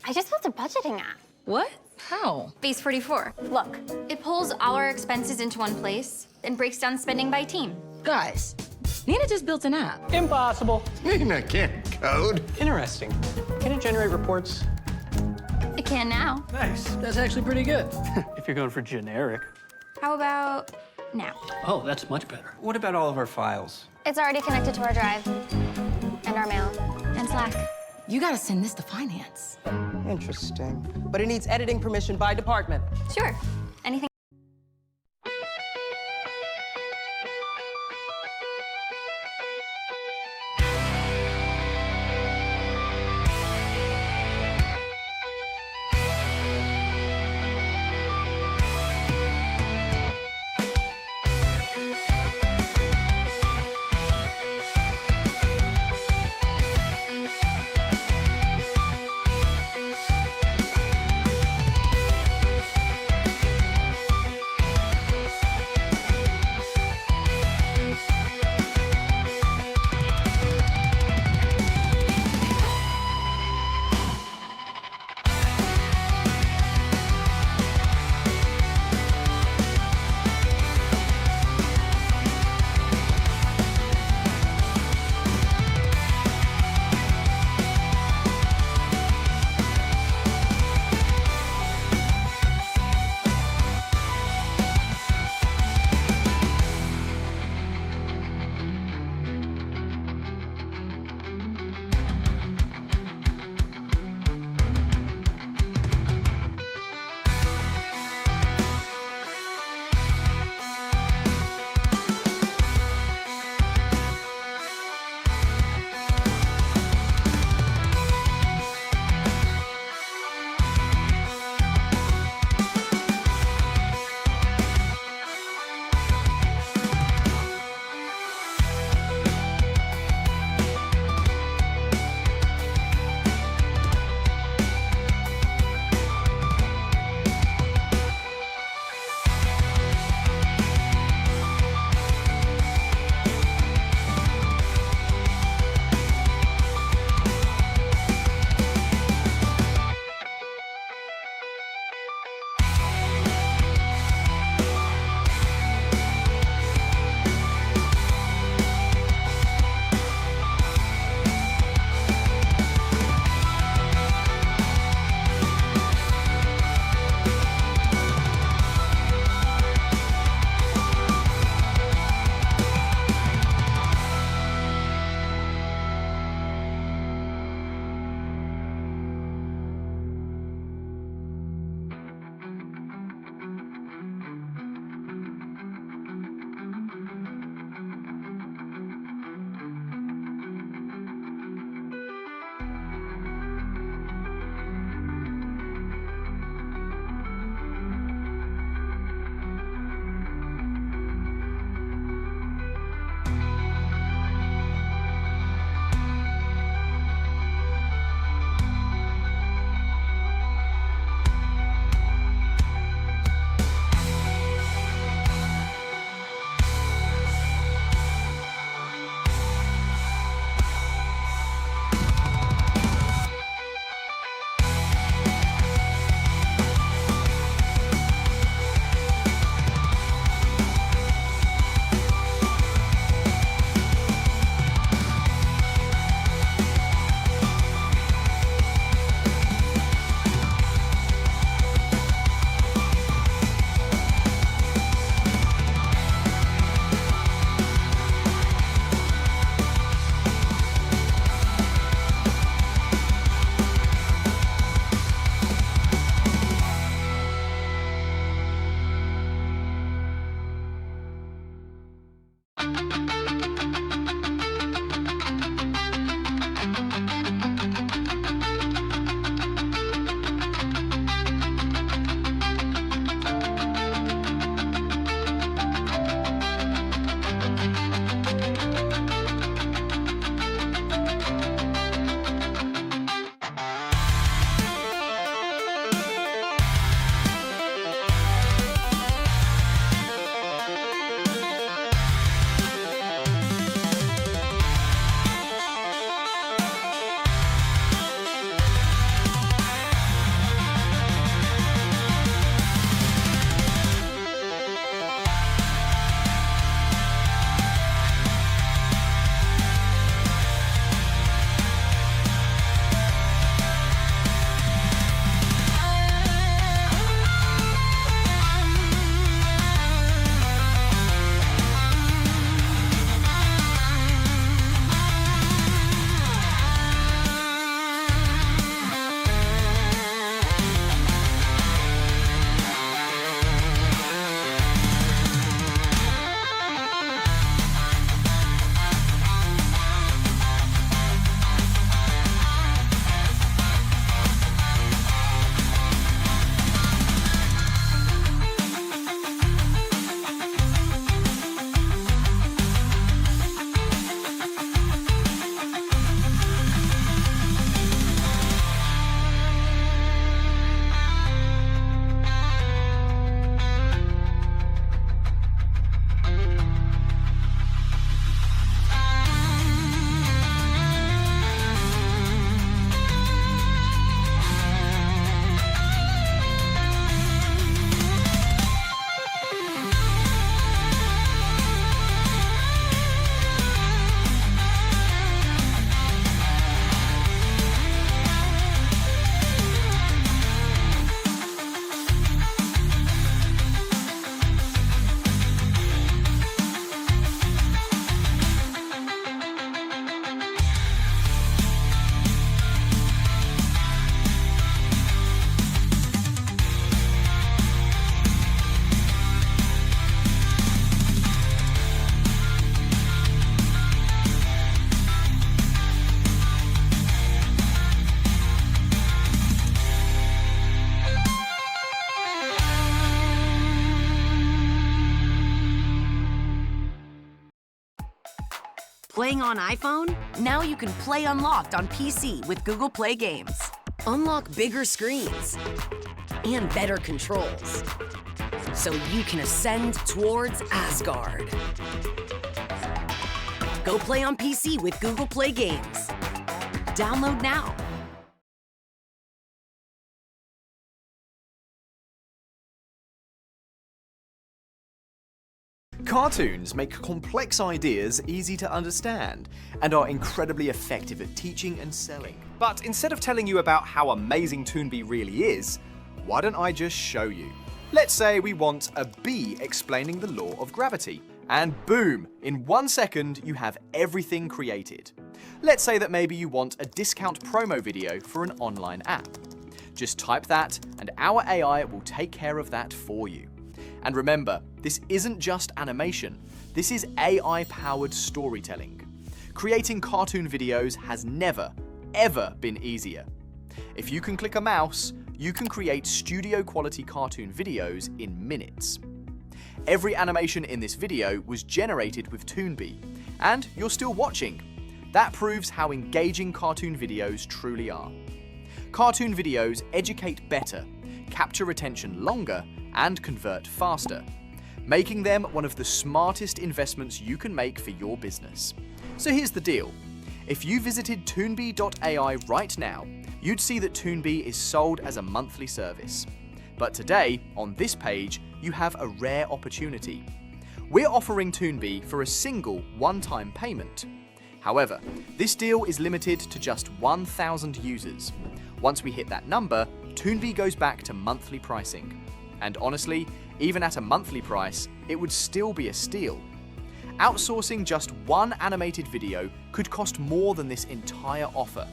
I just built a budgeting app. What? How? Base 44. Look, it pulls all our expenses into one place and breaks down spending by team. Guys, Nina just built an app. Impossible. Nina can't code. Interesting. Can it generate reports? It can now. Nice. That's actually pretty good. If you're going for generic. How about now? Oh, that's much better. What about all of our files? It's already connected to our drive and our mail and Slack. You gotta send this to finance. Interesting. But it needs editing permission by department. Sure. Anything. Playing on iPhone? Now you can play unlocked on PC with Google Play Games. Unlock bigger screens and better controls, so you can ascend towards Asgard. Go play on PC with Google Play Games. Download now. Cartoons make complex ideas easy to understand and are incredibly effective at teaching and selling. But instead of telling you about how amazing Toonbee really is, why don't I just show you? Let's say we want a bee explaining the law of gravity. And boom, in 1 second you have everything created. Let's say that maybe you want a discount promo video for an online app. Just type that and our AI will take care of that for you. And remember, this isn't just animation, this is AI-powered storytelling. Creating cartoon videos has never, ever been easier. If you can click a mouse, you can create studio-quality cartoon videos in minutes. Every animation in this video was generated with Toonbee, and you're still watching. That proves how engaging cartoon videos truly are. Cartoon videos educate better, capture attention longer, and convert faster, making them one of the smartest investments you can make for your business. So here's the deal. If you visited toonbee.ai right now, you'd see that Toonbee is sold as a monthly service. But today, on this page, you have a rare opportunity. We're offering Toonbee for a single one-time payment. However, this deal is limited to just 1,000 users. Once we hit that number, Toonbee goes back to monthly pricing. And honestly, even at a monthly price, it would still be a steal. Outsourcing just one animated video could cost more than this entire offer.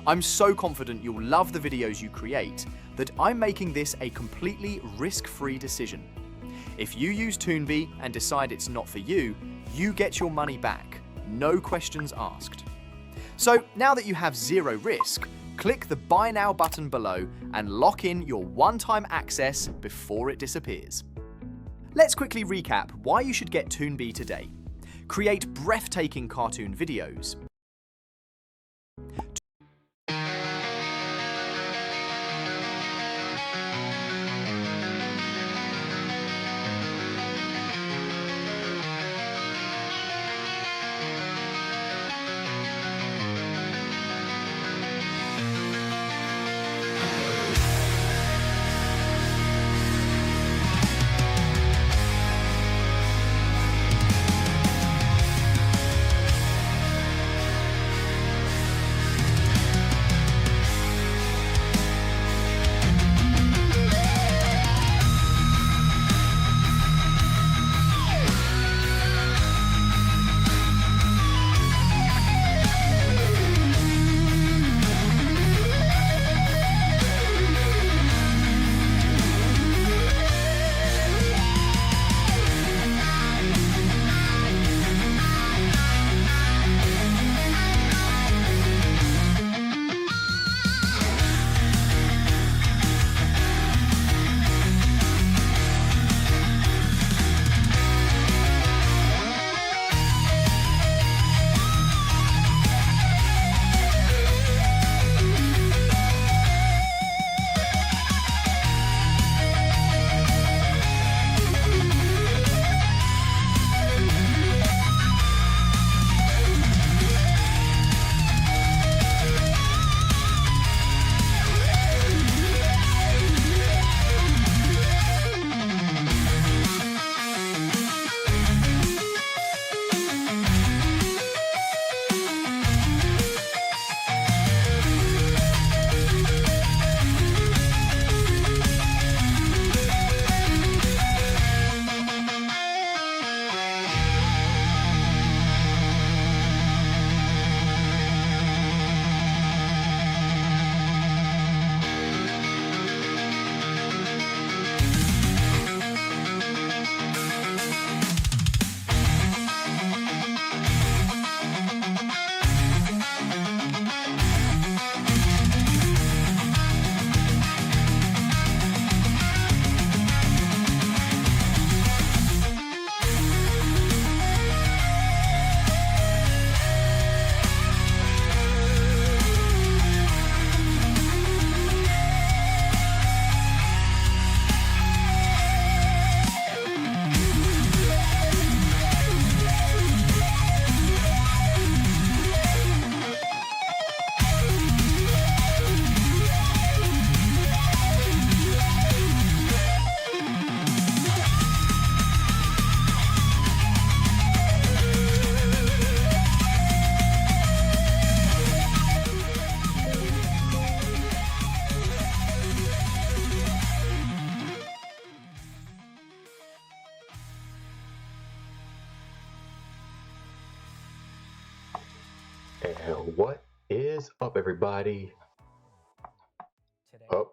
I'm so confident you'll love the videos you create that I'm making this a completely risk-free decision. If you use Toonbee and decide it's not for you, you get your money back, no questions asked. So now that you have zero risk, click the Buy Now button below and lock in your one-time access before it disappears. Let's quickly recap why you should get Toonbee today. Create breathtaking cartoon videos. And what is up, everybody? Oh,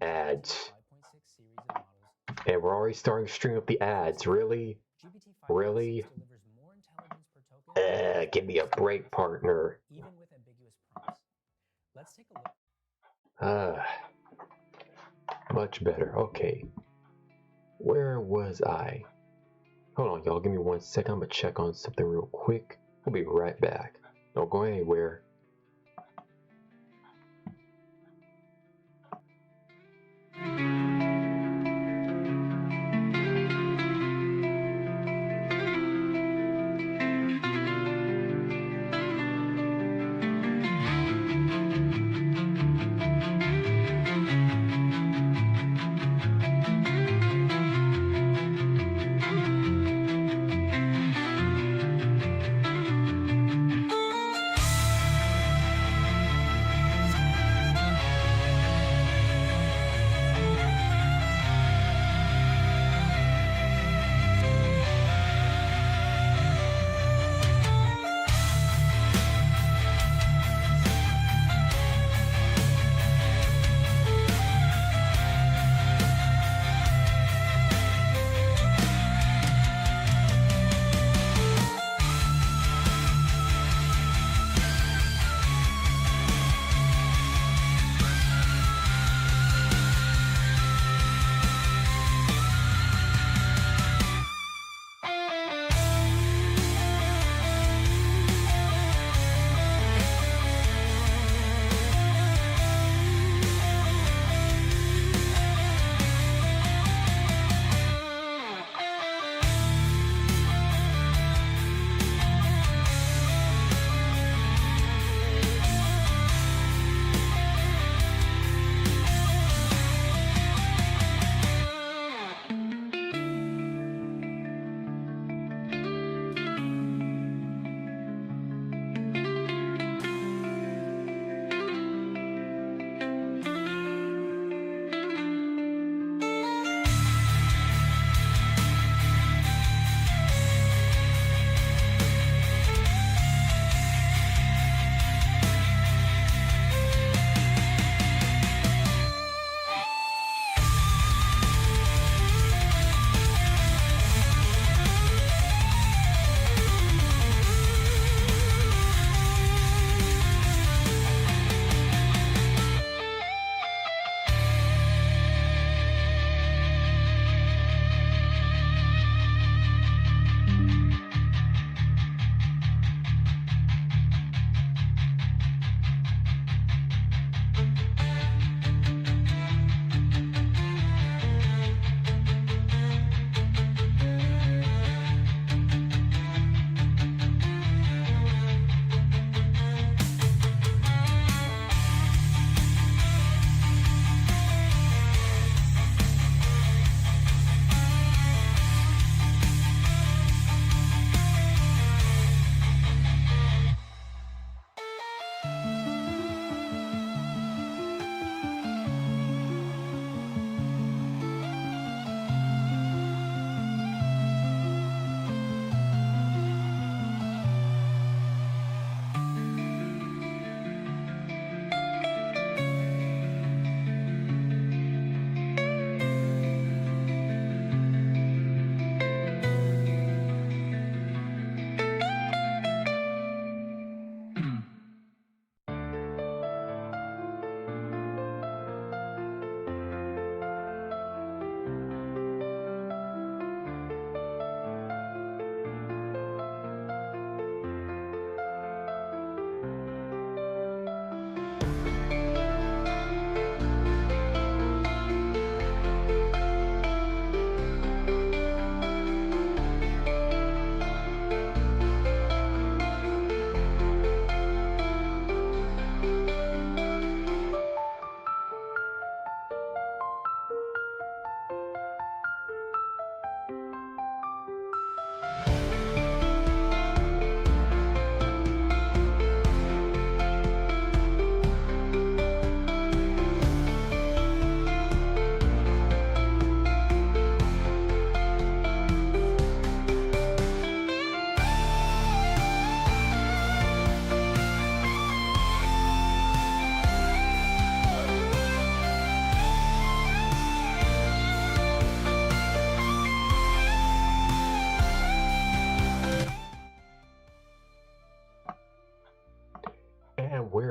ads. And we're already starting to string up the ads. Really? Really? Give me a break, partner. Much better. Okay. Where was I? Hold on, y'all. Give me 1 second. I'm gonna check on something real quick. We'll be right back. Don't go anywhere.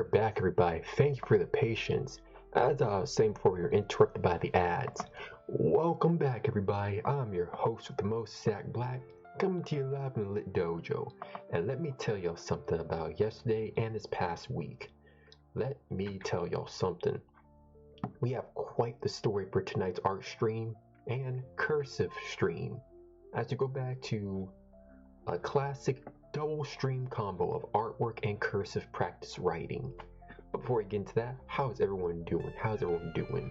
we're back, everybody. Thank you for the patience. As I was saying before, we were interrupted by the ads. Welcome back, everybody. I'm your host with the most, Sack Black, coming to you live in the Lit Dojo. And let me tell y'all something about yesterday and this past week. Let me tell y'all something. We have quite the story for tonight's art stream and cursive stream, as we go back to a classic double stream combo of artwork and cursive practice writing. But before we get into that, how is everyone doing? How's everyone doing?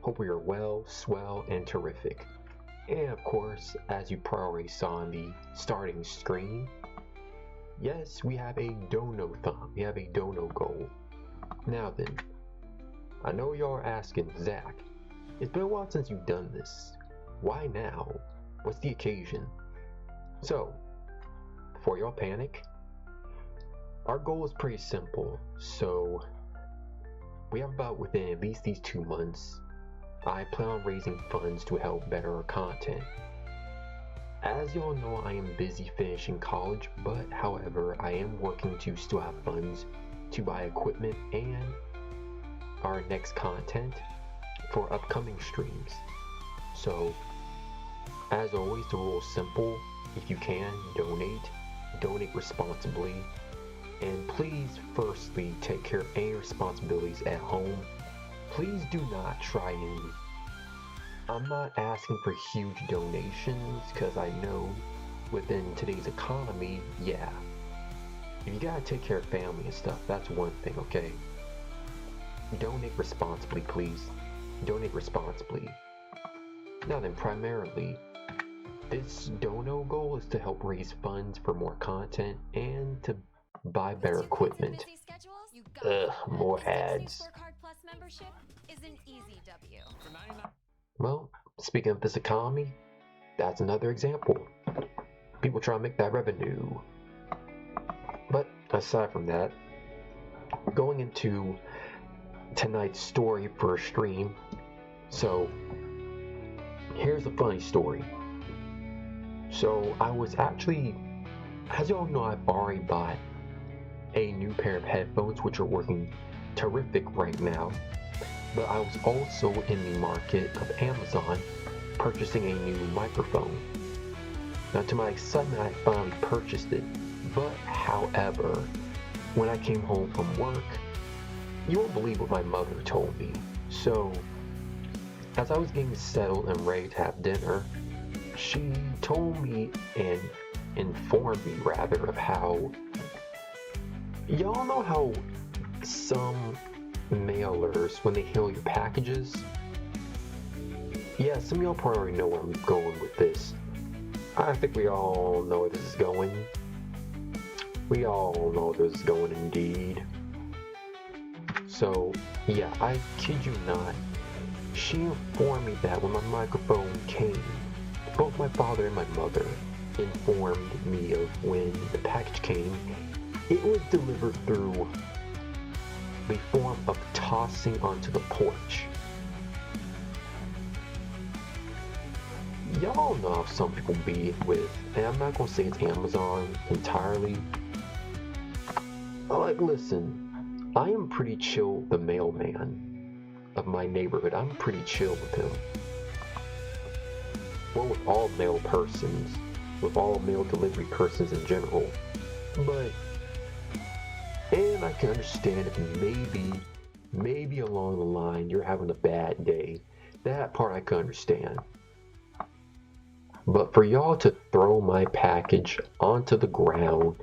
Hope we are well, swell, and terrific. And of course, as you probably saw on the starting screen, yes, we have a dono-thon. We have a dono goal. Now then, I know y'all are asking, Zach, it's been a while since you've done this. Why now? What's the occasion? So, before y'all panic, our goal is pretty simple. So, we have about within at least these 2 months, I plan on raising funds to help better our content. As y'all know, I am busy finishing college, but however, I am working to still have funds to buy equipment and our next content for upcoming streams. So, as always, the rule is simple. If you can, donate responsibly, and please firstly take care of any responsibilities at home. Please do not try and, I'm not asking for huge donations, because I know within today's economy, yeah, if you gotta take care of family and stuff, that's one thing, okay? Donate responsibly, please. Donate responsibly. Now then, primarily, this dono goal is to help raise funds for more content and to buy better equipment. Ugh, more ads. Well, speaking of this economy, that's another example. People try to make that revenue. But aside from that, going into tonight's story for a stream, so here's a funny story. So I was actually, as y'all know, I've already bought a new pair of headphones which are working terrific right now, but I was also in the market of Amazon purchasing a new microphone. Now to my excitement, I finally purchased it, but however, when I came home from work, you won't believe what my mother told me. So as I was getting settled and ready to have dinner, she told me and informed me rather of how, y'all know how some mailers, when they mail your packages, yeah, some of y'all probably already know where I'm going with this. I think we all know where this is going. We all know where this is going indeed. So yeah, I kid you not, she informed me that when my microphone came, both my father and my mother informed me of when the package came, it was delivered through the form of tossing onto the porch. Y'all know how some people be with, and I'm not gonna say it's Amazon entirely. Like, listen, I am pretty chill with the mailman of my neighborhood. I'm pretty chill with him. Well, with all mail persons, with all mail delivery persons in general. But, and I can understand if maybe along the line you're having a bad day. That part I can understand. But for y'all to throw my package onto the ground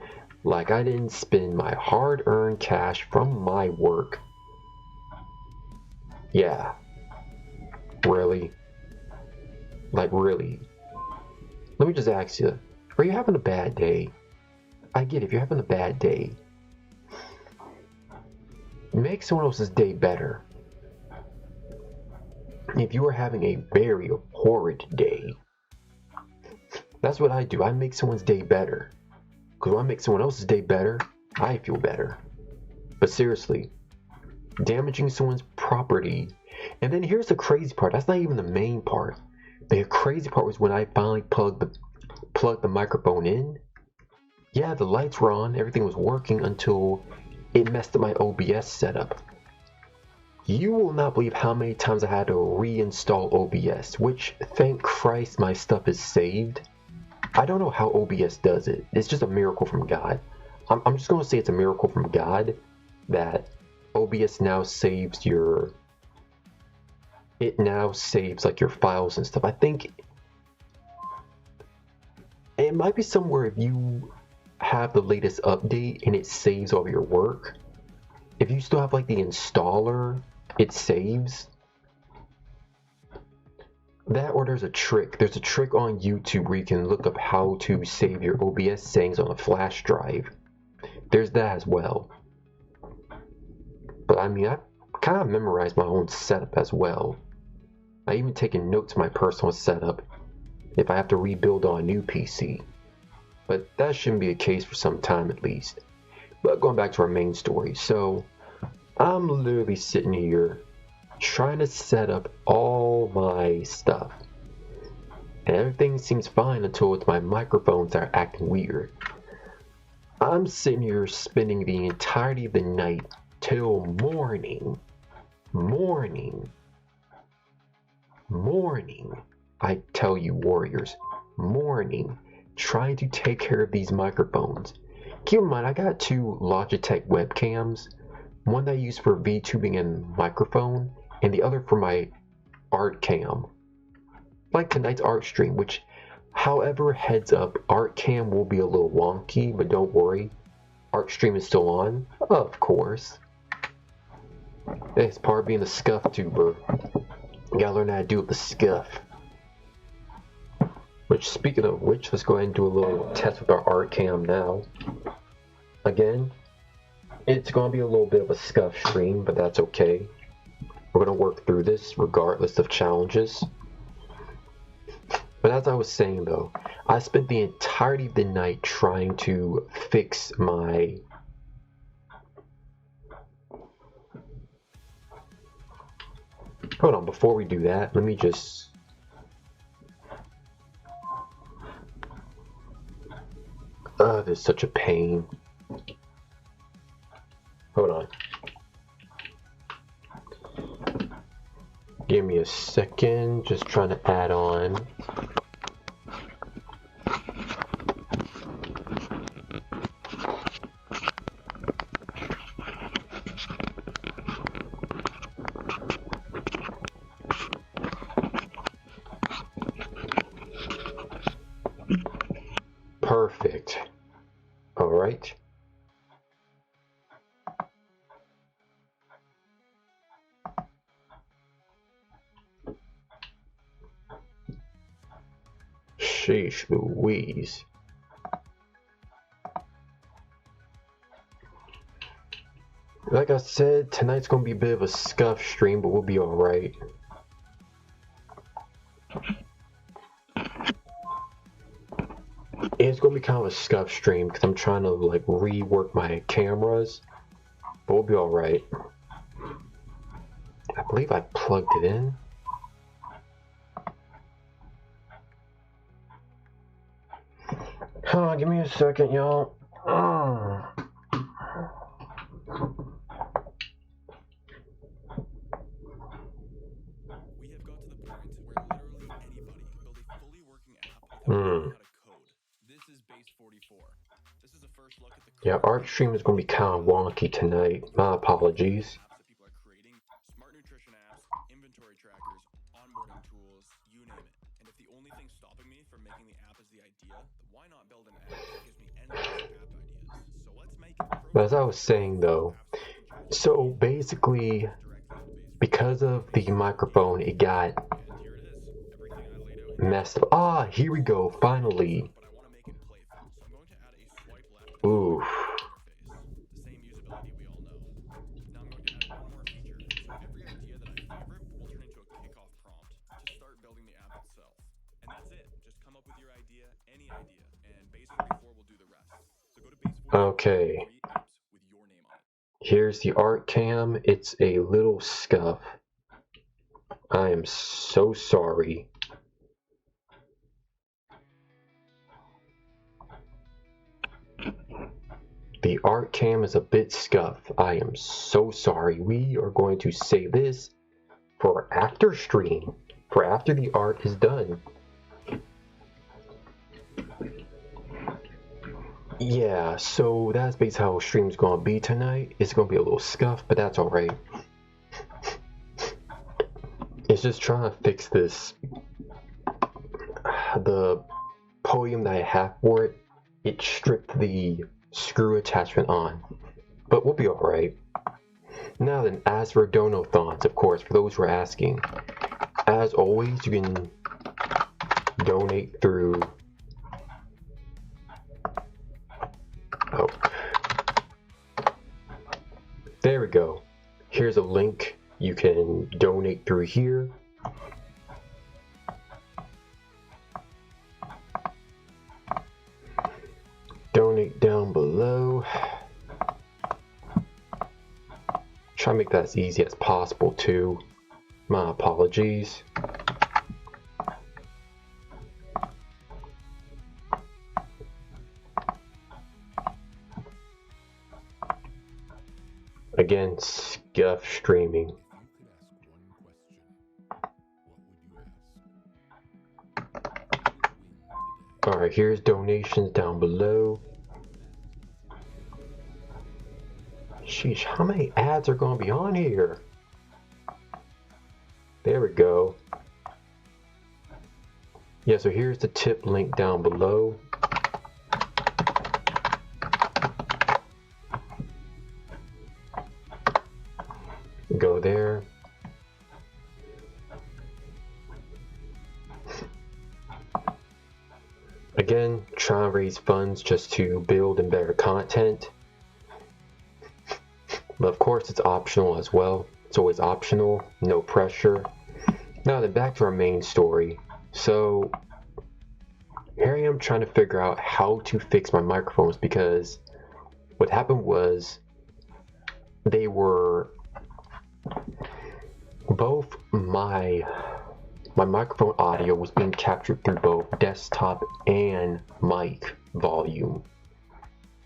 like I didn't spend my hard-earned cash from my work. Yeah. Really? Like, really? Let me just ask you, are you having a bad day? I get it, if you're having a bad day, make someone else's day better. If you are having a very horrid day, that's what I do. I make someone's day better. Because when I make someone else's day better, I feel better. But seriously, damaging someone's property. And then here's the crazy part. That's not even the main part. The crazy part was when I finally plugged the microphone in. Yeah, the lights were on. Everything was working until it messed up my OBS setup. You will not believe how many times I had to reinstall OBS, which, thank Christ, my stuff is saved. I don't know how OBS does it. It's just a miracle from God. I'm just going to say it's a miracle from God that OBS now saves your... It now saves like your files and stuff. I think it might be somewhere if you have the latest update and it saves all your work. If you still have like the installer, it saves. That, or there's a trick. There's a trick on YouTube where you can look up how to save your OBS settings on a flash drive. There's that as well. But I mean, I kind of memorized my own setup as well. I even taken notes of my personal setup if I have to rebuild on a new PC. But that shouldn't be the case for some time at least. But going back to our main story, so I'm literally sitting here trying to set up all my stuff. And everything seems fine until it's my microphones that are acting weird. I'm sitting here spending the entirety of the night till morning. I tell you, warriors, morning, trying to take care of these microphones. Keep in mind, I got two Logitech webcams, one that I use for VTubing and microphone, and the other for my art cam. Like tonight's art stream, which, however, heads up, art cam will be a little wonky, but don't worry, art stream is still on, of course. It's part of being a scuff tuber. You gotta learn how to do it with the scuff. Which, speaking of which, let's go ahead and do a little test with our art cam now. Again, it's gonna be a little bit of a scuff stream, but that's okay. We're gonna work through this regardless of challenges. But as I was saying though, I spent the entirety of the night trying to fix my... Hold on, before we do that, let me just... This is such a pain. Hold on. Give me a second, just trying to add on. Perfect. All right. Sheesh Louise. Like I said, tonight's gonna be a bit of a scuff stream, but we'll be alright. It's gonna be kind of a scuff stream because I'm trying to like rework my cameras, but we'll be alright. I believe I plugged it in. Hold on, give me a second, y'all. Yeah, art stream is going to be kind of wonky tonight. My apologies. Smart nutrition apps, inventory trackers, onboarding tools, you name it. And if the only thing stopping me from making the app is the idea, then why not build an app that gives me endless app ideas? So let's make it. As I was saying though, so basically, because of the microphone, it got messed up. Ah, here we go, finally. Oof. The same usability we all know. Now I'm going to add one more feature. So every idea that I favorite will turn into a kickoff prompt to start building the app itself. And that's it. Just come up with your idea, any idea, and Base 44 will do the rest. So go to Base 44 Okay. and create apps with your name on it. Here's the art cam. It's a little scuff. I am so sorry. The art cam is a bit scuffed. I am so sorry. We are going to save this for after stream, for after the art is done. Yeah, so that's basically how stream's gonna be tonight. It's gonna be a little scuffed, but that's alright. It's just trying to fix this. The podium that I have for it, it stripped the screw attachment on, but we'll be alright. Now then, as for donathons, of course, for those who are asking, as always, you can donate through. Oh, there we go. Here's a link. You can donate through here. Donate down below. Try to make that as easy as possible too. My apologies. Again, scuff streaming. Alright, here's donations down below. Sheesh, how many ads are going to be on here? There we go. Yeah, so here's the tip link down below. Go there. Again, trying to raise funds just to build and better content. But of course it's optional as well. It's always optional, no pressure. Now then, back to our main story. So here I am trying to figure out how to fix my microphones, because what happened was they were both my microphone audio was being captured through both desktop and mic volume.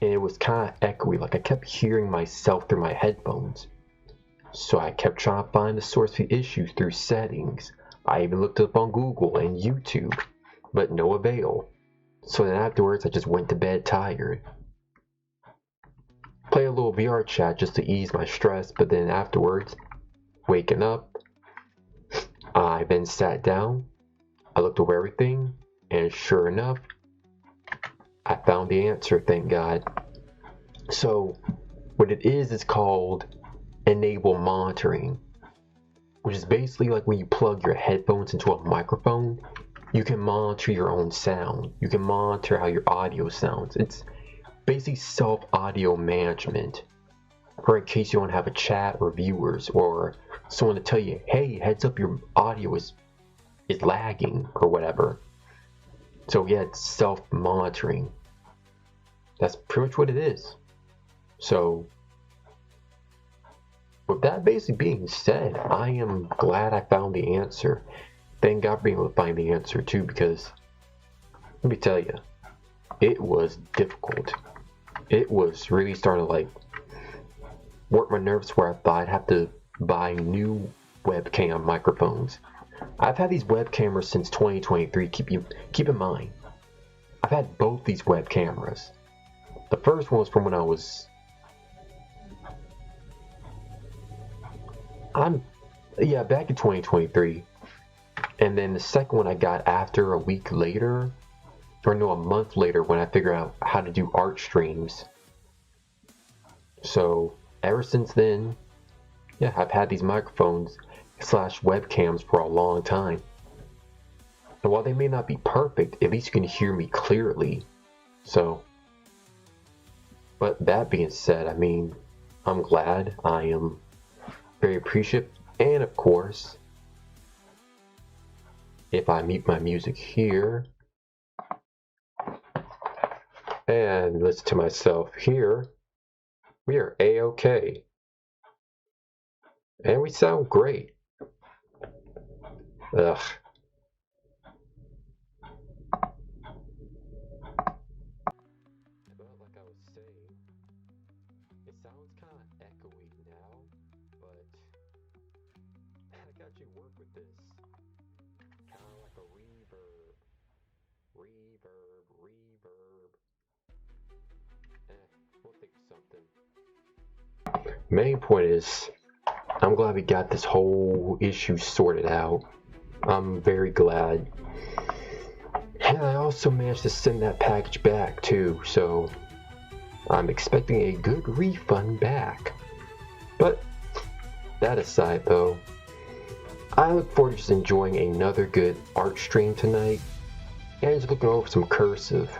And it was kind of echoey, like I kept hearing myself through my headphones. So I kept trying to find the source of the issues through settings. I even looked up on Google and YouTube, but no avail. So then afterwards I just went to bed tired. Play a little VR chat just to ease my stress, but then afterwards, waking up, I then sat down, I looked over everything, and sure enough, I found the answer, thank God. So what it is called enable monitoring, which is basically like when you plug your headphones into a microphone, you can monitor your own sound. You can monitor how your audio sounds. It's basically self-audio management, for in case you don't have a chat or viewers or someone to tell you, hey, heads up, your audio is lagging or whatever. So yeah, it's self-monitoring. That's pretty much what it is. So with that basically being said, I am glad I found the answer. Thank God for being able to find the answer too, because let me tell you, it was difficult. It was really starting to like work my nerves where I thought I'd have to buy new webcam microphones. I've had these web cameras since 2023. Keep in mind, I've had both these web cameras. The first one was from when I was back in 2023, and then the second one I got after a week later, or no, a month later, when I figured out how to do art streams. So ever since then, yeah, I've had these microphones / webcams for a long time. And while they may not be perfect, at least you can hear me clearly. So, but that being said, I mean, I'm glad. I am very appreciative. And of course, if I mute my music here and listen to myself here, we are A-OK. And we sound great. Ugh. But like I was saying, can work with this. Kind of like a reverb. Reverb. We'll think of something. Main point is, I'm glad we got this whole issue sorted out. I'm very glad. And I also managed to send that package back too, so I'm expecting a good refund back. But that aside though, I look forward to just enjoying another good art stream tonight and just looking over some cursive.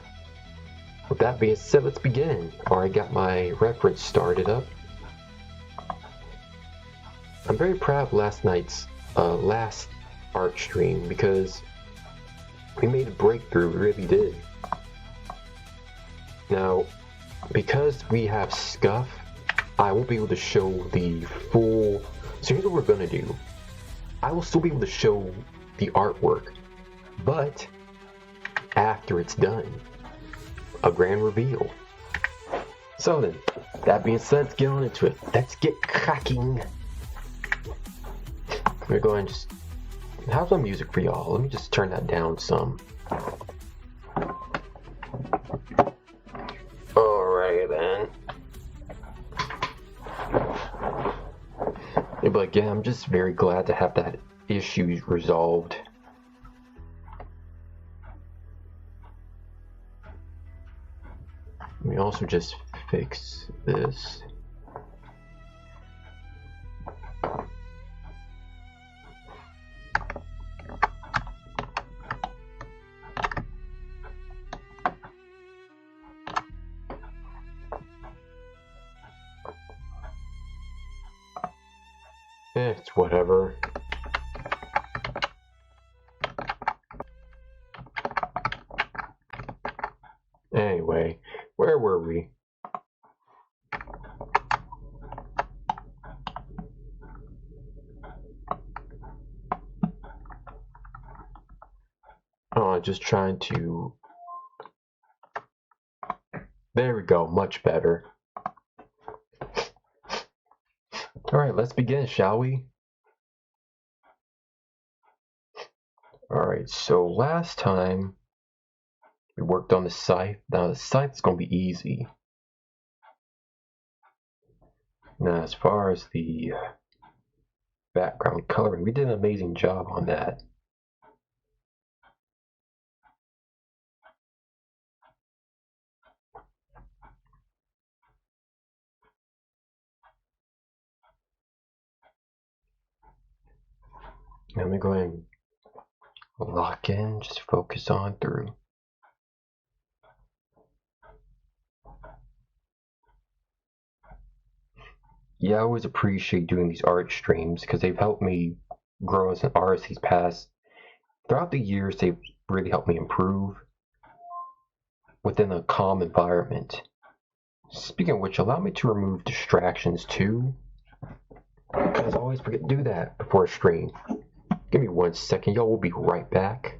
With that being said, let's begin. Already got my reference started up. I'm very proud of last night's last art stream because we made a breakthrough, we really did. Now, because we have scuff, I won't be able to show the full. So here's what we're gonna do. I will still be able to show the artwork, but after it's done, a grand reveal. So then, that being said, let's get on into it. Let's get cracking. We're going to just. How's my music for y'all? Let me just turn that down some. Alright then. Yeah, but again, I'm just very glad to have that issue resolved. Let me also just fix this. It's whatever. Anyway, where were we? Oh, just trying to. There we go, much better. Alright, let's begin, shall we? Alright, so last time we worked on the scythe. Now the scythe's gonna be easy. Now as far as the background coloring, we did an amazing job on that. Let me go ahead and lock in, just focus on through. Yeah, I always appreciate doing these art streams because they've helped me grow as an artist these past. Throughout the years, they've really helped me improve within a calm environment. Speaking of which, allow me to remove distractions too, because I always forget to do that before a stream. Give me 1 second, y'all. We'll be right back.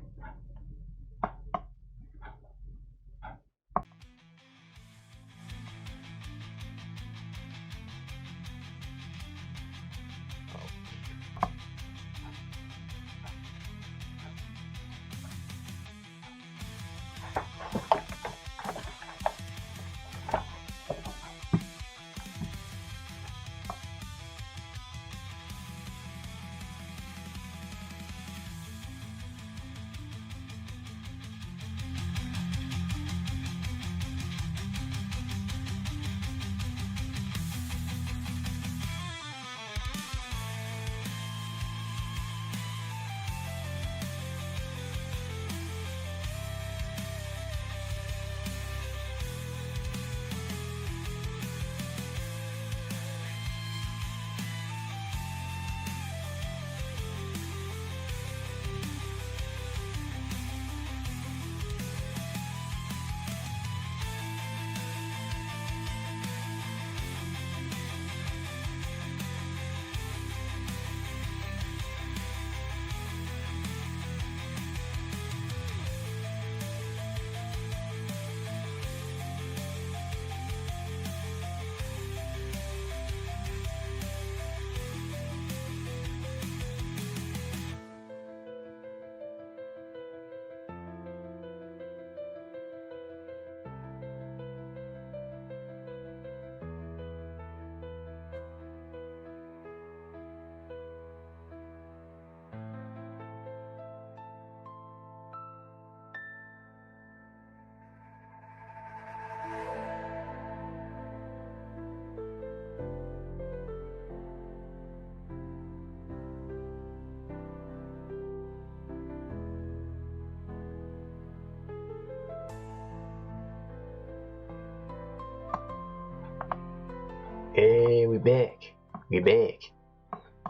we back. We back.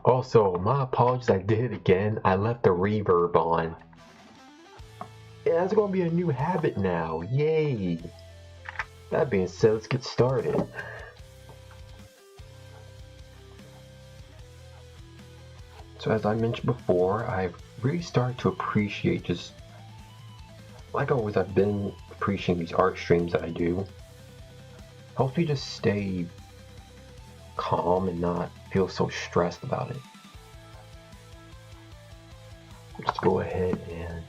Also, my apologies, I did it again. I left the reverb on. Yeah, that's gonna be a new habit now. Yay! That being said, let's get started. So as I mentioned before, I've really started to appreciate just, like always, I've been appreciating these art streams that I do. Helps me just stay calm and not feel so stressed about it. Let's go ahead and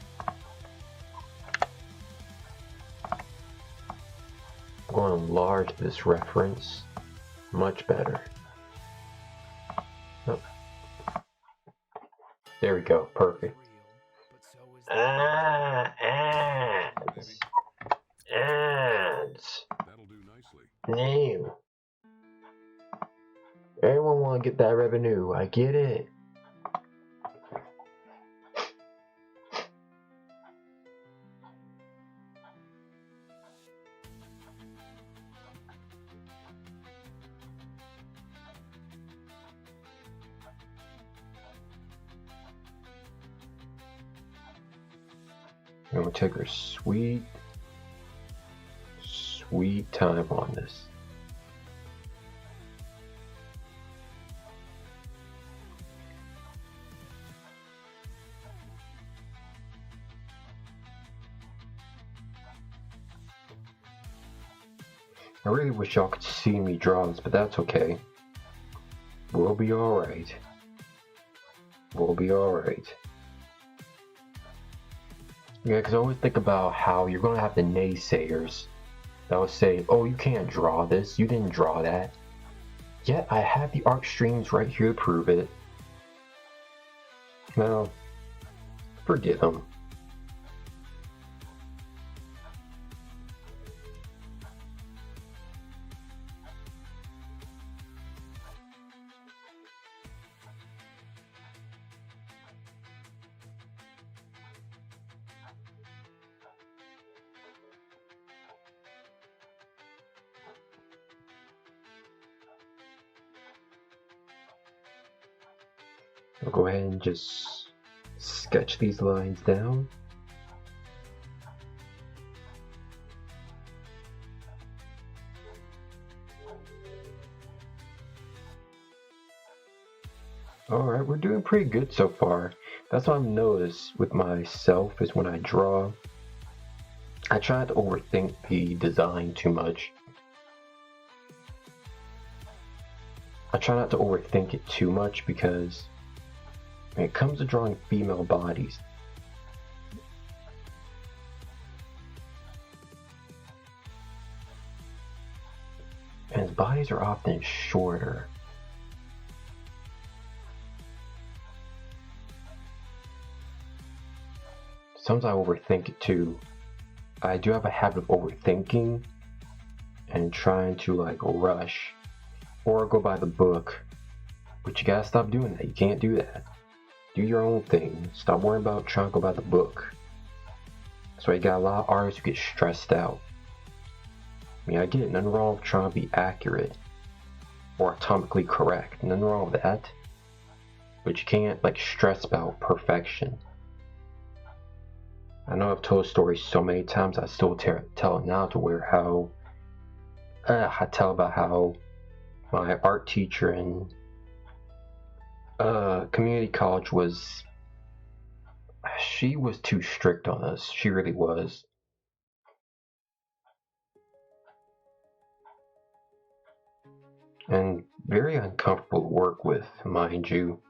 I'm going to enlarge this reference much better. Oh. There we go, perfect. Ads. That'll do nicely. No. Everyone want to get that revenue. I get it. I'm going to take our sweet time on this. I really wish y'all could see me draw this, but that's okay. We'll be alright. We'll be alright. Yeah, because I always think about how you're going to have the naysayers that will say, oh, you can't draw this, you didn't draw that. Yet I have the art streams right here to prove it. Now, forgive them. I'll go ahead and just sketch these lines down. Alright, we're doing pretty good so far. That's what I've noticed with myself is when I draw, I try not to overthink the design too much. I try not to overthink it too much because when it comes to drawing female bodies, and bodies are often shorter. Sometimes I overthink it too. I do have a habit of overthinking and trying to like rush or go by the book, but you gotta stop doing that. You can't do that. Do your own thing. Stop worrying about trying to go by the book. That's why you got a lot of artists who get stressed out. I mean, I get it. Nothing wrong with trying to be accurate or atomically correct. Nothing wrong with that. But you can't like stress about perfection. I know I've told stories so many times. I still tell it now to where I tell about how my art teacher in community college she was too strict on us. She really was. And very uncomfortable to work with, mind you.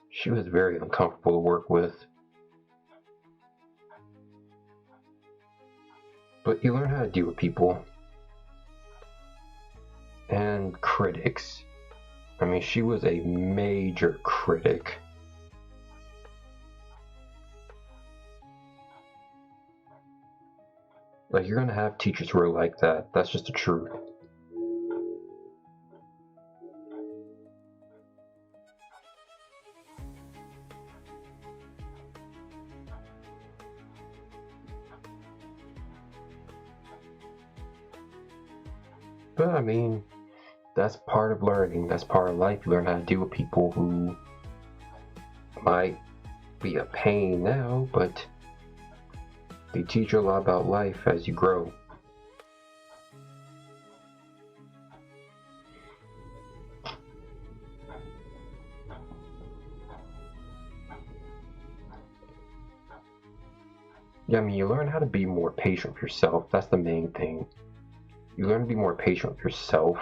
She was very uncomfortable to work with. But you learn how to deal with people. And critics. I mean, she was a major critic. Like, you're gonna have teachers who are like that. That's just the truth. But I mean, that's part of learning. That's part of life. You learn how to deal with people who might be a pain now, but they teach you a lot about life as you grow. Yeah, I mean, you learn how to be more patient with yourself. That's the main thing. You learn to be more patient with yourself.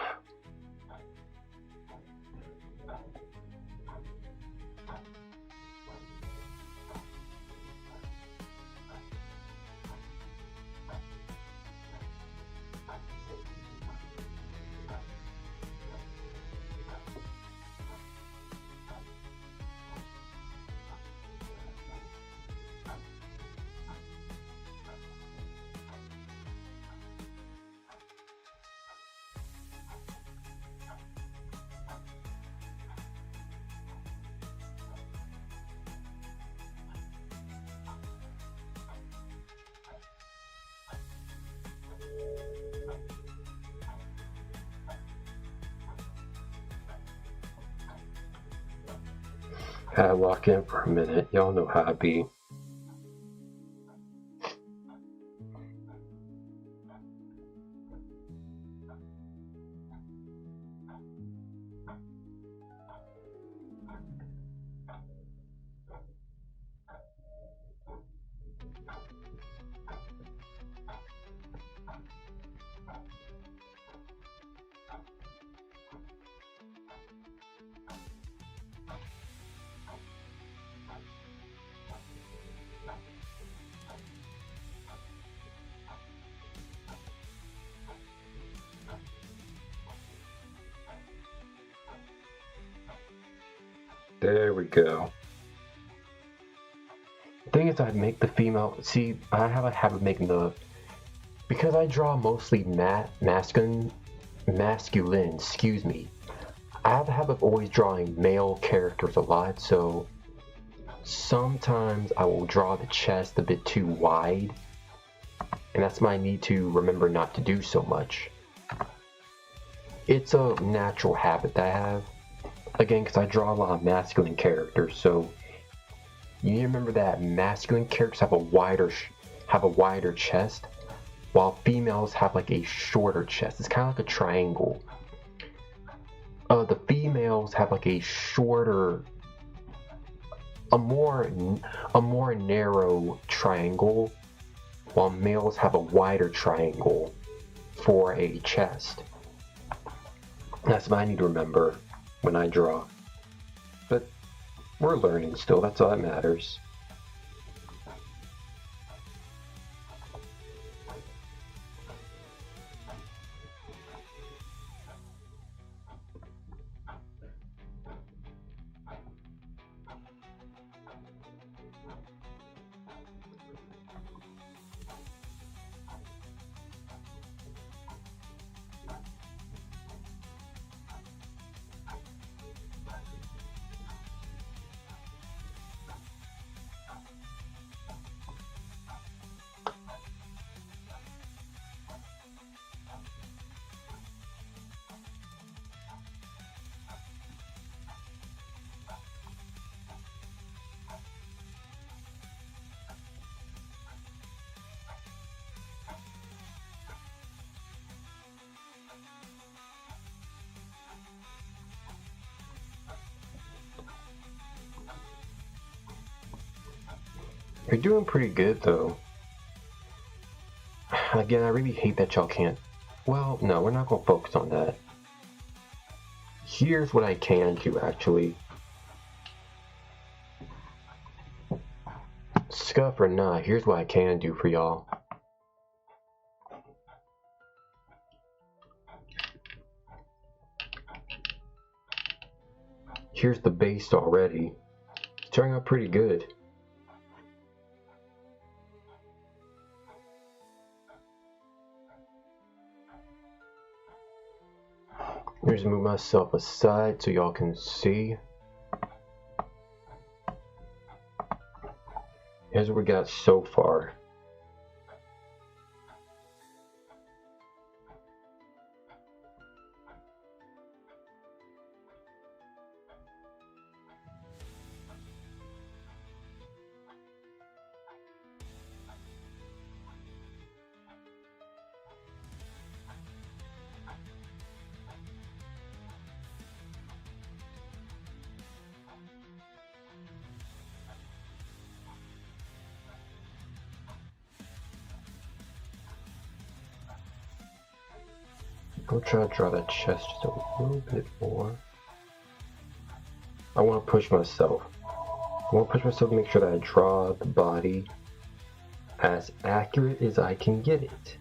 Had to walk in for a minute. Y'all know how I be. There we go. The thing is, I make the female. See, I have a habit of making the. Because I draw mostly masculine. Excuse me. I have a habit of always drawing male characters a lot, so sometimes I will draw the chest a bit too wide, and that's my need to remember not to do so much. It's a natural habit that I have. Again, because I draw a lot of masculine characters, so you need to remember that masculine characters have a wider chest, while females have like a shorter chest. It's kind of like a triangle. The females have like a shorter, a more narrow triangle, while males have a wider triangle for a chest. That's what I need to remember when I draw. But we're learning still, that's all that matters. You're doing pretty good though. Again, I really hate that y'all can't. Well, no, we're not gonna focus on that. Here's what I can do actually. Scuff or not, here's what I can do for y'all. Here's the base already. It's turning out pretty good. Let me just move myself aside so y'all can see. Here's what we got so far. I'll try to draw that chest just a little bit more. I want to push myself. I want to push myself to make sure that I draw the body as accurate as I can get it.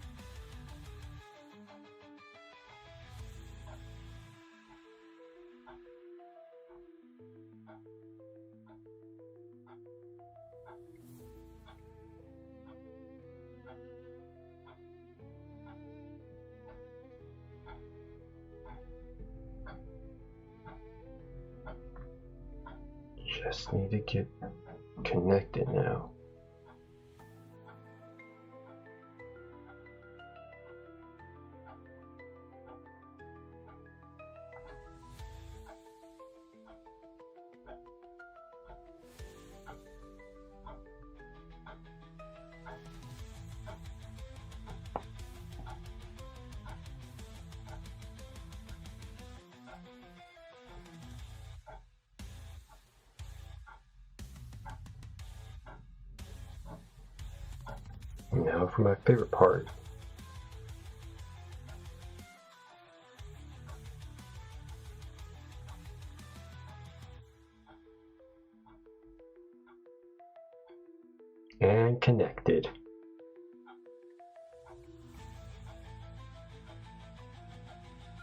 Just need to get connected now. Now for my favorite part. And connected.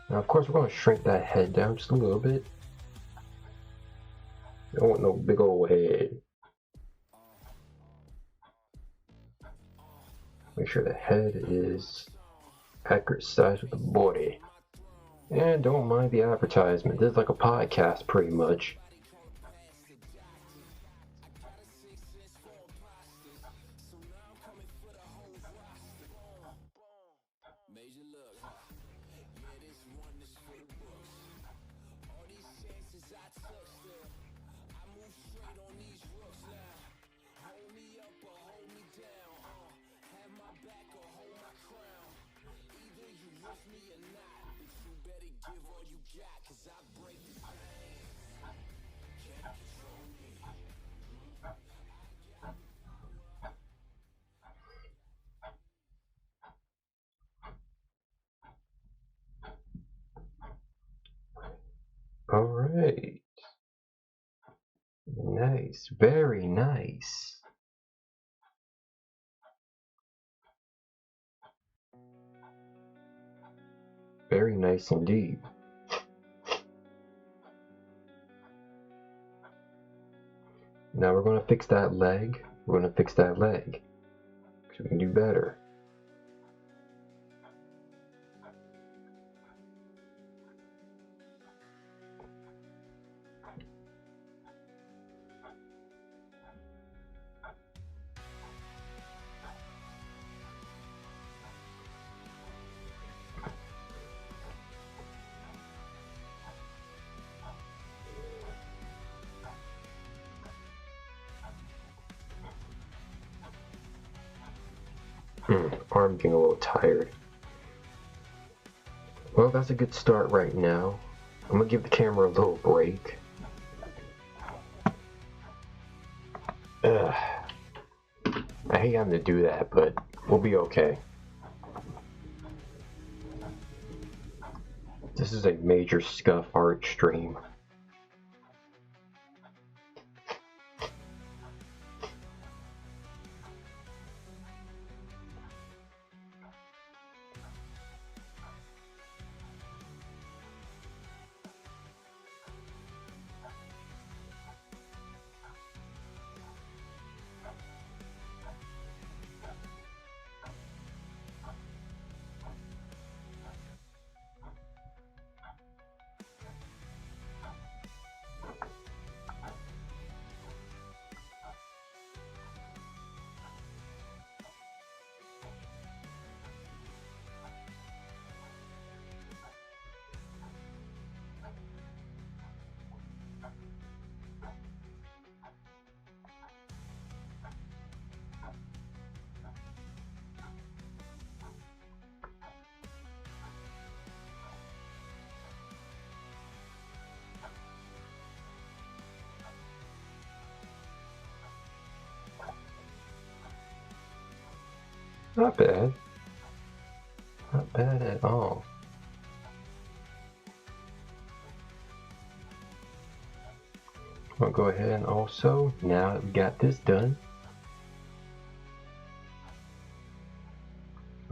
Now of course we're going to shrink that head down just a little bit. Don't want no big old head. Make sure the head is accurate size with the body. And don't mind the advertisement. This is like a podcast pretty much. Alright. Nice. Very nice. Very nice indeed. Now we're going to fix that leg. We're going to fix that leg. Because we can do better. Arm getting a little tired. Well, that's a good start right now. I'm gonna give the camera a little break. I hate having to do that, but we'll be okay. This is a major scuff art stream. Not bad. Not bad at all. I'll go ahead and also, now that we got this done.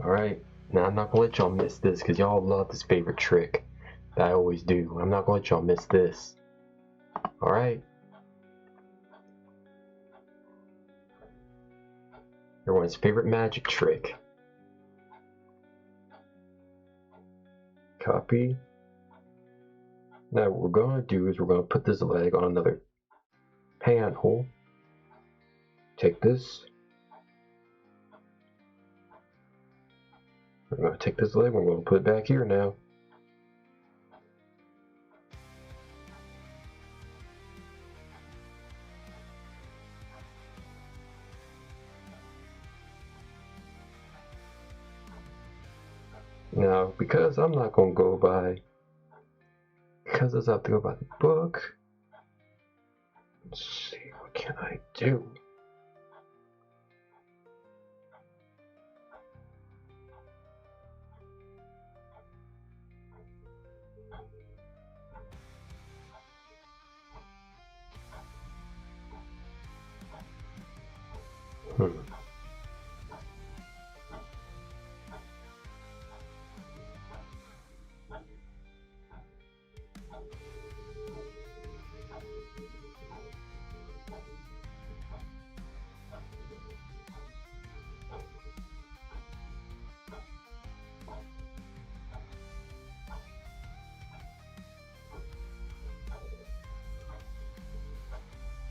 Alright, now I'm not gonna let y'all miss this because y'all love this favorite trick that I always do. I'm not gonna let y'all miss this. Alright. Everyone's favorite magic trick. Copy. Now what we're gonna do is we're gonna put this leg on another panel. Take this. We're gonna take this leg, we're gonna put it back here now. Now, because I'm not gonna go by, because I have to go by the book. Let's see, what can I do?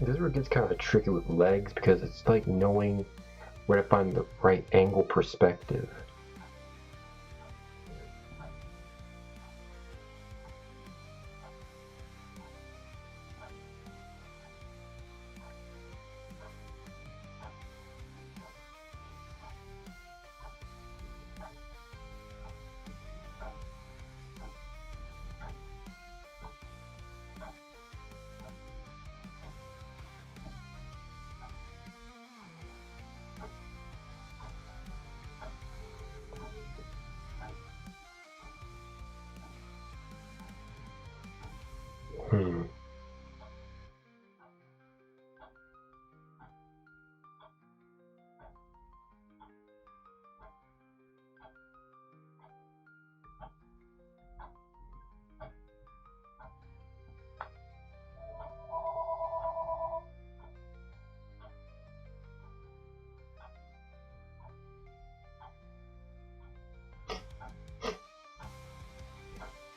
This is where it gets kind of tricky with legs because it's like knowing where to find the right angle perspective.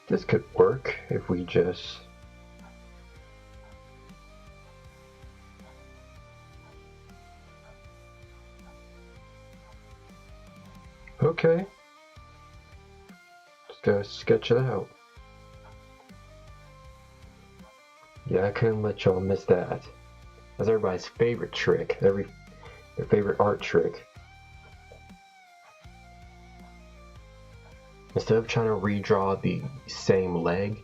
This could work if we just okay. Just gotta sketch it out. Yeah, I couldn't let y'all miss that. That's everybody's favorite trick. Their favorite art trick. Instead of trying to redraw the same leg,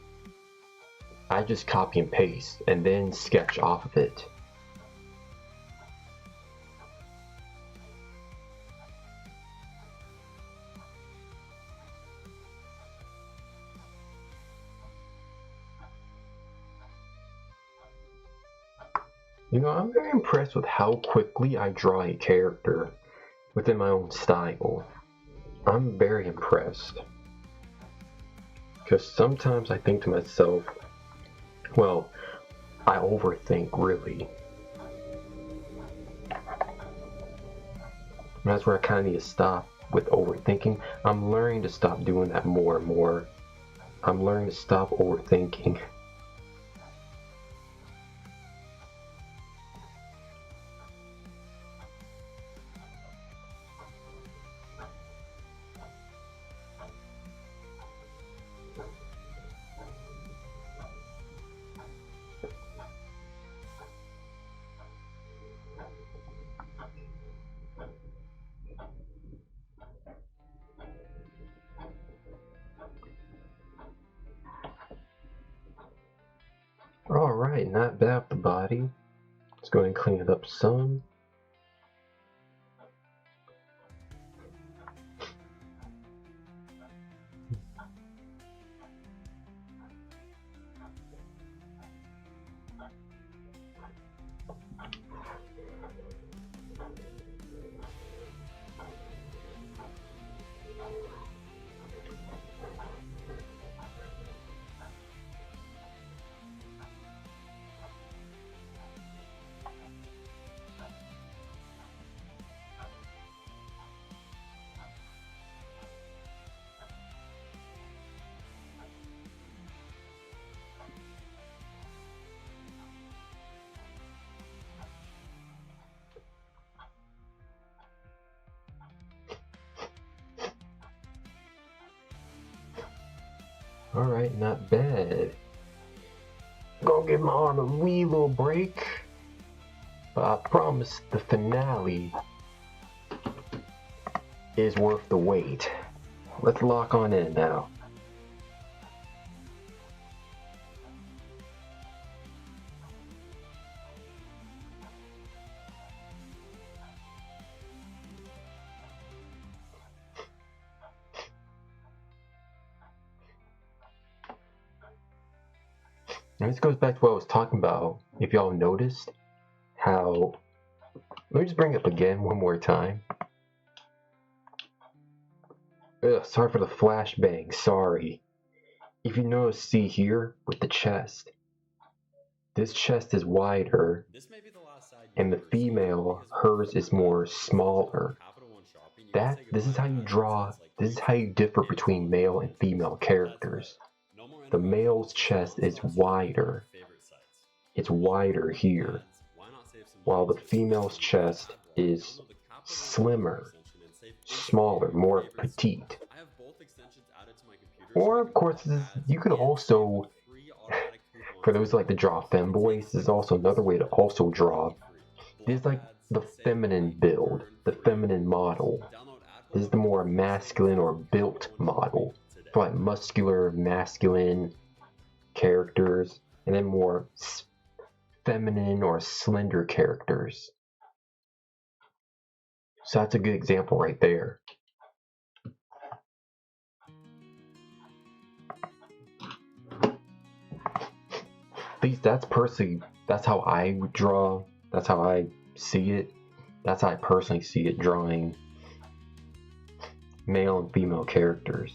I just copy and paste and then sketch off of it. You know, I'm very impressed with how quickly I draw a character within my own style. I'm very impressed. Because sometimes I think to myself, well, I overthink really. And that's where I kind of need to stop with overthinking. I'm learning to stop doing that more and more. I'm learning to stop overthinking. Alright, not bad with the body. Let's go ahead and clean it up some. Alright, not bad. Gonna give my arm a wee little break. But I promise the finale is worth the wait. Let's lock on in now. And this goes back to what I was talking about. If y'all noticed how, let me just bring it up again one more time. Ugh, sorry for the flashbang, sorry. If you notice, see here with the chest, this chest is wider, and the female, hers is more smaller. This is how you draw, this is how you differ between male and female characters. The male's chest is wider. It's wider here, while the female's chest is slimmer, smaller, more petite. Or, of course, you could also, for those like to draw femboys, this is also another way to also draw. This is like the feminine build, the feminine model. This is the more masculine or built model. For like muscular, masculine characters, and then more feminine or slender characters. So that's a good example right there. At least that's personally, that's how I would draw, that's how I see it. That's how I personally see it, drawing male and female characters.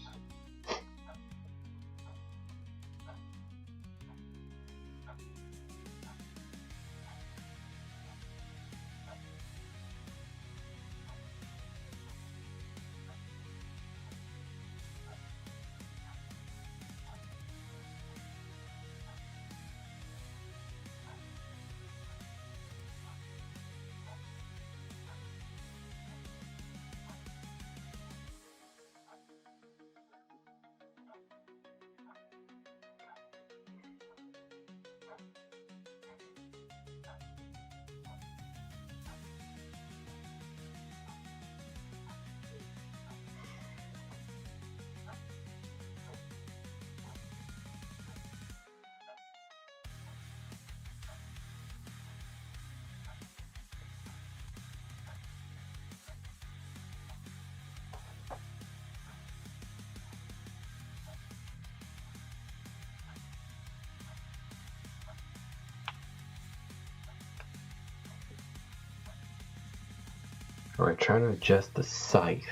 Alright, trying to adjust the scythe.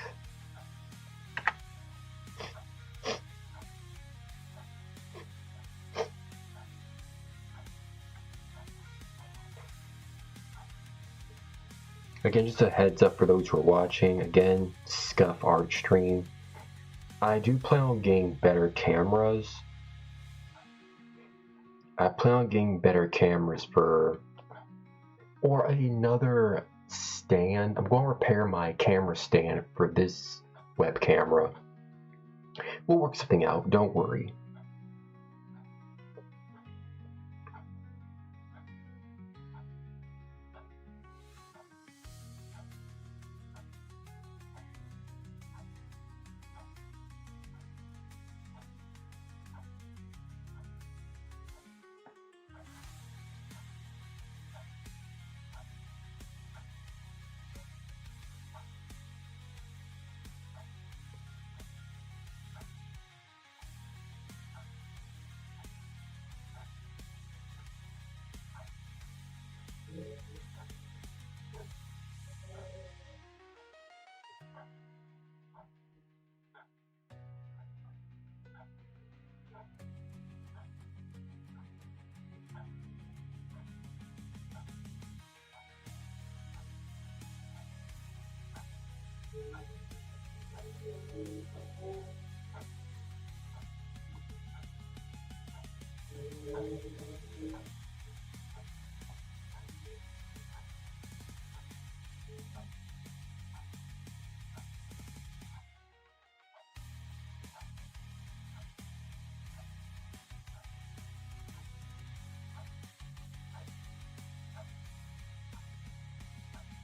Again, just a heads up for those who are watching. Again, Scuff Art Stream. I do plan on getting better cameras. I plan on getting better cameras or another stand. I'm going to repair my camera stand for this web camera. We'll work something out, don't worry.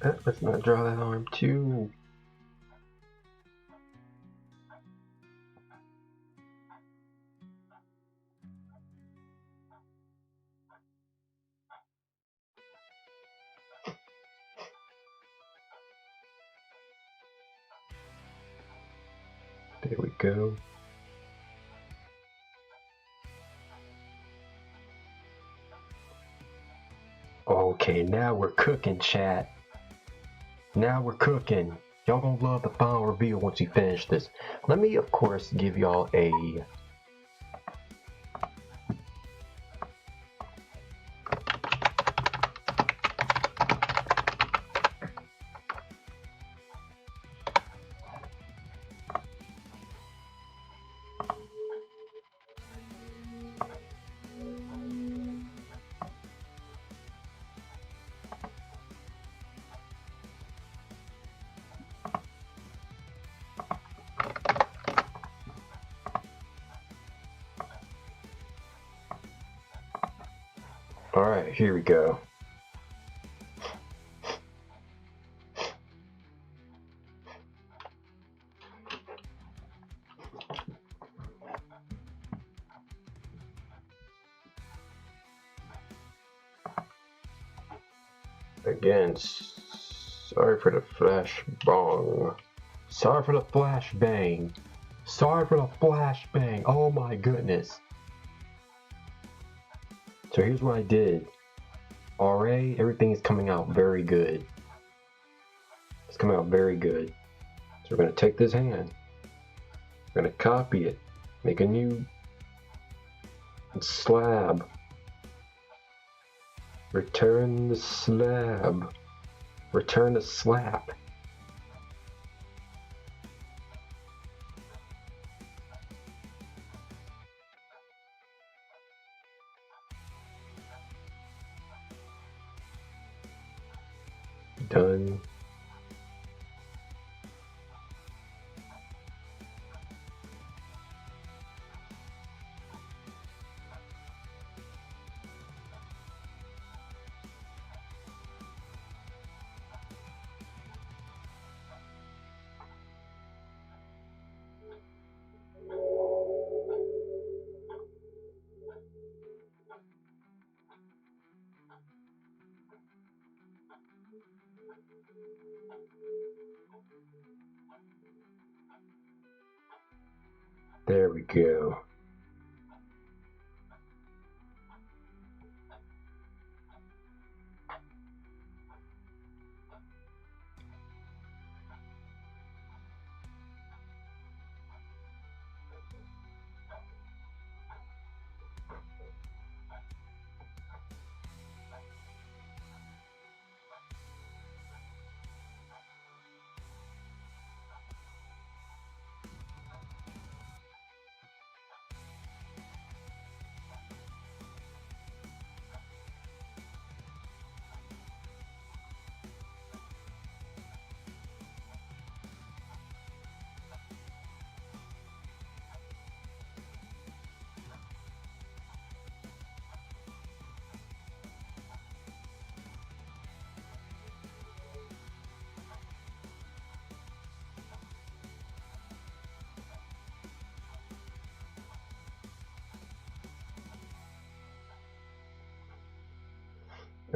Let's not draw that arm too. There we go. Okay, now we're cooking, chat. Now we're cooking. Y'all gonna love the final reveal once we finish this. Let me, of course, give y'all a... Alright, here we go. Again, sorry for the flash bong. Sorry for the flash bang. Sorry for the flash bang. Oh my goodness. So here's what I did. RA, everything is coming out very good. It's coming out very good. So we're going to take this hand. We're going to copy it. Make a new slab. Return the slab. Return the slap. Done. There we go.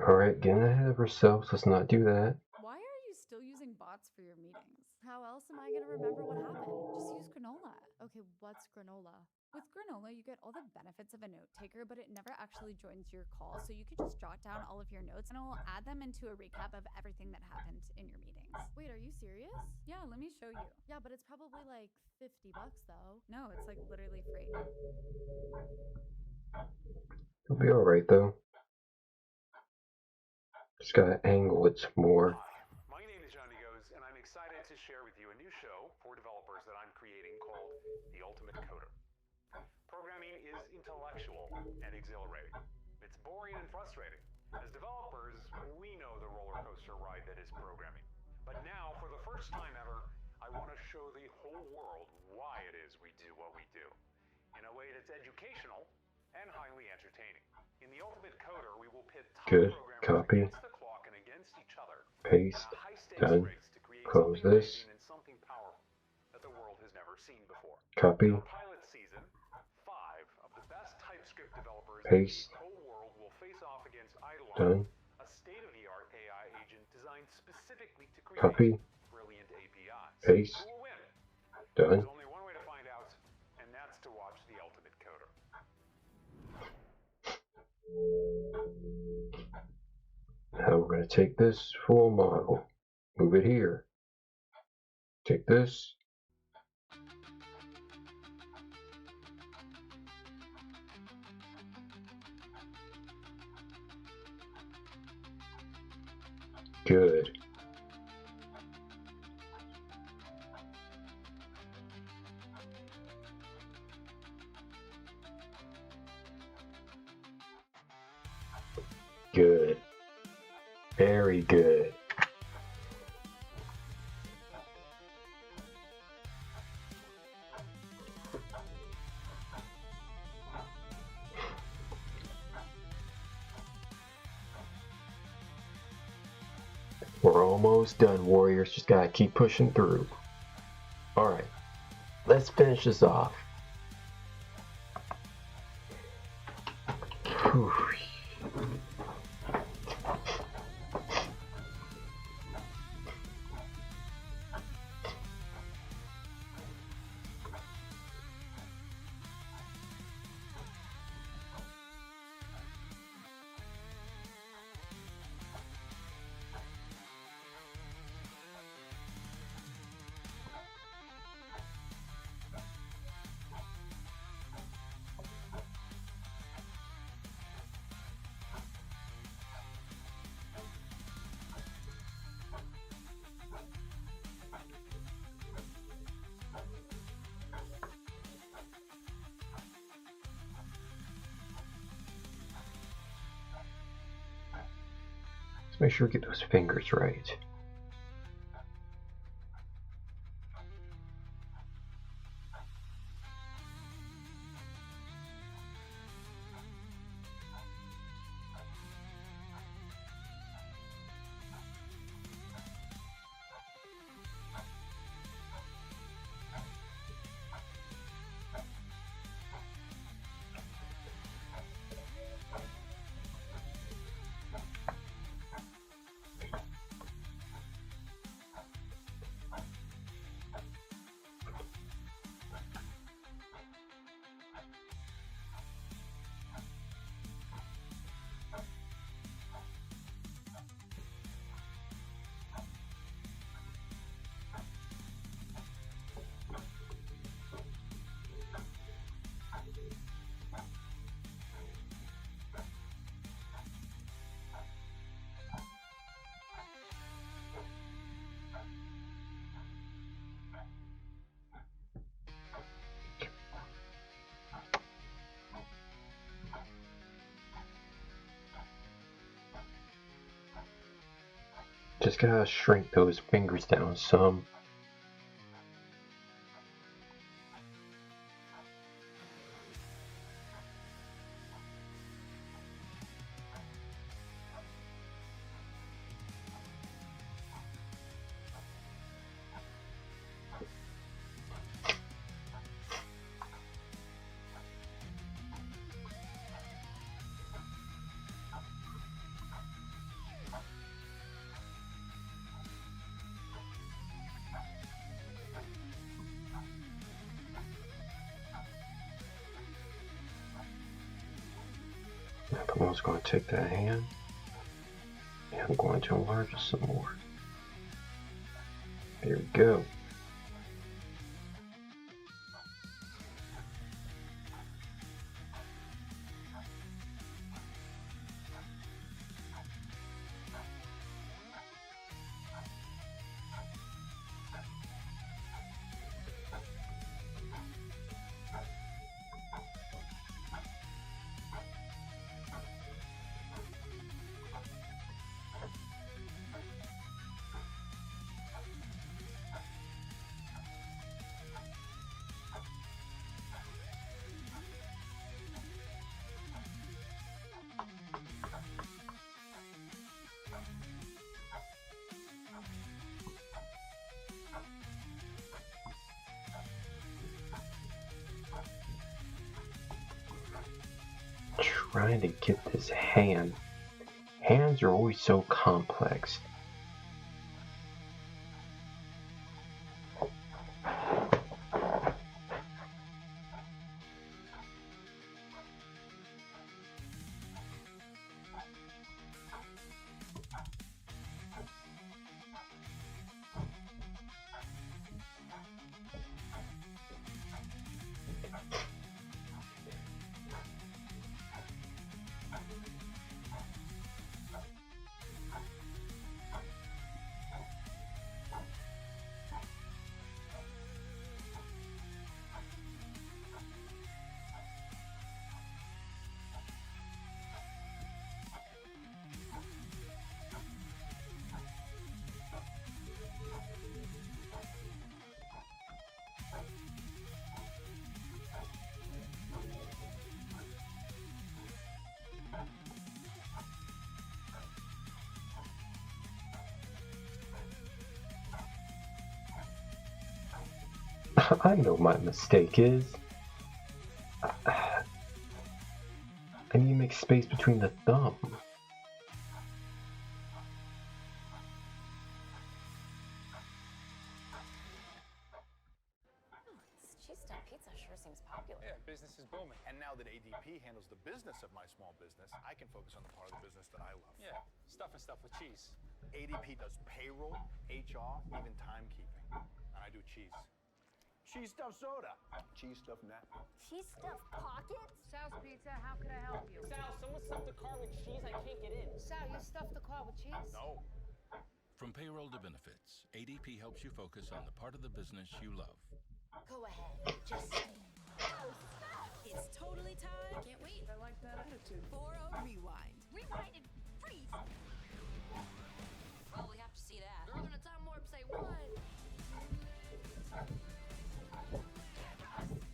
Alright, getting ahead of ourselves. Let's not do that. Why are you still using bots for your meetings? How else am I going to remember what happened? Just use granola. Okay, what's granola? With granola, you get all the benefits of a note taker, but it never actually joins your call. So you could just jot down all of your notes and it will add them into a recap of everything that happened in your meetings. Wait, are you serious? Yeah, let me show you. Yeah, but it's probably like $50 though. No, it's like literally free. It'll be alright though. Just gotta angle it some more. My name is John Digos, and I'm excited to share with you a new show for developers that I'm creating called The Ultimate Coder. Programming is intellectual and exhilarating. It's boring and frustrating. As developers, we know the roller coaster ride that is programming. But now, for the first time ever, I want to show the whole world why it is we do what we do, in a way that's educational and highly entertaining. In The Ultimate Coder, we will pit top Good. programmers Copy. against the clock and against each other. Paste. Done. Close this. That the world has never seen before. Copy. Pilot season, 5 of the best TypeScript developers Paste. in the whole world will face off against Eidolon, Done. a state-of-the-art AI agent designed specifically to create Copy. brilliant APIs. Paste. Who will win? Done. There's only one way to find out, and that's to watch The Ultimate Coder. Now we're going to take this full model, move it here, take this, good. Good. Very good. We're almost done, Warriors. Just gotta keep pushing through. Alright, let's finish this off. Whew. Let's make sure we get those fingers right. Just gotta shrink those fingers down some. I'm also going to take that hand and I'm going to enlarge it some more. There we go. trying to get this hand. Hands are always so complex. I know my mistake is. I need to make space between the thumb. Cheese stuffed pizza sure seems popular. Yeah, business is booming. And now that ADP handles the business of my small business, I can focus on the part of the business that I love. Yeah, stuff and stuff with cheese. ADP does payroll, HR, even timekeeping. And I do cheese. Cheese stuffed soda. Cheese stuffed napkin. Cheese stuffed pockets? Sal's Pizza, how can I help you? Sal, someone stuffed the car with cheese. I can't get in. Sal, you stuffed the car with cheese? No. From payroll to benefits, ADP helps you focus on the part of the business you love. Go ahead, just say. It's totally time. Can't wait. I like that attitude. For a rewind. Rewind and freeze. Well, we have to see that. Throw in a time warp, say what?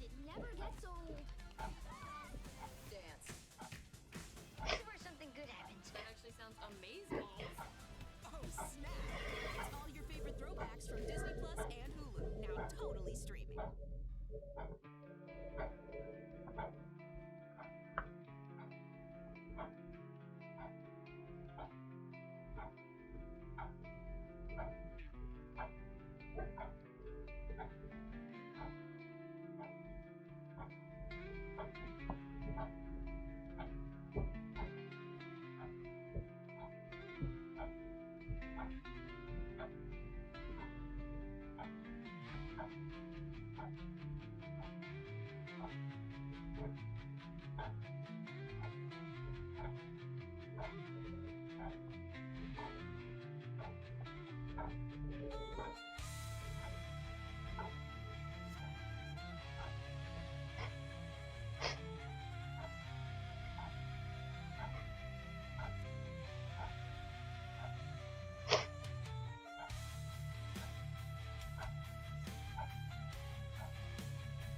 It never gets old. Dance. This is where something good happens. That actually sounds amazing. Oh, snap. It's all your favorite throwbacks from Disney Plus and Hulu. Now totally streaming.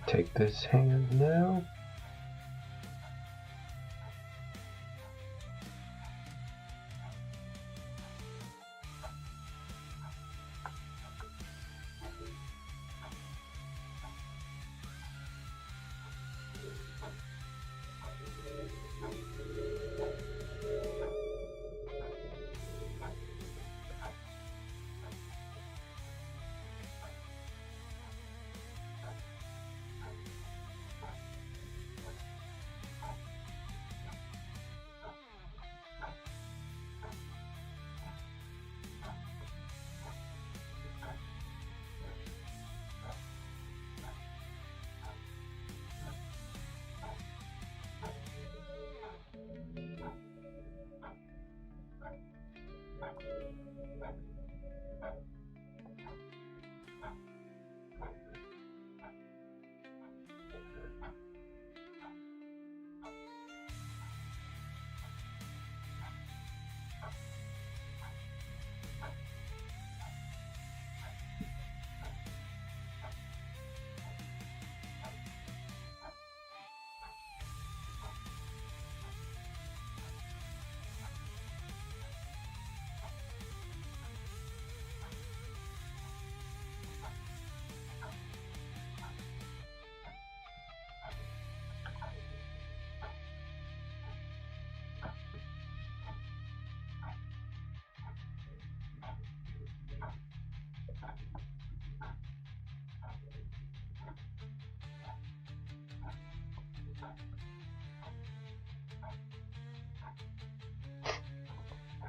Take this hand now.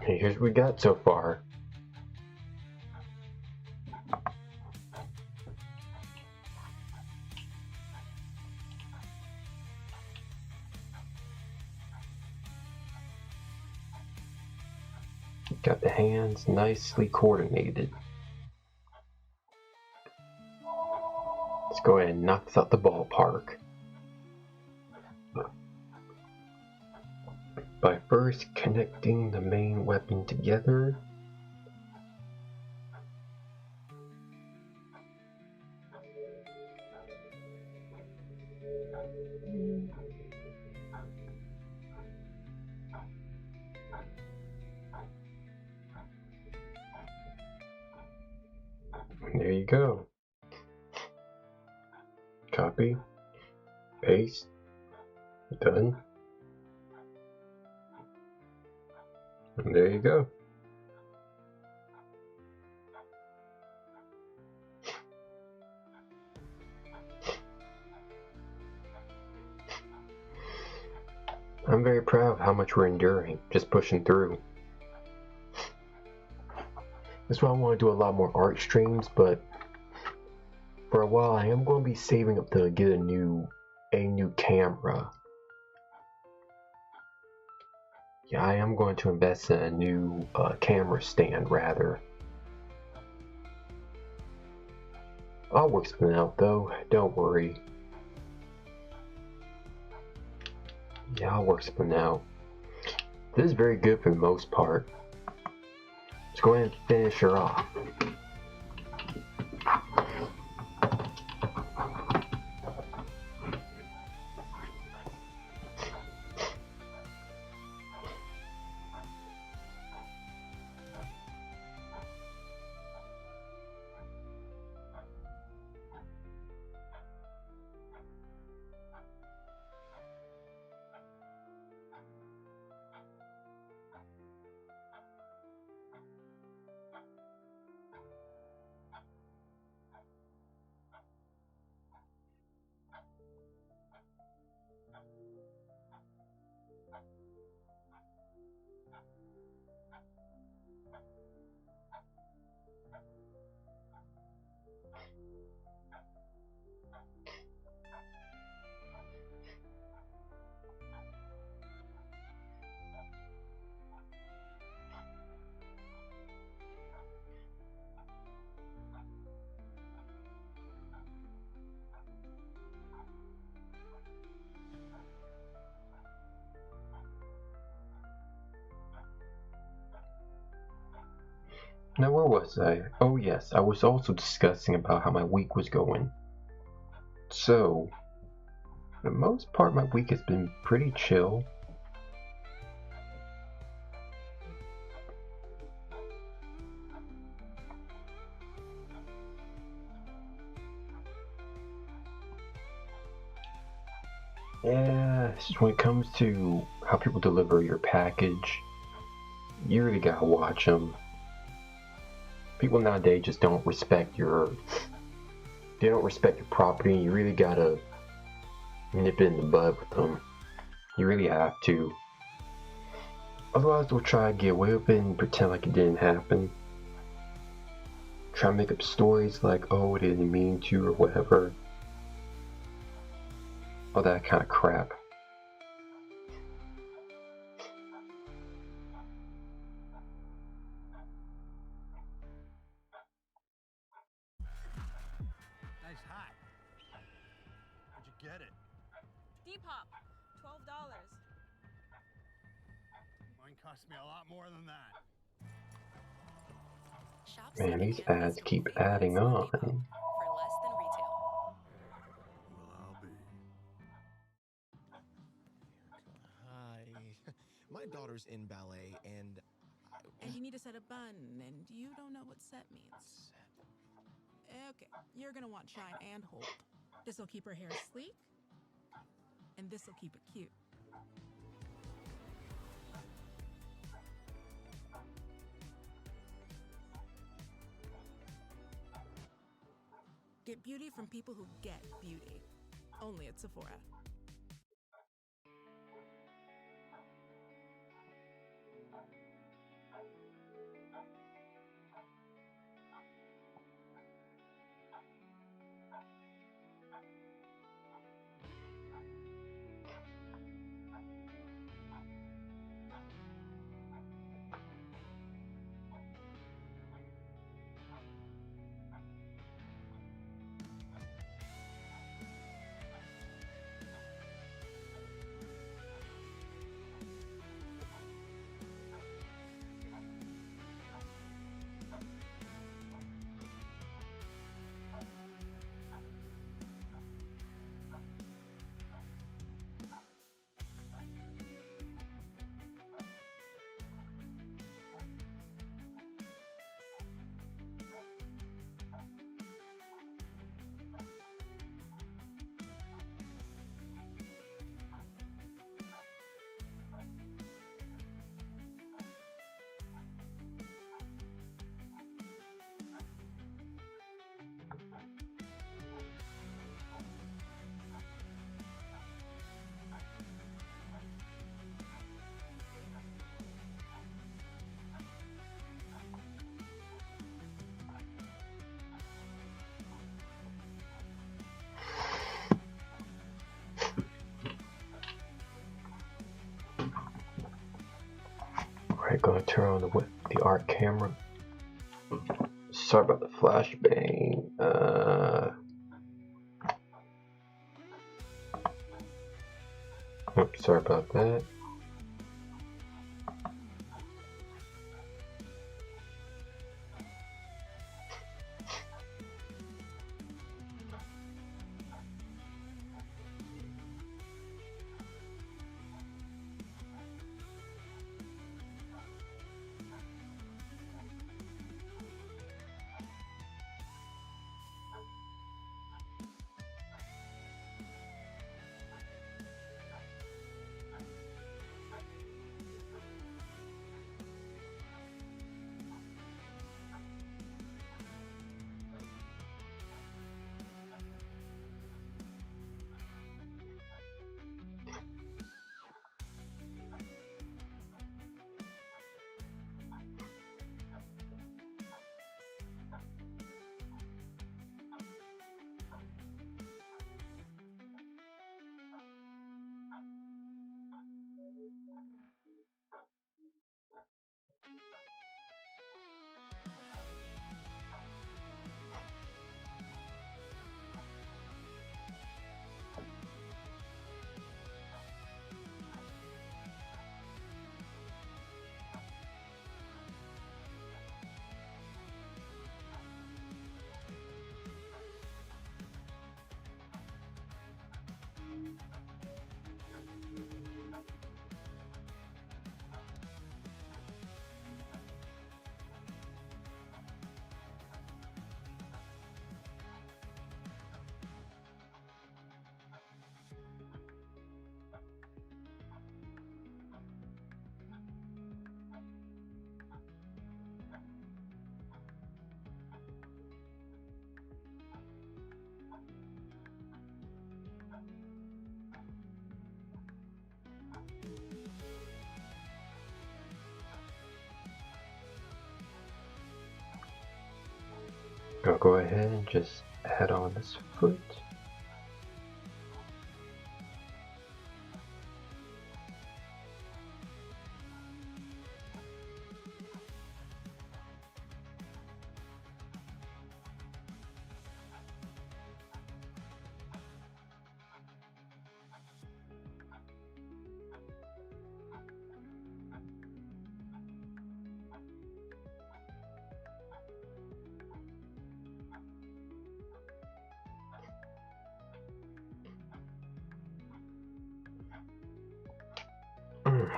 Hey, here's what we got so far. Got the hands nicely coordinated. Let's go ahead and knock this out the ballpark. By first connecting the main weapon together. There you go. Copy, paste, done. And there you go. I'm very proud of how much we're enduring, just pushing through. That's why I want to do a lot more art streams, but for a while I am going to be saving up to get a new camera. Yeah, I am going to invest in a new camera stand, rather. I'll work something out though, don't worry. Yeah, I'll work something out. This is very good for the most part. Let's go ahead and finish her off. Now where was I? Oh yes, I was also discussing about how my week was going. So, for the most part my week has been pretty chill. Yeah, it's just when it comes to how people deliver your package, you really gotta watch them. People nowadays just don't respect they don't respect your property. You really gotta nip it in the bud with them. You really have to. Otherwise they'll try to get away with it and pretend like it didn't happen. Try to make up stories like, oh, it didn't mean to or whatever. All that kind of crap. Nice hat. Where'd you get it? Depop, $12. Mine cost me a lot more than that. Shop Man, these ads keep adding on. for less than retail. Well, I'll be. Hi. My daughter's in ballet and And you need a set of bun, and you don't know what set means. Okay, you're gonna want shine and hold. This'll keep her hair sleek, and this'll keep it cute. Get beauty from people who get beauty. Only at Sephora. Alright, gonna turn on the art camera. Sorry about the flashbang. Oops, sorry about that. I'll go ahead and just add on this foot.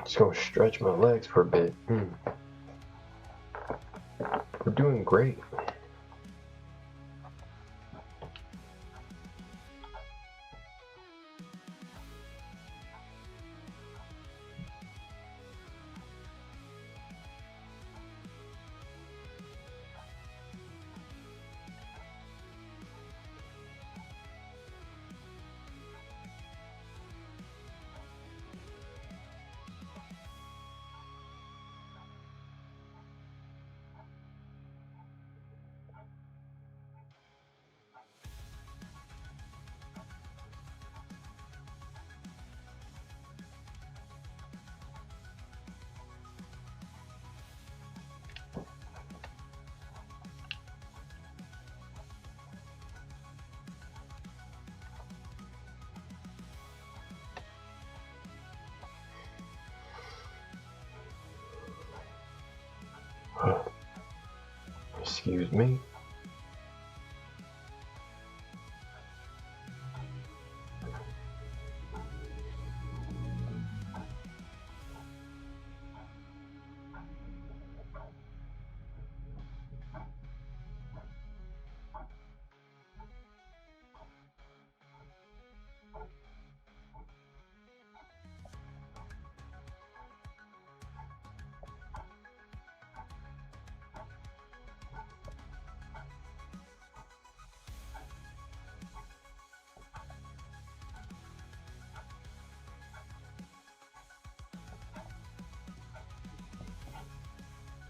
Just gonna stretch my legs for a bit. We're doing great. Excuse me.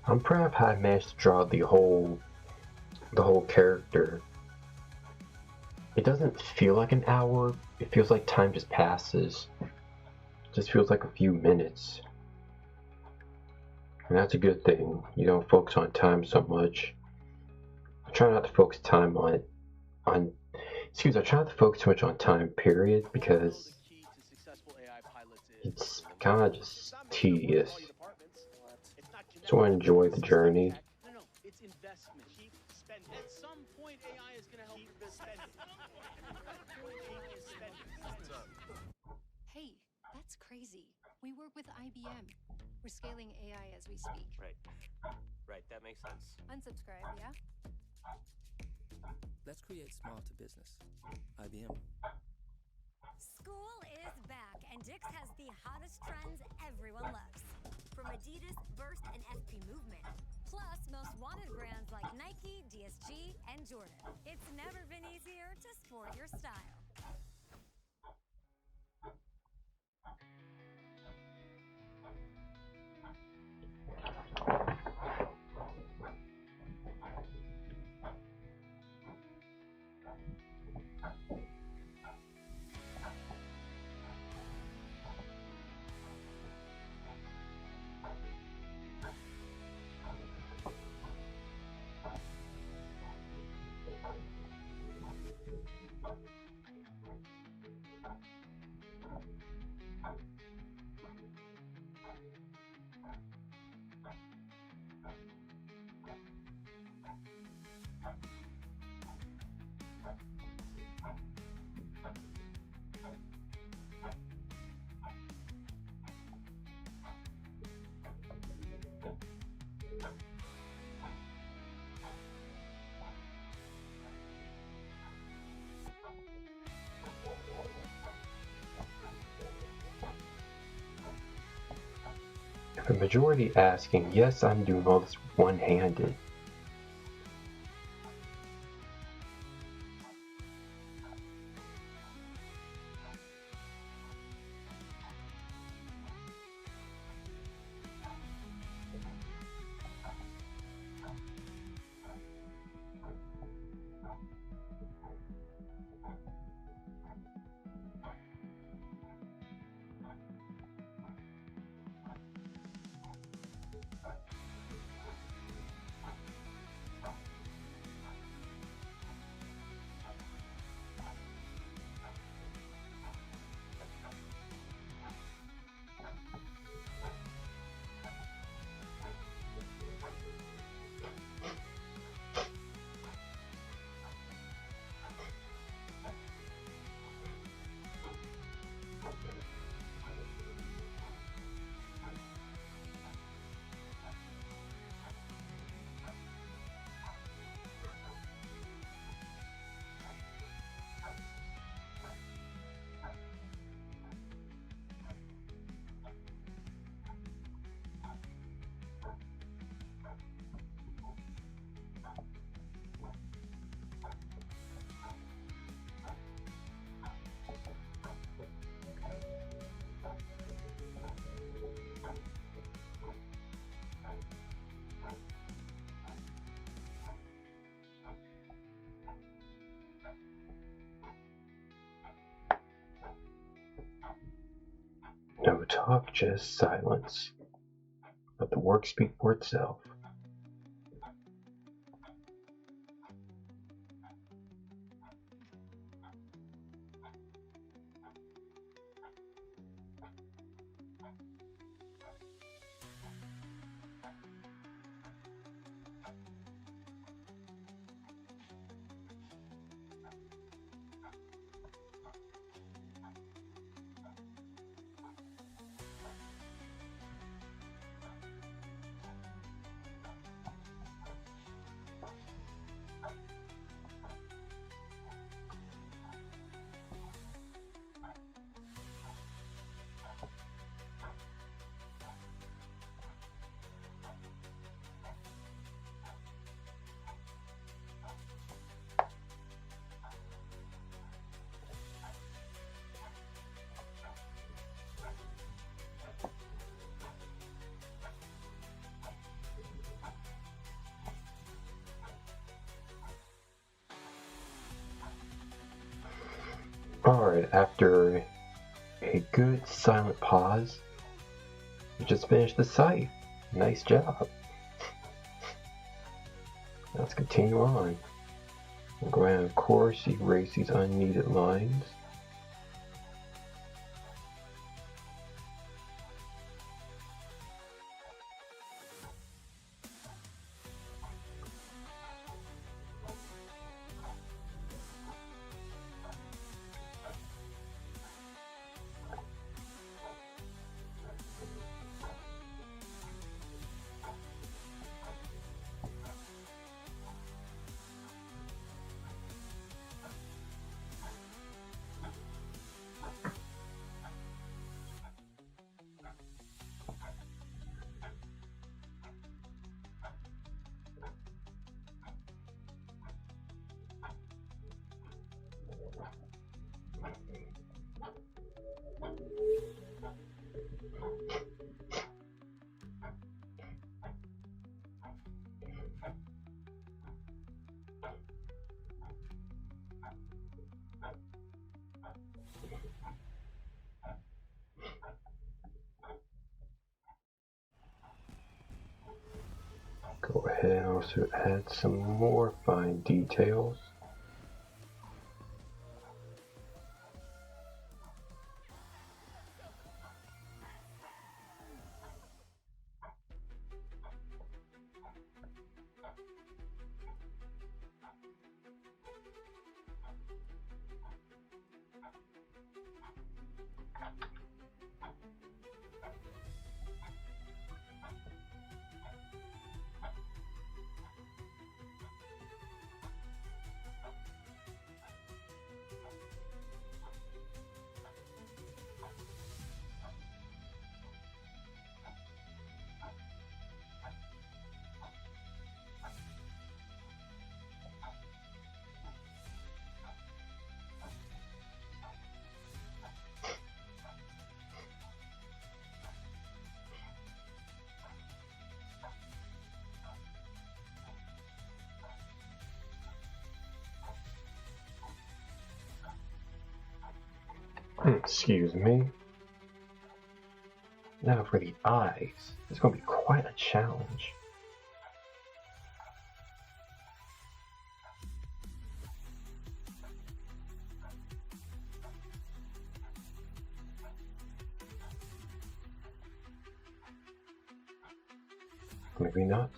I'm proud of how I managed to draw the whole character. It doesn't feel like an hour. It feels like time just passes. It just feels like a few minutes. And that's a good thing. You don't focus on time so much. I try not to focus time I try not to focus too much on time, period, because it's kind of just tedious. So I enjoy the journey. No, it's investment. Keep spending. At some point, AI is going to help you spend it. Hey, that's crazy. We work with IBM. We're scaling AI as we speak. Right. Right, that makes sense. Unsubscribe, yeah? Let's create smarter business. IBM. School is back, and Dick's has the hottest trends everyone loves. From Adidas, Burst, and FP Movement. Plus, most wanted brands like Nike, DSG, and Jordan. It's never been easier to sport your style. The majority asking, yes, I'm doing all this one-handed. No talk, just silence. Let the work speak for itself. Alright, after a good silent pause, we just finished the site. Nice job. Let's continue on. We'll go ahead and, of course, erase these unneeded lines. Go ahead and also add some more fine details. Excuse me. Now for the eyes. It's going to be quite a challenge. Maybe not.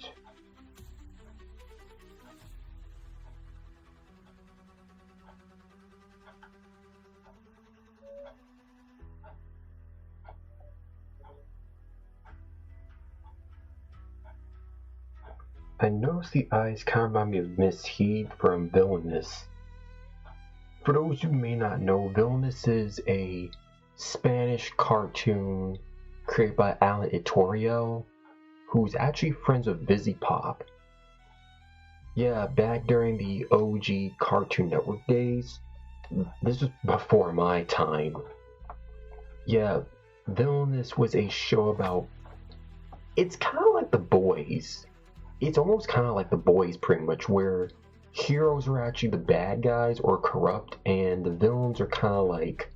I noticed the eyes kind of remind me of Miss Heed from Villainous. For those who may not know, Villainous is a Spanish cartoon created by Alan Itorio, who's actually friends with Vizipop. Yeah, back during the OG Cartoon Network days. This was before my time. Yeah, Villainous was a show about... It's kind of like The Boys. It's almost kind of like The Boys, pretty much, where heroes are actually the bad guys or corrupt, and the villains are kind of like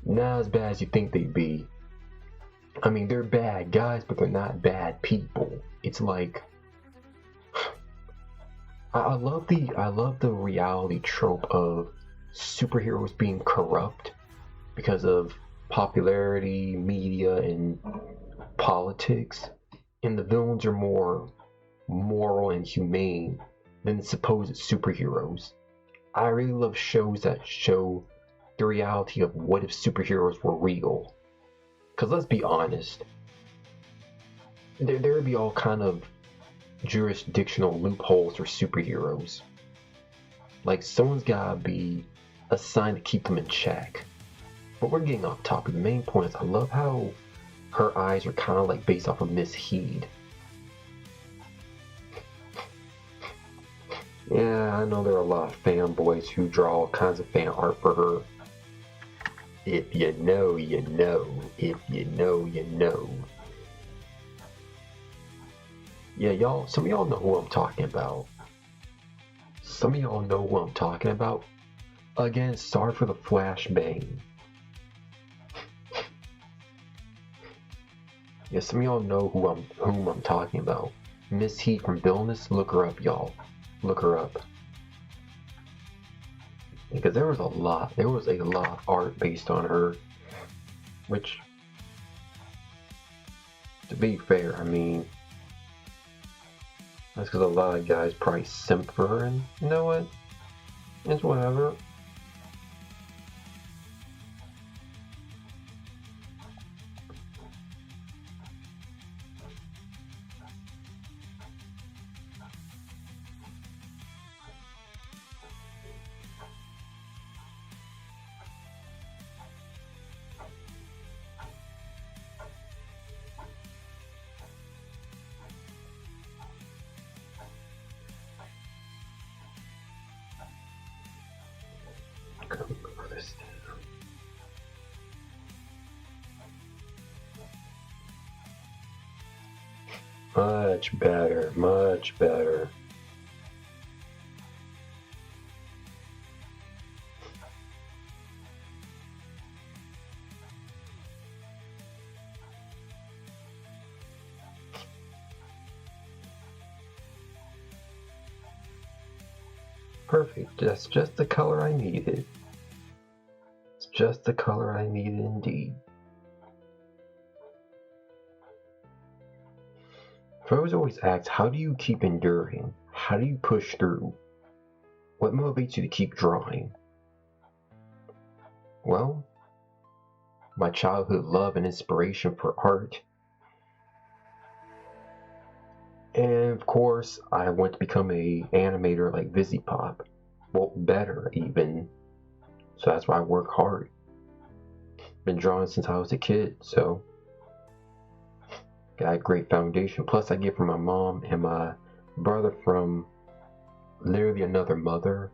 not as bad as you think they'd be. I mean, they're bad guys, but they're not bad people. It's like I love the reality trope of superheroes being corrupt because of popularity, media, and politics, and the villains are more moral and humane than the supposed superheroes. I really love shows that show the reality of what if superheroes were real. Because let's be honest, there would be all kind of jurisdictional loopholes for superheroes. Like, someone's gotta be assigned to keep them in check. But we're getting off topic. The main point is I love how her eyes are kind of like based off of Miss Heed. Yeah, I know there are a lot of fanboys who draw all kinds of fan art for her. If you know, you know. If you know, you know. Yeah, y'all, some of y'all know who I'm talking about. Some of y'all know who I'm talking about. Again, sorry for the flashbang. Yeah, some of y'all know whom I'm talking about. Miss Heat from Villainous. Look her up, y'all. Look her up. Because there was a lot of art based on her, which, to be fair, I mean, that's because a lot of guys probably simp for her, and you know what? It's whatever. Much better, much better. Perfect, that's just the color I needed. It's just the color I needed indeed. I was always asked, how do you keep enduring? How do you push through? What motivates you to keep drawing? Well, my childhood love and inspiration for art. And of course, I went to become an animator like VisiPop. Well, better even. So that's why I work hard. Been drawing since I was a kid, so got a great foundation. Plus I get from my mom and my brother from literally another mother.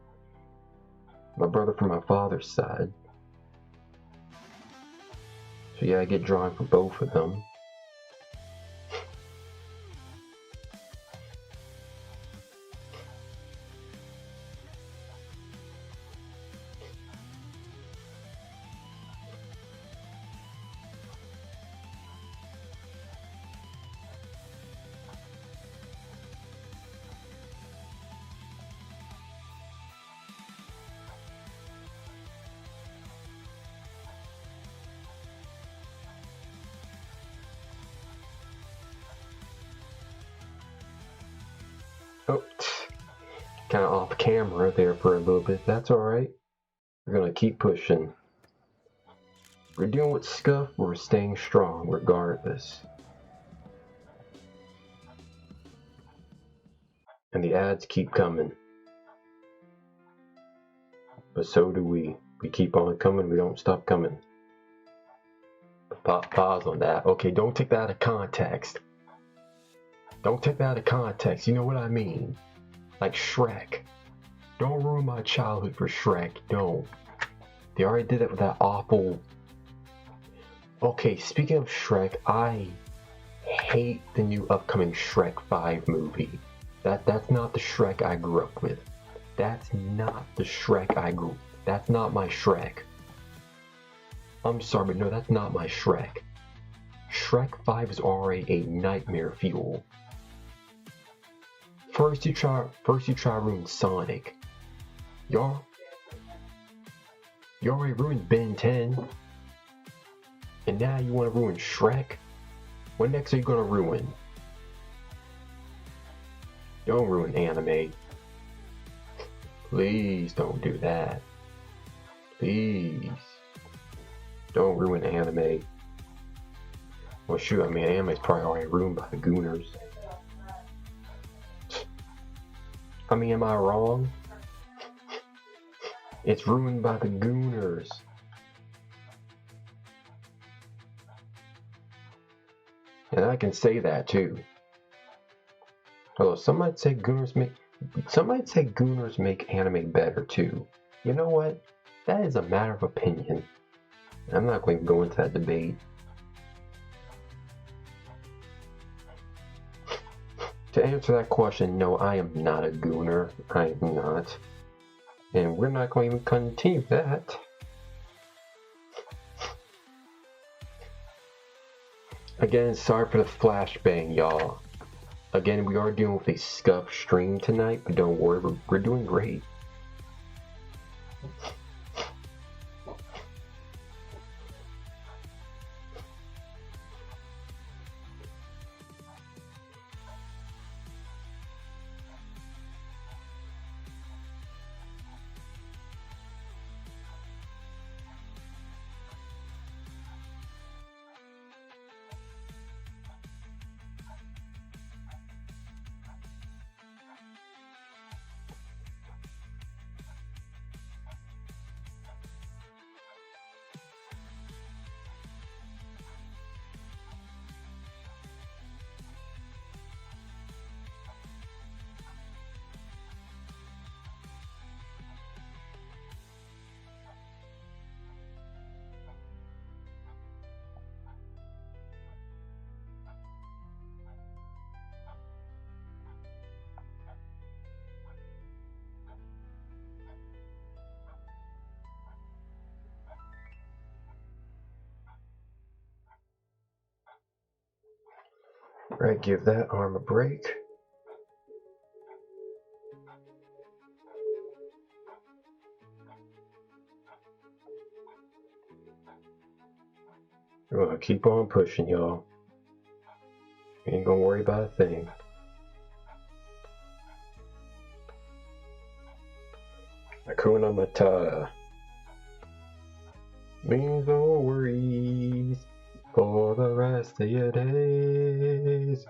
My brother from my father's side. So yeah, I get drawing from both of them. Oh, kind of off camera there for a little bit. That's alright. We're gonna keep pushing. We're dealing with scuff, but we're staying strong regardless. And the ads keep coming. But so do we. We keep on coming, we don't stop coming. Pause on that. Okay, don't take that out of context. Don't take that out of context, you know what I mean? Like Shrek. Don't ruin my childhood for Shrek, don't. They already did it with that awful... Okay, speaking of Shrek, I hate the new upcoming Shrek 5 movie. That's not the Shrek I grew up with. That's not the Shrek I grew... That's not my Shrek. I'm sorry, but no, that's not my Shrek. Shrek 5 is already a nightmare fuel. First you try to ruin Sonic. You already ruined Ben 10. And now you want to ruin Shrek? What next are you gonna ruin? Don't ruin anime. Please don't do that. Please. Don't ruin anime. Well shoot, I mean anime's probably already ruined by the Gooners. I mean, am I wrong? It's ruined by the Gooners. And I can say that too. Although some might say Gooners make anime better too. You know what? That is a matter of opinion. I'm not going to go into that debate. To answer that question, no, I am not a Gooner. I am not. And we're not going to even continue that. Again, sorry for the flashbang, y'all. Again, we are dealing with a scuffed stream tonight, but don't worry, we're doing great. Right, give that arm a break. We're gonna keep on pushing, y'all. Ain't gonna worry about a thing. Hakuna Matata means no worries for the rest of your days.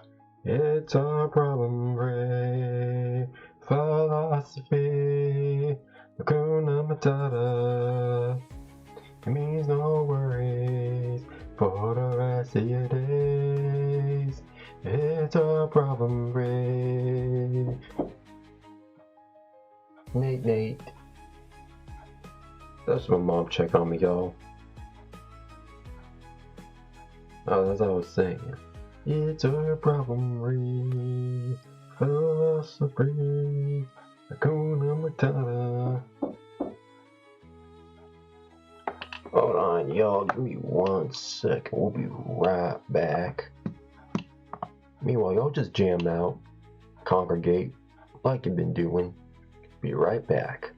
It's our problem-free philosophy. Hakuna Matata. It means no worries for the rest of your days. It's our problem-free. Nate. That's my mom check on me, y'all. Oh, that's what I was saying. It's our problem-free philosophy. Hakuna Matata. Hold on, y'all. Give me 1 second. We'll be right back. Meanwhile, y'all just jam out, congregate, like you've been doing. Be right back.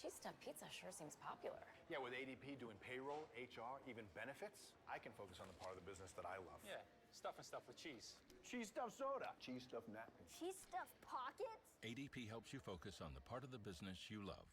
Cheese stuffed pizza sure seems popular. Yeah, with ADP doing payroll, HR, even benefits, I can focus on the part of the business that I love. Yeah, stuffing stuff with cheese. Cheese stuffed soda. Cheese stuffed napkins. Cheese stuffed pockets? ADP helps you focus on the part of the business you love.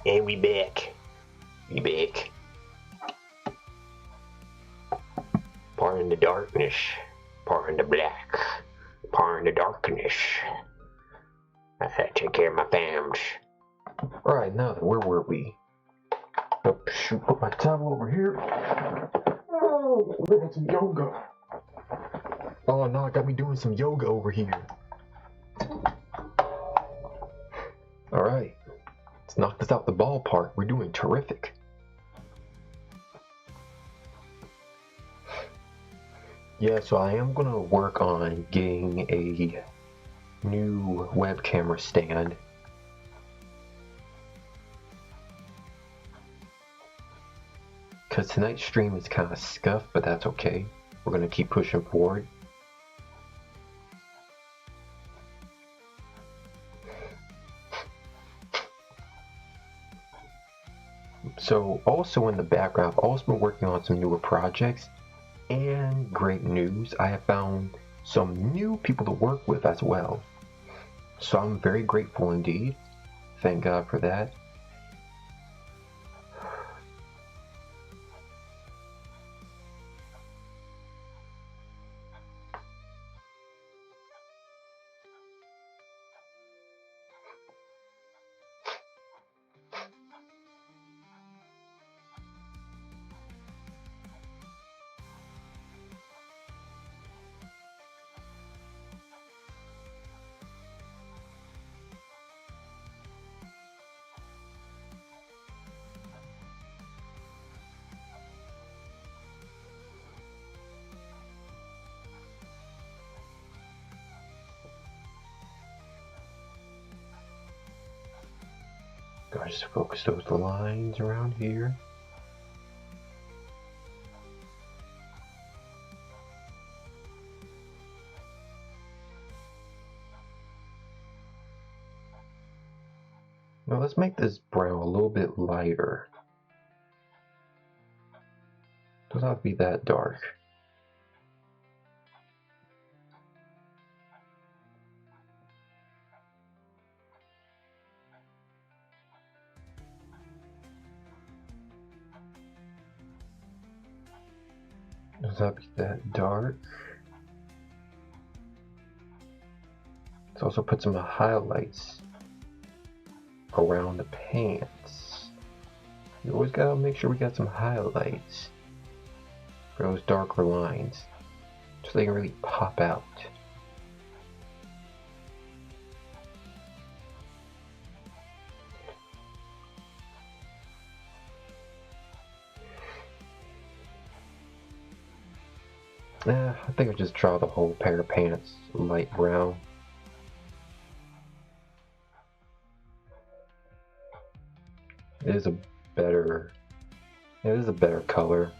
And we back. We back. Part in the darkness. Part in the black. Part in the darkness. I had to take care of my fams. Alright, now then, where were we? Oh, shoot, put my towel over here. Oh, we're doing some yoga. Oh, no, I got me doing some yoga over here. Alright, let's knock this out the ballpark. We're doing terrific. Yeah, so I am gonna work on getting a new web camera stand. Because tonight's stream is kind of scuffed, but that's okay. We're gonna keep pushing forward. So also in the background, I've also been working on some newer projects, and great news, I have found some new people to work with as well. So I'm very grateful indeed. Thank God for that. Gotta just focus those lines around here. Now let's make this brown a little bit lighter. Doesn't have to be that dark. Doesn't have to be that dark. Let's also put some highlights around the pants. You always gotta make sure we got some highlights for those darker lines, so they can really pop out. I think I'll just draw the whole pair of pants light brown. It is a better color.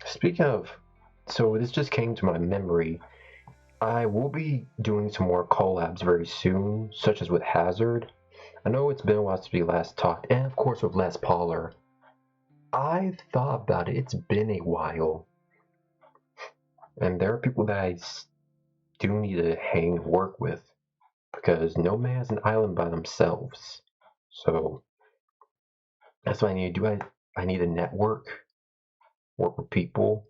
Speaking of, so this just came to my memory. I will be doing some more collabs very soon, such as with Hazard. I know it's been a while since we last talked, and of course with Les Pauler. I've thought about it, it's been a while. And there are people that I do need to hang and work with, because no man has an island by themselves. So that's what I need to do. I need a network, work with people.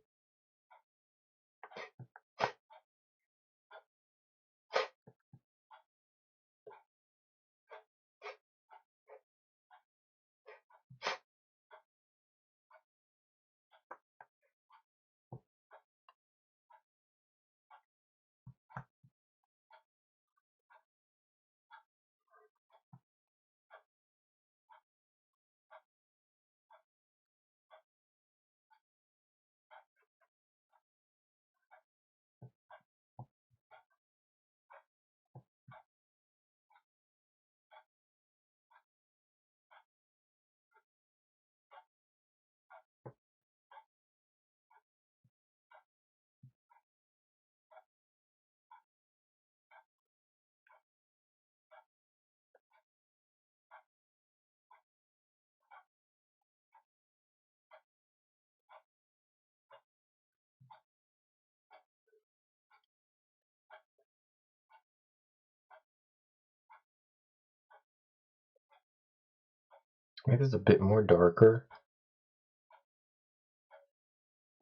Maybe this is a bit more darker.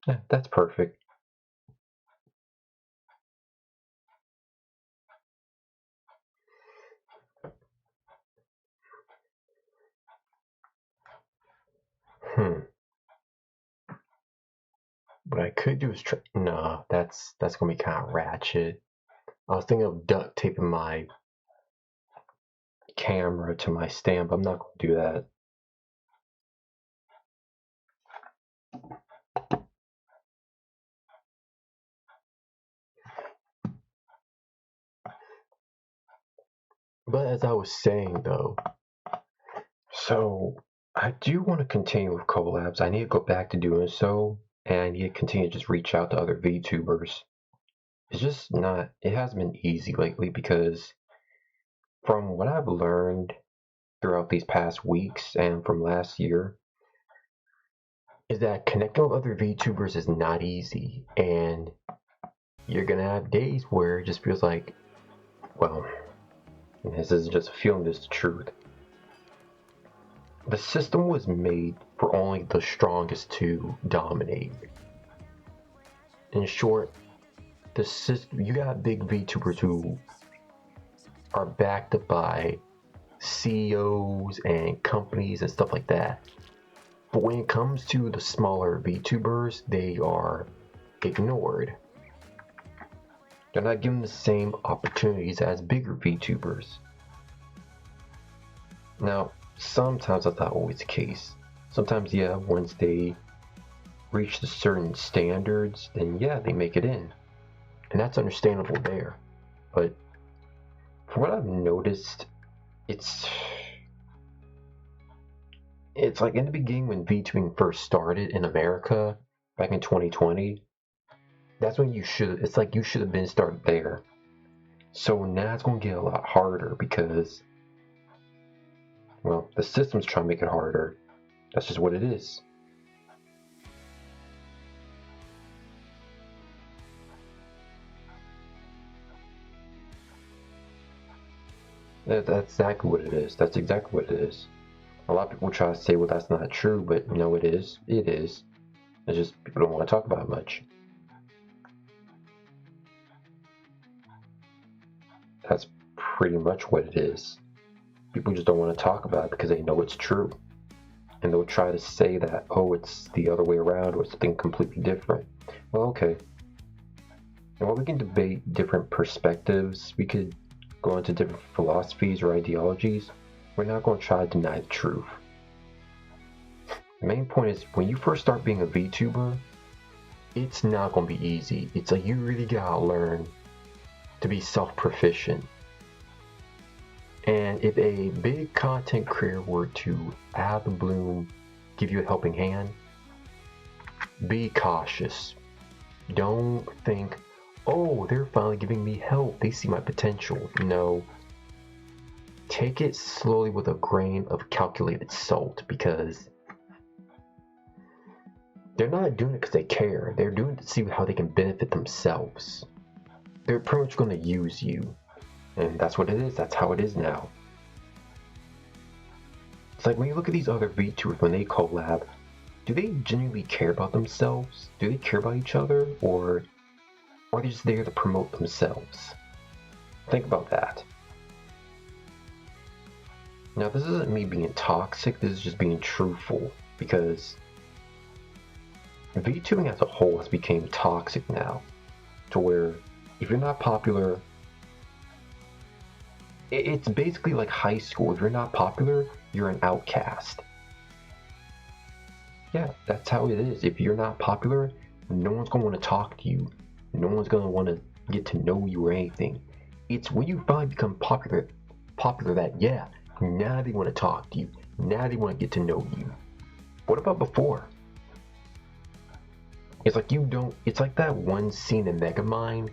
Yeah, that's perfect. What I could do is try. Nah, that's gonna be kind of ratchet. I was thinking of duct taping my camera to my stand, but I'm not gonna do that. But as I was saying though, so I do want to continue with collabs. I need to go back to doing so, and I need to continue to just reach out to other VTubers. It's just not, it hasn't been easy lately because from what I've learned throughout these past weeks and from last year, is that connecting with other VTubers is not easy, and you're gonna have days where it just feels like, well, this isn't just a feeling, this is the truth. The system was made for only the strongest to dominate. In short, the system, you got big VTubers who are backed up by CEOs and companies and stuff like that. But when it comes to the smaller VTubers, they are ignored. They're not given the same opportunities as bigger VTubers. Now, sometimes that's not always the case. Sometimes, yeah, once they reach the certain standards, then yeah, they make it in. And that's understandable there. But from what I've noticed, it's like in the beginning when VTubing first started in America back in 2020, that's when it's like you should have been started there. So now it's going to get a lot harder because, well, the system's trying to make it harder. That's just what it is. That's exactly what it is. That's exactly what it is. A lot of people try to say, well, that's not true, but no, it is. It is. It's just people don't want to talk about it much. That's pretty much what it is. People just don't want to talk about it because they know it's true. And they'll try to say that, oh, it's the other way around or it's something completely different. Well, okay. And while we can debate different perspectives, we could go into different philosophies or ideologies, we're not going to try to deny the truth. The main point is, when you first start being a VTuber, it's not going to be easy. It's like you really gotta learn to be self-proficient. And if a big content creator were to out of the blue give you a helping hand, be cautious. Don't think, oh, they're finally giving me help, they see my potential. No. Take it slowly with a grain of calculated salt, because they're not doing it because they care. They're doing it to see how they can benefit themselves. They're pretty much going to use you. And that's what it is. That's how it is now. It's like when you look at these other VTubers, when they collab, do they genuinely care about themselves? Do they care about each other? Or are they just there to promote themselves? Think about that. Now, this isn't me being toxic. This is just being truthful. Because VTubing as a whole has become toxic now. To where if you're not popular, it's basically like high school. If you're not popular, you're an outcast. Yeah, that's how it is. If you're not popular, no one's going to want to talk to you. No one's going to want to get to know you or anything. It's when you finally become popular that, yeah, now they want to talk to you. Now they want to get to know you. What about before? It's like you don't, it's like that one scene in Megamind,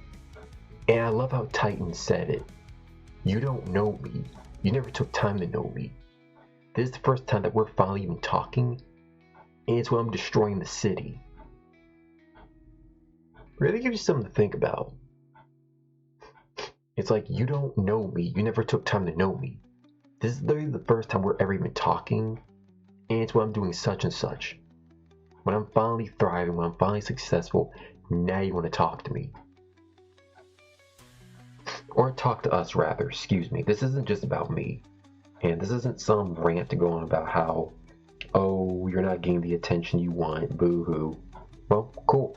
and I love how Titan said it. You don't know me. You never took time to know me. This is the first time that we're finally even talking, and it's when I'm destroying the city. Really gives you something to think about. It's like, you don't know me. You never took time to know me. This is literally the first time we're ever even talking, And it's when I'm doing such and such. When I'm finally thriving, when I'm finally successful, now you want to talk to me. Or talk to us rather, excuse me. This isn't just about me. And this isn't some rant to go on about how, oh, you're not getting the attention you want, boo-hoo. Well, cool.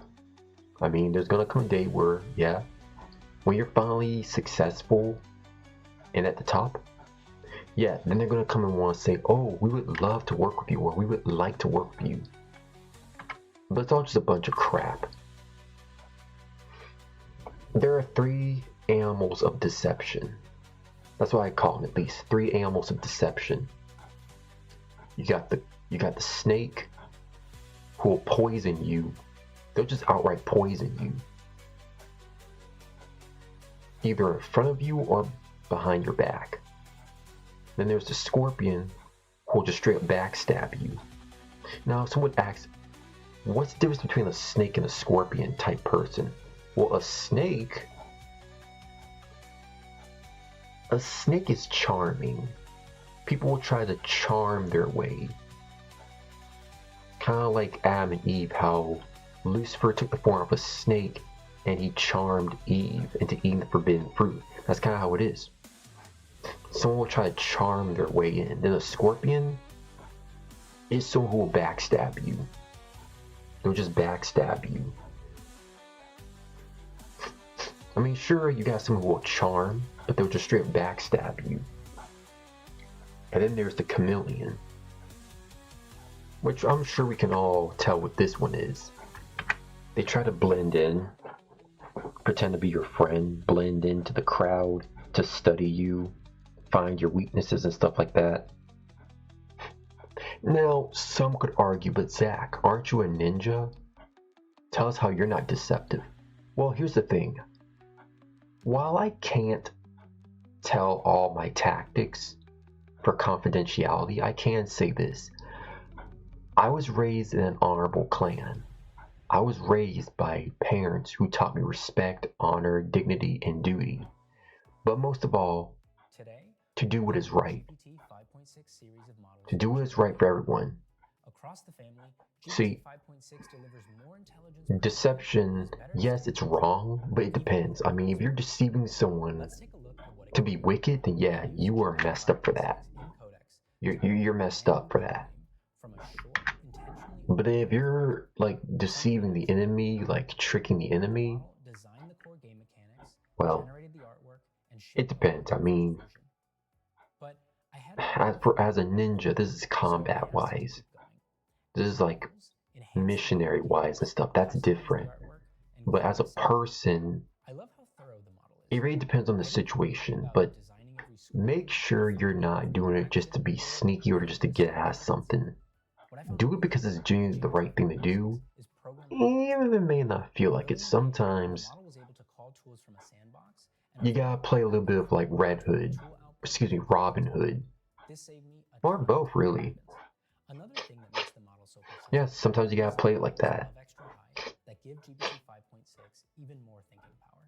I mean, there's gonna come a day where, yeah, when you're finally successful and at the top, yeah, then they're gonna come and want to say, oh, we would love to work with you, or we would like to work with you. But it's all just a bunch of crap. There are 3 animals of deception. That's what I call them, at least 3 animals of deception. You got the snake who will poison you. They'll just outright poison you. Either in front of you or behind your back. Then there's the scorpion who will just straight up backstab you. Now, someone asks, what's the difference between a snake and a scorpion type person? Well, a snake is charming. People will try to charm their way. Kind of like Adam and Eve, how Lucifer took the form of a snake and he charmed Eve into eating the forbidden fruit. That's kind of how it is. Someone will try to charm their way in. Then a scorpion is someone who will backstab you. They'll just backstab you. I mean, sure, you got someone who will charm, but they'll just straight backstab you. And then there's the chameleon, which I'm sure we can all tell what this one is. They try to blend in, pretend to be your friend, blend into the crowd, to study you, find your weaknesses and stuff like that. Now, some could argue, but Zach, aren't you a ninja? Tell us how you're not deceptive. Well, here's the thing. While I can't tell all my tactics for confidentiality, I can say this. I was raised in an honorable clan. I was raised by parents who taught me respect, honor, dignity, and duty. But most of all, to do what is right. To do what is right for everyone. See, deception, yes, it's wrong, but it depends. I mean, if you're deceiving someone to be wicked, then yeah, you are messed up for that. You're messed up for that. But if you're like deceiving the enemy, like tricking the enemy, well, it depends. I mean, as a ninja, this is combat wise. This is like missionary wise and stuff. That's different. But as a person, it really depends on the situation. But make sure you're not doing it just to be sneaky or just to get at something. Do it because it's genuinely the right thing to do. Even if it may not feel like it. Sometimes you gotta play a little bit of like Robin Hood. Or both, really. Yeah, sometimes you gotta play it like that. That give GPT 5.6 even more thinking power.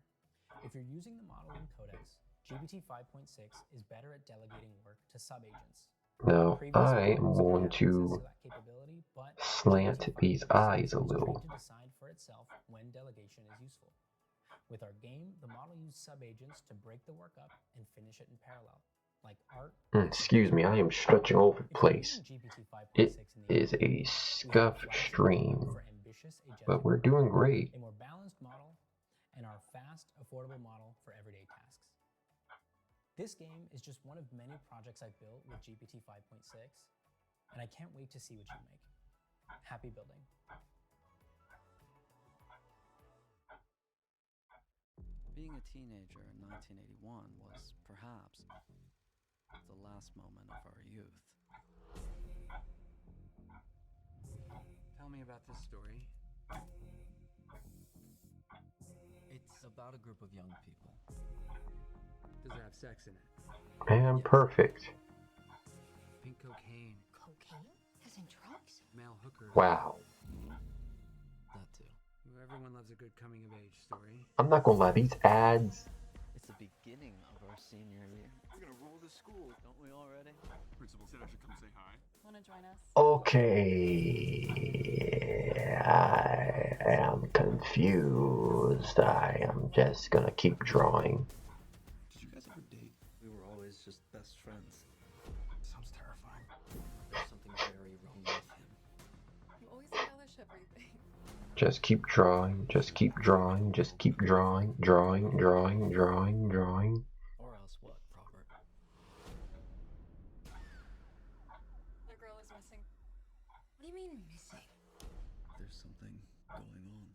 If you're using the model in Codex, GPT 5.6 is better at delegating work to sub-agents. Now, I am going to slant these eyes a little. To decide for itself when delegation is useful. With our game, the model used sub-agents to break the work up and finish it in parallel. Like art. Excuse me, I am stretching all over the place. It is a scuff stream, but we're doing great. A more balanced model and our fast, affordable model for everyday tasks. This game is just one of many projects I've built with GPT 5.6, and I can't wait to see what you make. Happy building. Being a teenager in 1981 was, perhaps, the last moment of our youth. Tell me about this story. It's about a group of young people. Does it have sex in it? Man, perfect. Pink cocaine. Cocaine? As in drugs? Male hookers. Wow. That too. Everyone loves a good coming of age story. I'm not gonna lie, these ads the beginning of our senior year. We're gonna rule the school. Don't we already? Principal said I should come say hi. Want to join us? Okay, I am confused. I am just gonna keep drawing. Did you guys ever date? We were always just best friends. Sounds terrifying. There's something very wrong with him. You always embellish everything. Just keep drawing, just keep drawing, just keep drawing, drawing. Or else what, Robert? The girl is missing. What do you mean missing? There's something going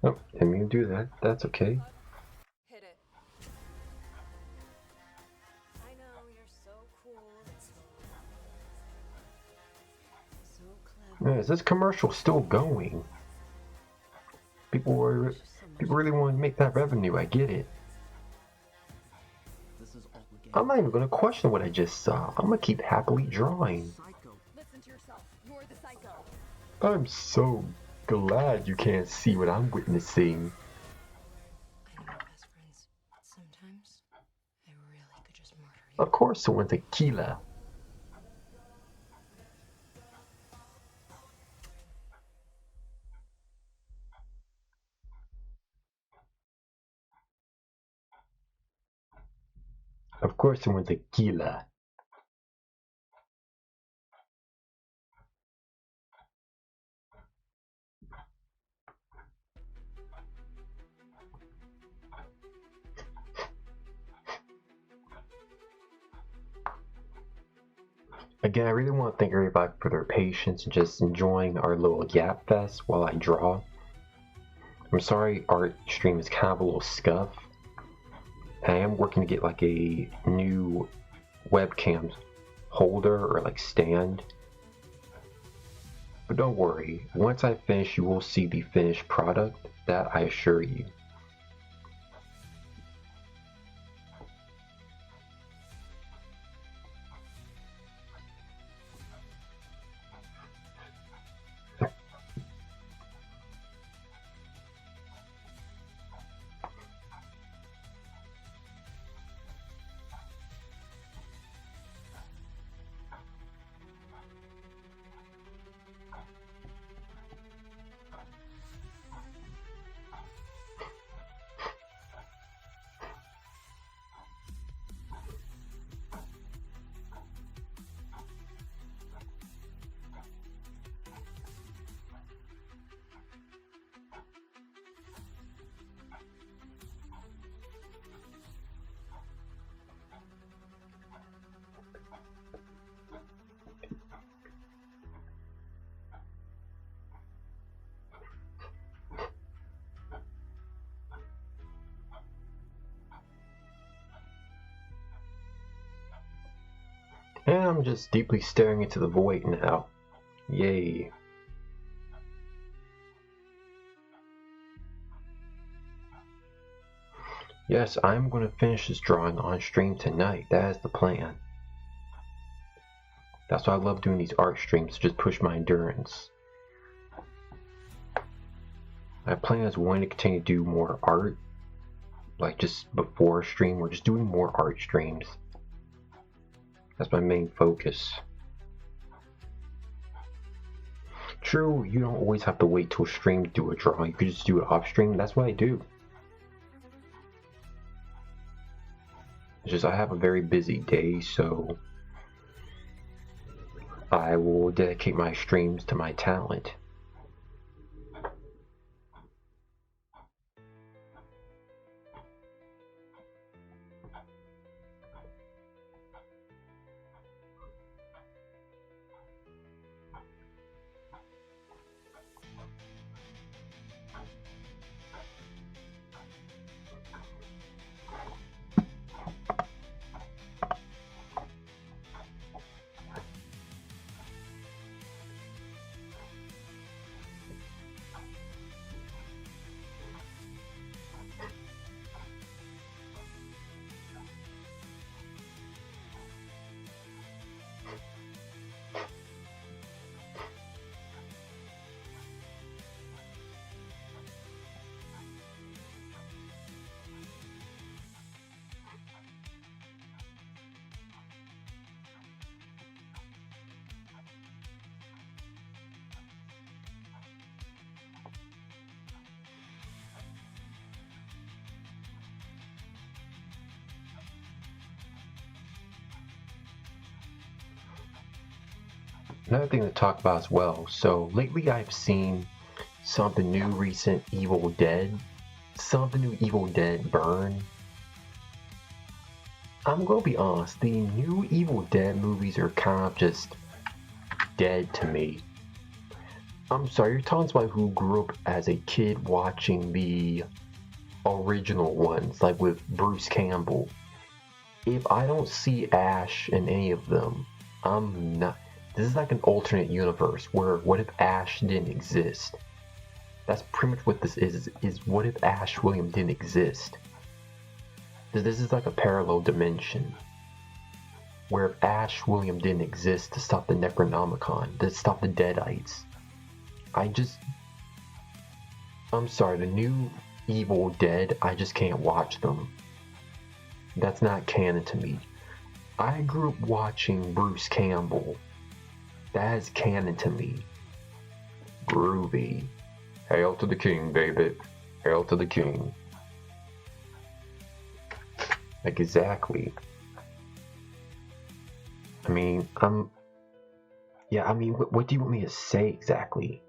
on. Oh, didn't mean to do that. That's okay. Hit it. I know, you're so cool. So clever. Man, is this commercial still going? People really want to make that revenue. I get it. This is all the game. I'm not even gonna question what I just saw. I'm gonna keep happily drawing. Listen to yourself. You're the psycho. I'm so glad you can't see what I'm witnessing. I know we're best friends, but sometimes I really could just murder you. Of course, someone's a killer. Of course, someone's a killer. Again, I really want to thank everybody for their patience and just enjoying our little yap fest while I draw. I'm sorry art stream is kind of a little scuff. I am working to get like a new webcam holder or like stand. But don't worry, once I finish you will see the finished product, that I assure you. And I'm just deeply staring into the void now. Yay. Yes, I'm going to finish this drawing on stream tonight. That is the plan. That's why I love doing these art streams, to just push my endurance. My plan is wanting to continue to do more art, like just before stream, or just doing more art streams. That's my main focus. True, you don't always have to wait till stream to do a drawing. You could just do it off stream. That's what I do. It's just I have a very busy day, so I will dedicate my streams to my talent. another thing to talk about as well. So lately I've seen something new, recent Evil Dead. Something new Evil Dead Burn. I'm gonna be honest, the new Evil Dead movies are kind of just dead to me. I'm sorry, you're talking to somebody who grew up as a kid watching the original ones, like with Bruce Campbell. If I don't see Ash in any of them, I'm not. This is like an alternate universe where what if Ash didn't exist? That's pretty much what this is what if Ash William didn't exist? This is like a parallel dimension where if Ash William didn't exist to stop the Necronomicon, to stop the Deadites. I'm sorry, the new Evil Dead, I just can't watch them. That's not canon to me. I grew up watching Bruce Campbell. That is canon to me. Groovy. Hail to the king, baby. Hail to the king. Like, exactly. I mean, what do you want me to say exactly?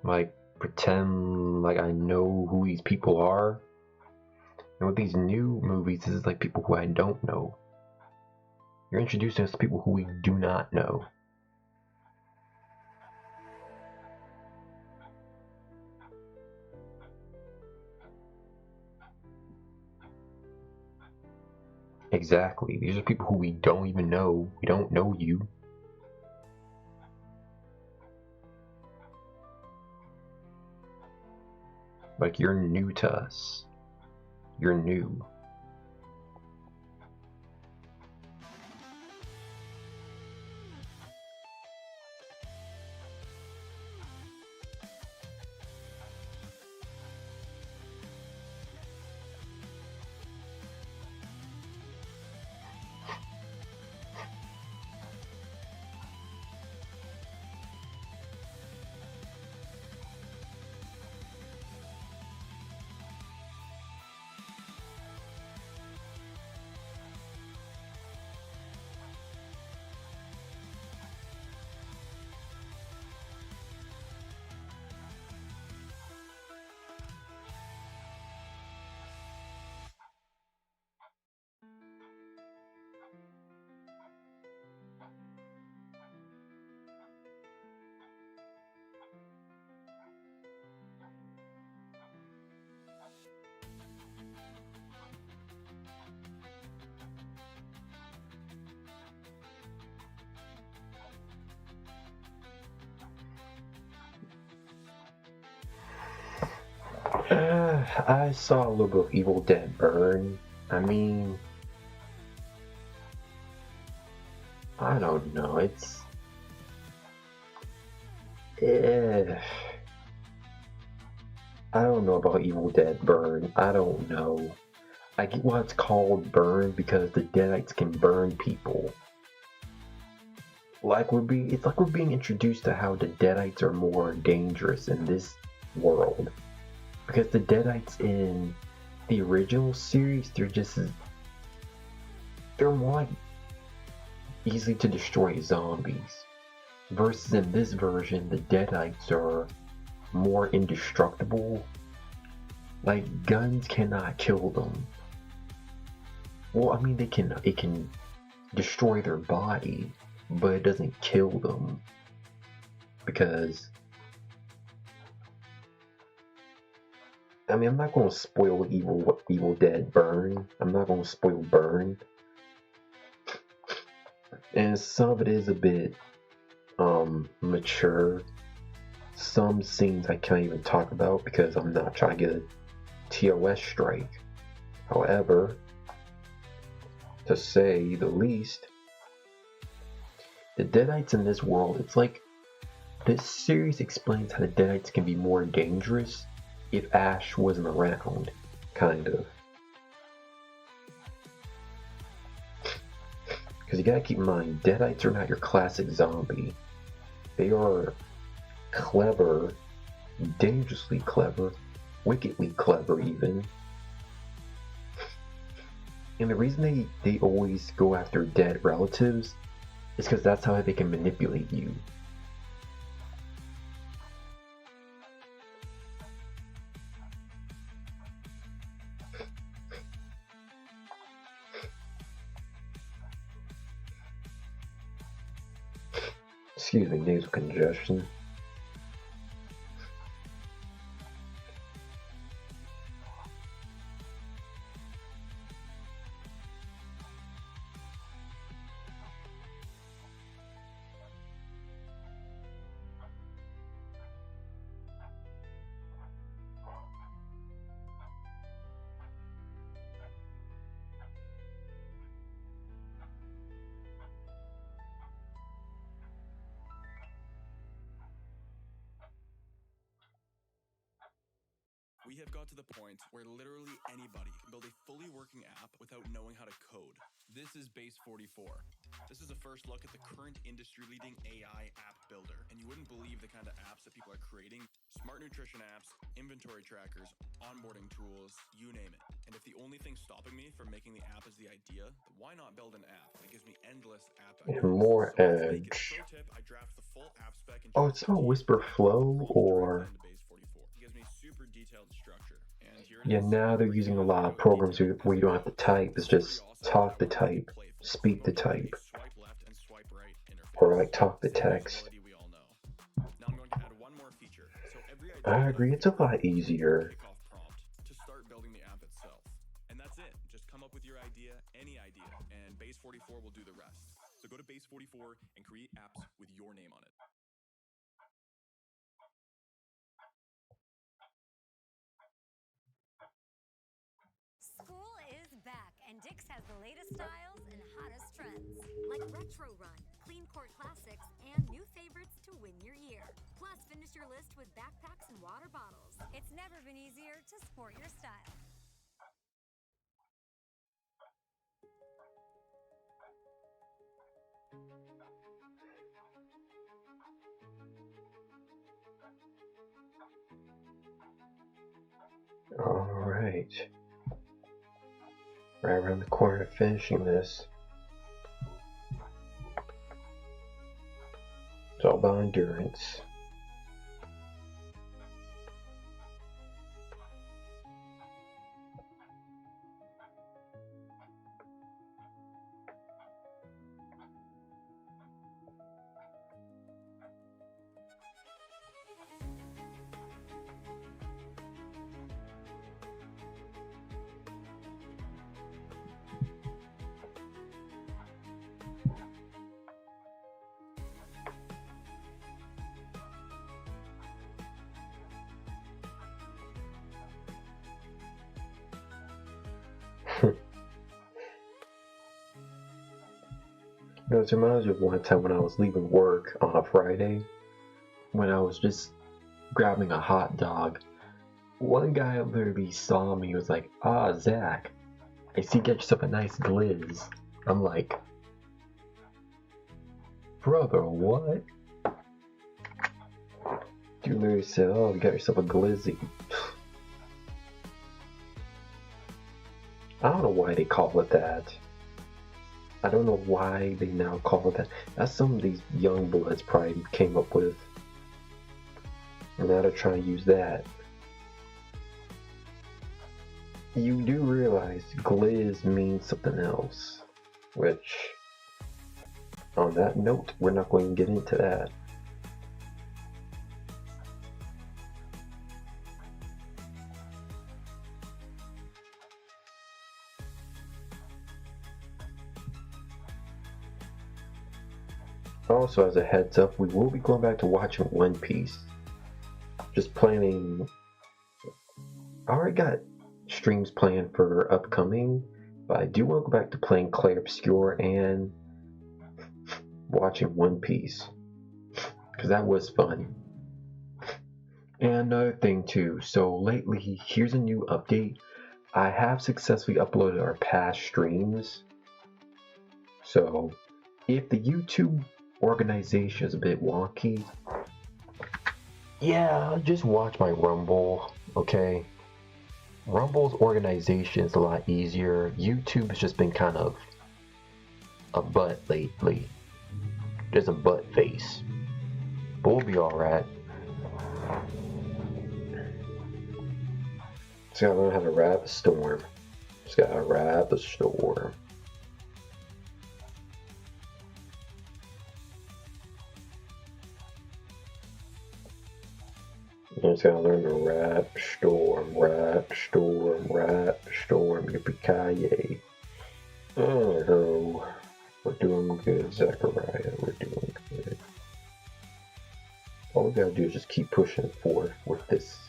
Like, pretend like I know who these people are? And with these new movies, this is like people who I don't know. You're introducing us to people who we do not know. Exactly. These are people who we don't even know. We don't know you. Like, you're new to us. You're new. I saw a little bit of Evil Dead Burn. I mean, I don't know. I don't know about Evil Dead Burn. I don't know. I get why it's called Burn because the Deadites can burn people. It's like we're being introduced to how the Deadites are more dangerous in this world. Because the Deadites in the original series, they're more like easy to destroy zombies. Versus in this version, the Deadites are more indestructible. Like, guns cannot kill them. Well, I mean, it can destroy their body, but it doesn't kill them. Because, I mean, I'm not going to spoil Evil Dead Burn. I'm not going to spoil Burn. And some of it is a bit mature. Some scenes I can't even talk about because I'm not trying to get a TOS strike. However, to say the least, the Deadites in this world, it's like this series explains how the Deadites can be more dangerous if Ash wasn't around, kind of. Because you gotta keep in mind, Deadites are not your classic zombie. They are clever, dangerously clever, wickedly clever even. And the reason they always go after dead relatives is because that's how they can manipulate you. Excuse me, nasal congestion. We have got to the point where literally anybody can build a fully working app without knowing how to code. This is Base 44. This is a first look at the current industry-leading AI app builder, and you wouldn't believe the kind of apps that people are creating. Smart nutrition apps, inventory trackers, onboarding tools, you name it. And if the only thing stopping me from making the app is the idea, why not build an app that gives me endless app ideas? And more edge. Pro tip, I draft the full app spec in Oh, it's not Whisper Flow or... super detailed structure. And here Yeah, now they're using a lot of programs where you don't have to type. It's just talk the type, speak the type, or like talk the text. I agree, it's a lot easier. To start building the app itself. And that's it. Just come up with your idea, any idea, and Base 44 will do the rest. So go to Base 44 and create apps with your name on it. School is back, and Dick's has the latest styles and hottest trends, like Retro Run, Clean Court Classics, and new favorites to win your year. Plus, finish your list with backpacks and water bottles. It's never been easier to sport your style. Alright. Right around the corner finishing this. It's all about endurance. It reminds me of one time when I was leaving work on a Friday, when I was just grabbing a hot dog. One guy literally saw me and was like, "Ah, Zach, I see you got yourself a nice glizz." I'm like, "Brother, what?" Dude literally said, "Oh, you got yourself a glizzy." I don't know why they call it that. I don't know why they now call it that. That's some of these young bloods probably came up with. And now they're trying to use that. You do realize glizz means something else. Which, on that note, we're not going to get into that. Also, as a heads up, we will be going back to watching One Piece. Just planning. I already got streams planned for upcoming, but I do want to go back to playing Clair Obscure and watching One Piece, because that was fun. And another thing too, so lately, here's a new update. I have successfully uploaded our past streams. So, if the YouTube organization is a bit wonky, yeah, just watch my Rumble, okay? Rumble's organization is a lot easier. YouTube has just been kind of a butt lately. Just a butt face. But we'll be alright. Just gotta learn how to ride the storm. Just gotta ride the storm. Just gotta learn to ride the storm, ride the storm, ride the storm, yippee-ki-yay. Oh, we're doing good, Zachariah, we're doing good. All we gotta do is just keep pushing forward with this.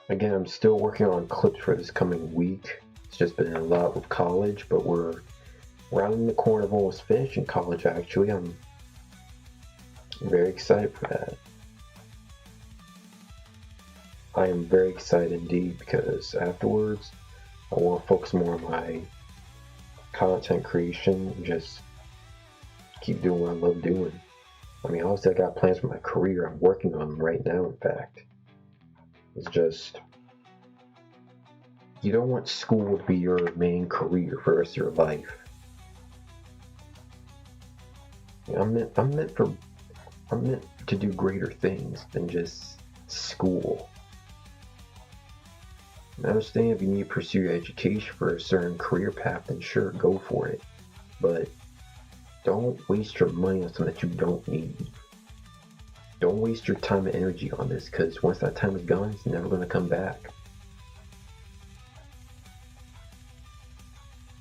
Again, I'm still working on clips for this coming week. It's just been a lot with college, but we're rounding the corner of almost finishing college, actually. I'm very excited for that. I am very excited indeed, because afterwards I want to focus more on my content creation and just keep doing what I love doing. I mean, obviously I got plans for my career. I'm working on them right now, in fact. It's just, you don't want school to be your main career for the rest of your life. I'm meant to do greater things than just school. I understand if you need to pursue your education for a certain career path, then sure, go for it. But don't waste your money on something that you don't need. Don't waste your time and energy on this, because once that time is gone, it's never going to come back.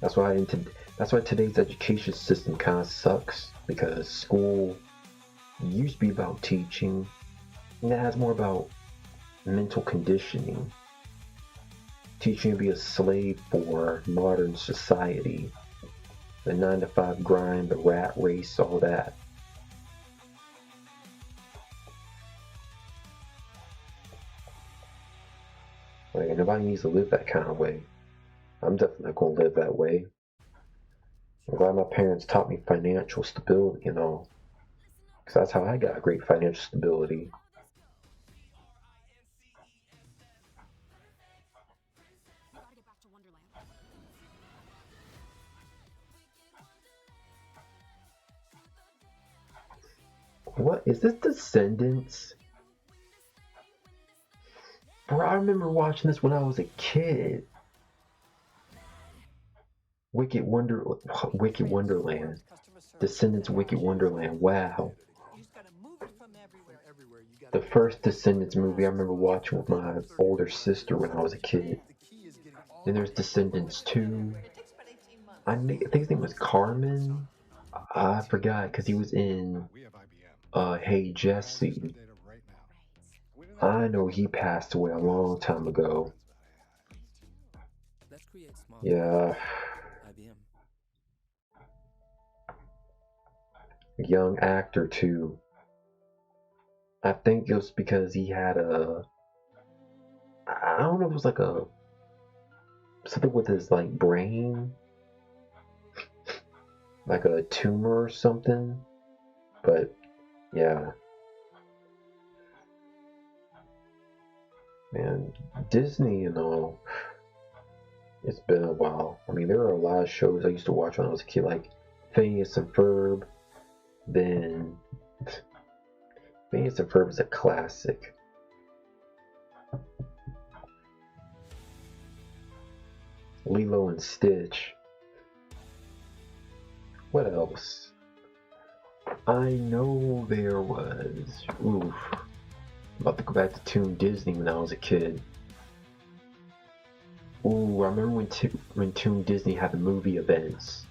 That's why today's education system kind of sucks, because school used to be about teaching, and now it's more about mental conditioning. Teaching you to be a slave for modern society. The 9-to-5 grind, the rat race, all that. Like, nobody needs to live that kind of way. I'm definitely not going to live that way. I'm glad my parents taught me financial stability and all. Because that's how I got great financial stability. What? Is this Descendants? Bro, I remember watching this when I was a kid. Wicked Wonderland. Descendants Wicked Wonderland. Wow. The first Descendants movie I remember watching with my older sister when I was a kid. Then there's Descendants 2. I think his name was Carmen. I forgot because he was in Hey Jesse. I know he passed away a long time ago. Yeah. Young actor too. I think it was because he had I don't know if it was like something with his like brain, like a tumor or something. But yeah, man, Disney and all. It's been a while. I mean, there are a lot of shows I used to watch when I was a kid, like Phineas and Ferb. Then Phineas and Ferb is a classic. Lilo and Stitch. What else? I know there was. Oof. I'm about to go back to Toon Disney when I was a kid. Ooh, I remember when Toon Disney had the movie events.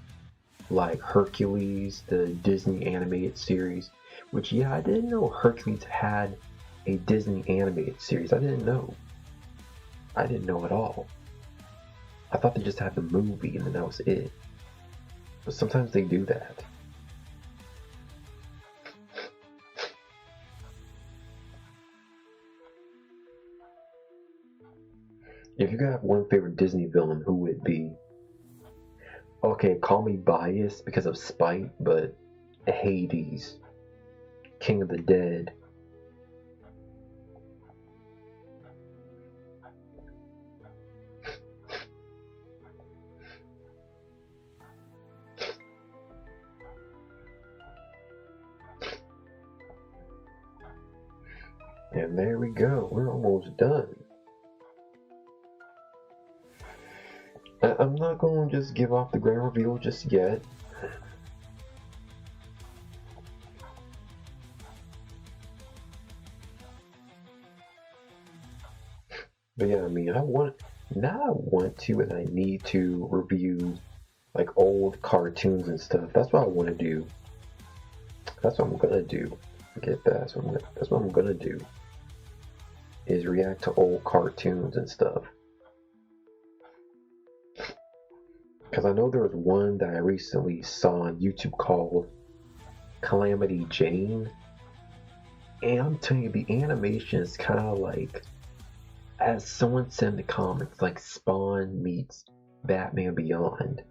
Like Hercules, the Disney animated series. Which, yeah, I didn't know Hercules had a Disney animated series. I didn't know. I didn't know at all. I thought they just had the movie and then that was it. But sometimes they do that. If you could have one favorite Disney villain, who would it be? Okay, call me biased because of spite, but Hades, King of the Dead. And there we go, we're almost done. I'm not going to just give off the grand reveal just yet. But yeah, I mean, I want to and I need to review like old cartoons and stuff. That's what I want to do. That's what I'm gonna do. Forget that. That's what I'm gonna do. Is react to old cartoons and stuff. Because I know there was one that I recently saw on YouTube called Calamity Jane. And I'm telling you, the animation is kind of like, as someone said in the comments, like Spawn meets Batman Beyond.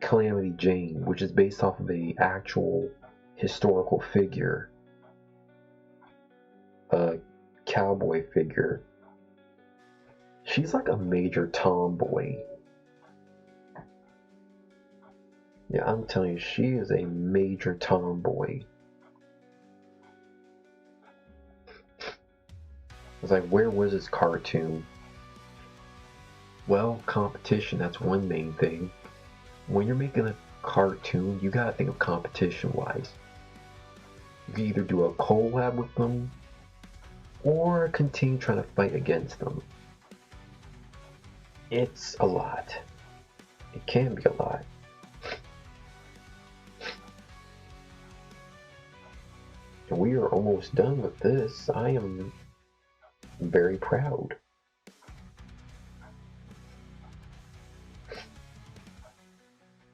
Calamity Jane, which is based off of a actual historical figure. A cowboy figure. She's like a major tomboy. Yeah, I'm telling you, she is a major tomboy. It's like, where was this cartoon? Well, competition, that's one main thing. When you're making a cartoon, you gotta think of competition-wise. You can either do a collab with them, or continue trying to fight against them. It's a lot. It can be a lot. And we are almost done with this. I am very proud.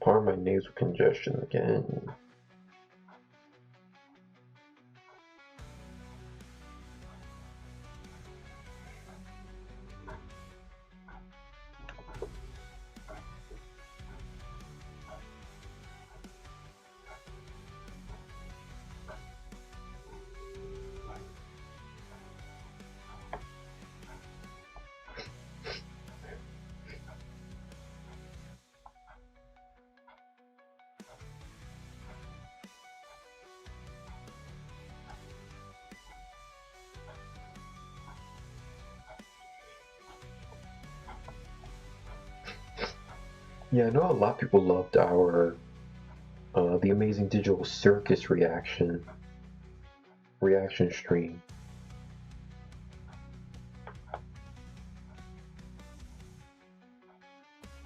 Pardon my nasal congestion again. Yeah, I know a lot of people loved our the Amazing Digital Circus reaction stream.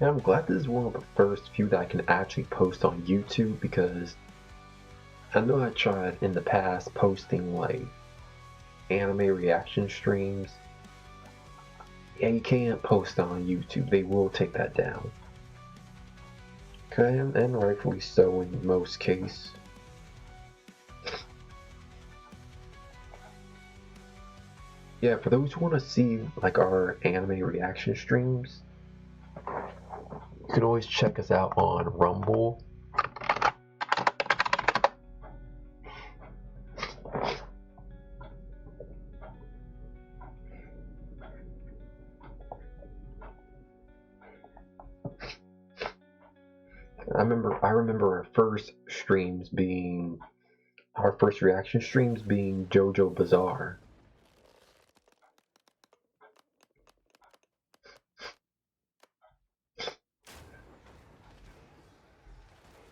And I'm glad this is one of the first few that I can actually post on YouTube, because I know I tried in the past posting like anime reaction streams. Yeah, you can't post on YouTube, they will take that down. Okay, and rightfully so in most cases. Yeah, for those who want to see like our anime reaction streams, you can always check us out on Rumble. I remember our first reaction streams being JoJo Bizarre.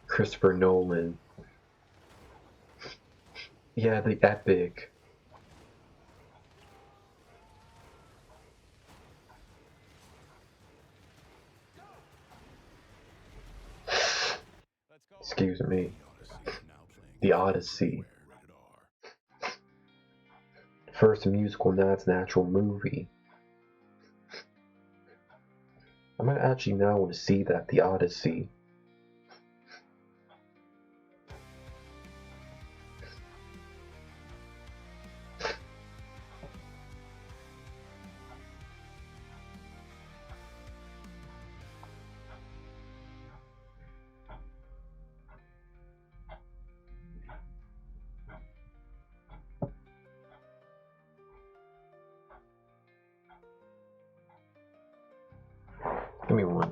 Christopher Nolan. Yeah, the epic. Excuse me. The Odyssey. First musical, now it's an actual movie. I might actually now want to see that, The Odyssey.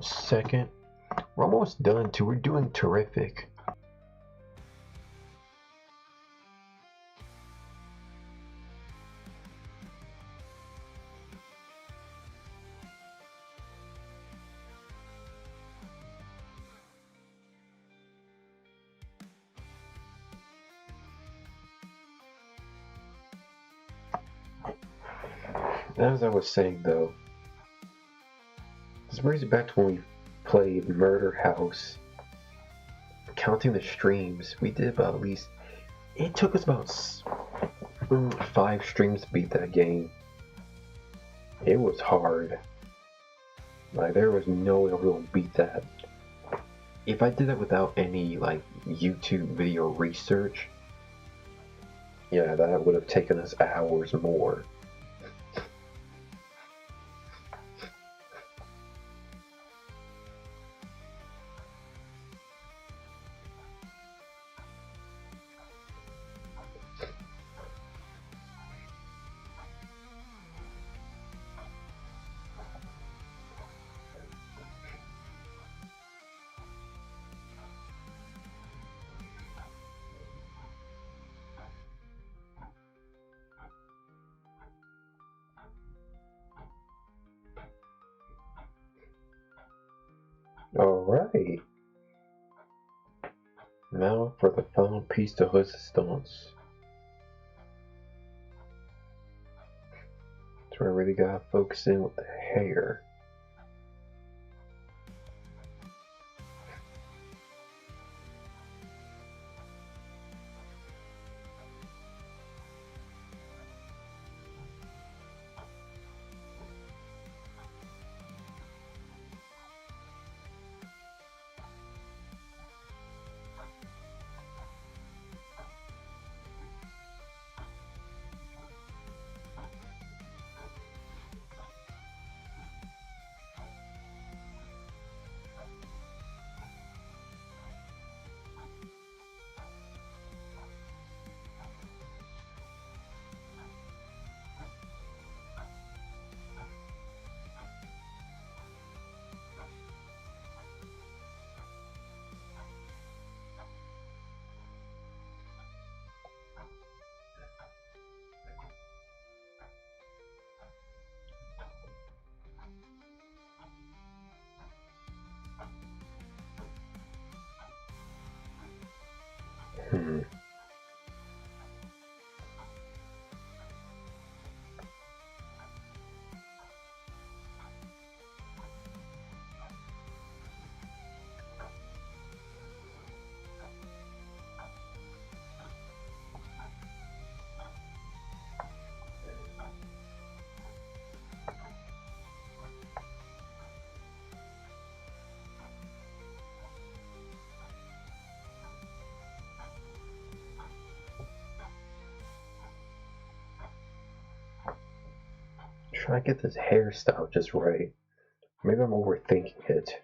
1 second. We're almost done too. We're doing terrific. As I was saying though, this brings it back to when we played Murder House. Counting the streams, we did about at least, it took us about 5 streams to beat that game. It was hard. Like, there was no way I was going to beat that. If I did that without any, like, YouTube video research, yeah, that would have taken us hours more. Alright. Now for the final piece de resistance. That's where I really gotta focus in with the hair. Try to get this hairstyle just right. Maybe I'm overthinking it.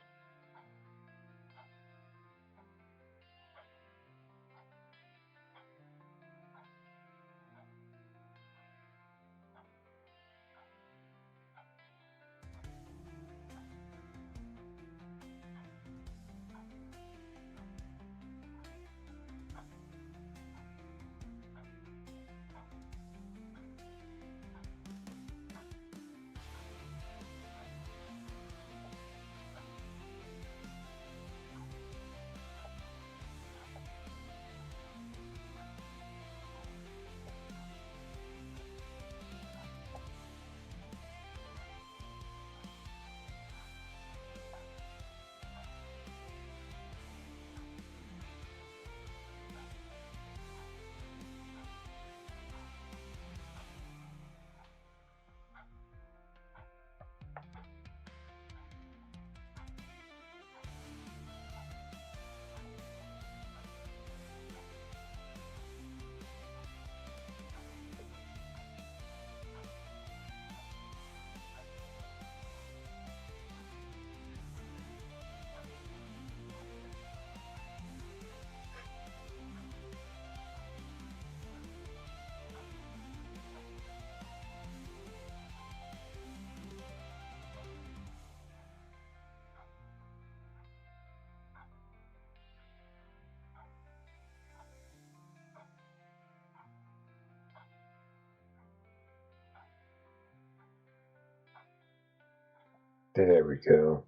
There we go.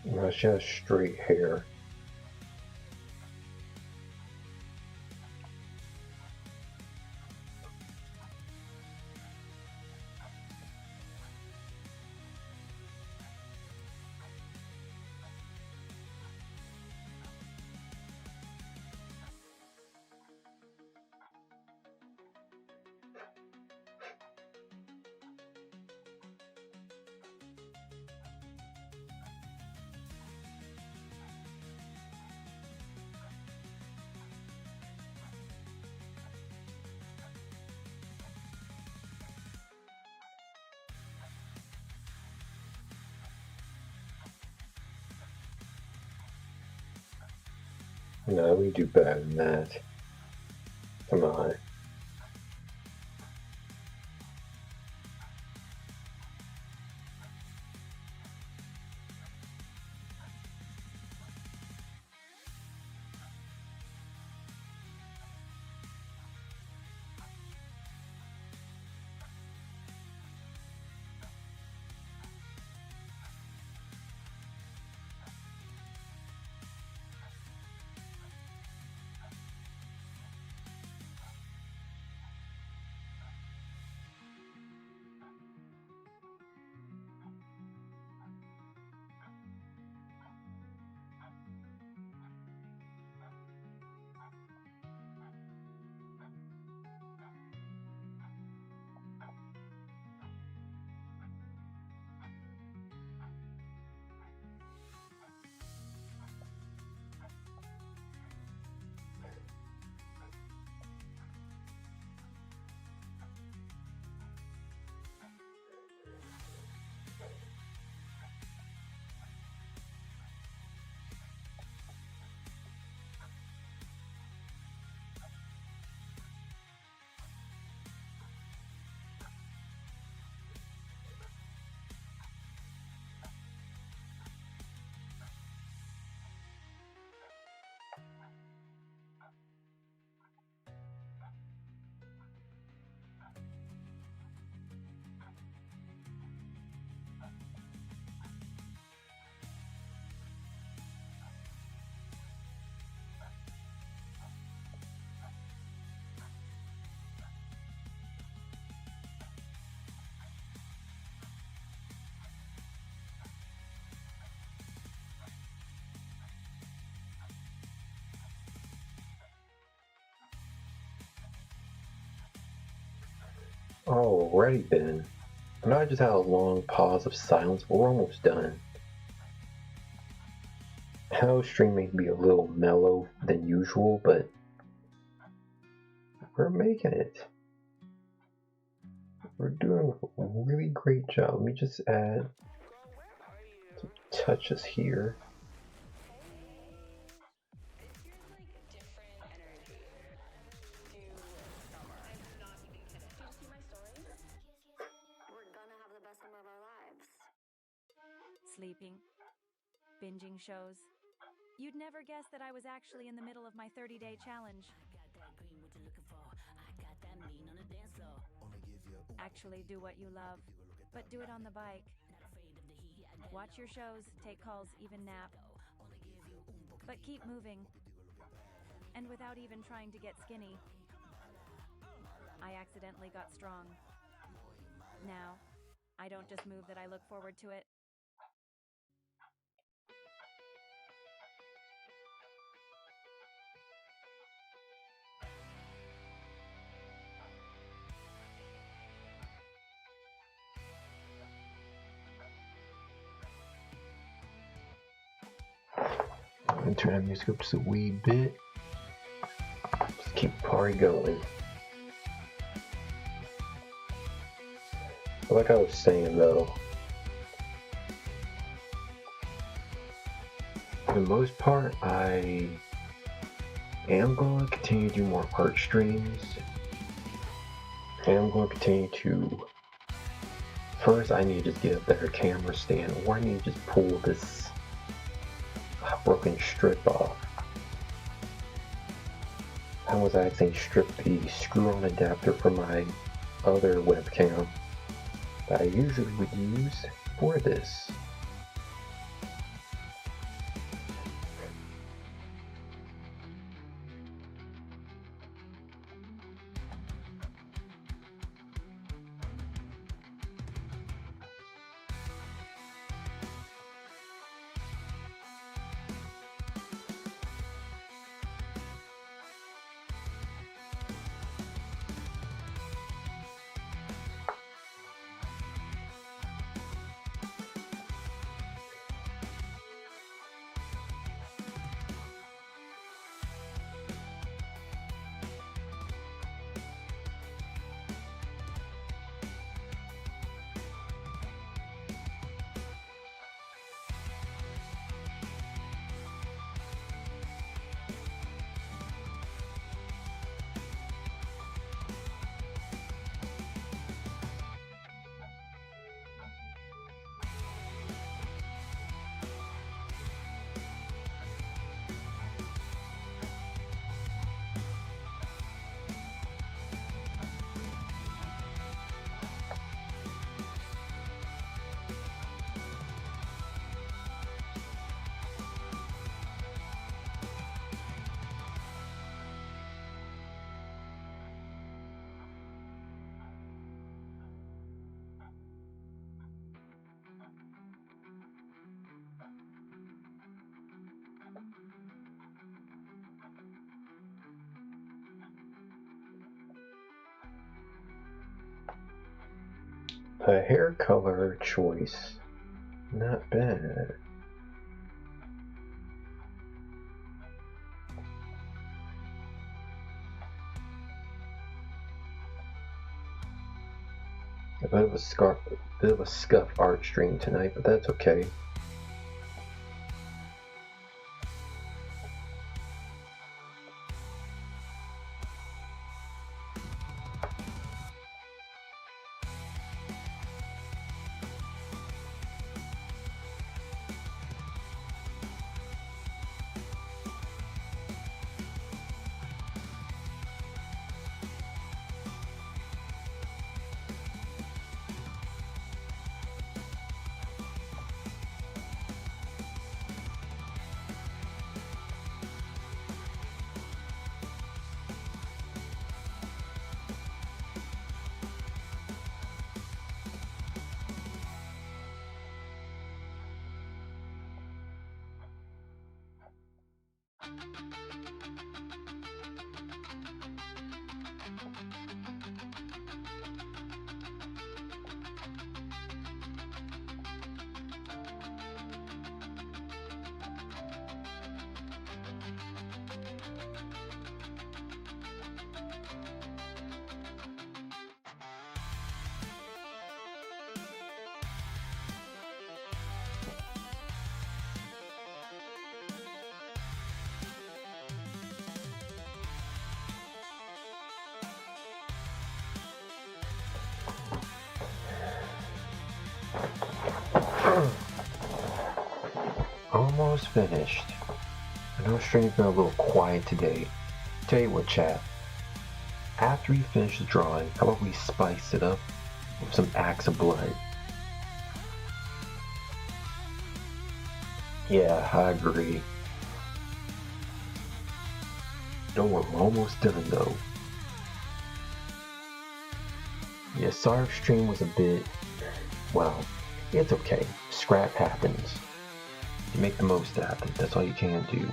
No, she has straight hair. No, we do better than that. Come on. Alrighty then. I know I just had a long pause of silence, but we're almost done. Hell's stream may be a little mellow than usual, but we're making it. We're doing a really great job. Let me just add some touches here. Sleeping, binging shows. You'd never guess that I was actually in the middle of my 30-day challenge. Actually do what you love, but do it on the bike. Watch your shows, take calls, even nap. But keep moving. And without even trying to get skinny. I accidentally got strong. Now, I don't just move that I look forward to it. I'm gonna turn that music up just a wee bit. Just keep the party going. Like I was saying though, For the most part, I am going to continue to do more art streams. And I'm going to continue to... First, I need to just get a better camera stand, or I need to just pull this broken strip off. I was actually strip the screw-on adapter from my other webcam that I usually would use for this. A hair color choice, not bad. A bit of a scuff art stream tonight, but that's okay. Almost finished. I know stream's been a little quiet today. Tell you what, chat. After you finish the drawing, how about we spice it up with some acts of blood? Yeah, I agree. Don't worry, we're almost done though. Yeah, sorry if stream was a bit, well, it's okay. Scrap happens. You make the most out of it, that's all you can do.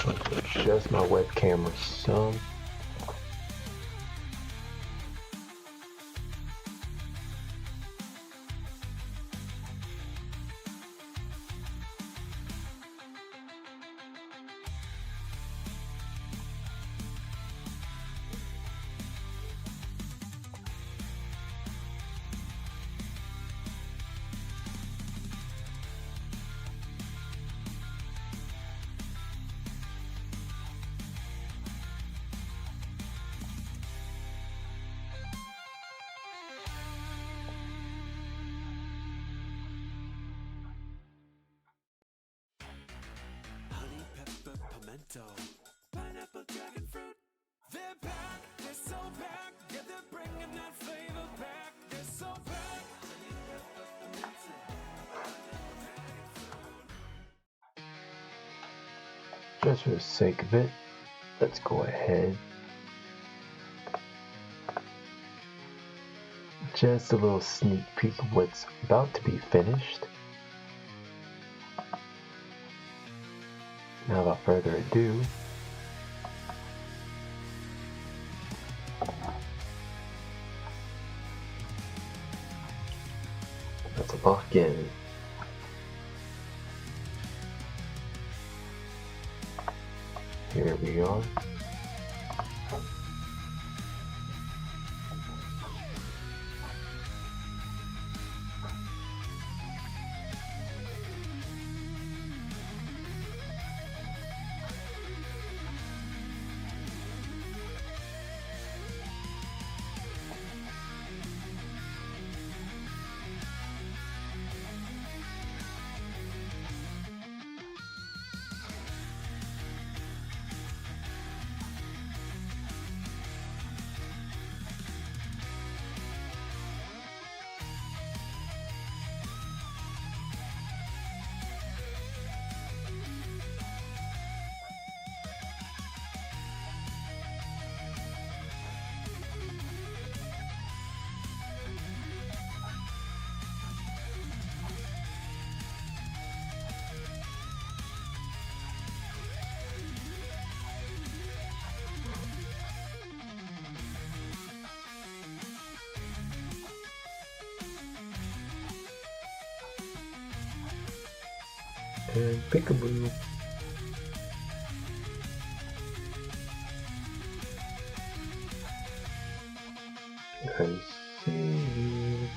Adjust my web camera some. Pineapple, dragon fruit. They're back, they're so back. Yeah, they're bringing that flavor back. They're so back. Just for the sake of it, let's go ahead. Just a little sneak peek of what's about to be finished. Now, without further ado, let's lock in. Here we are. And peekaboo. I see.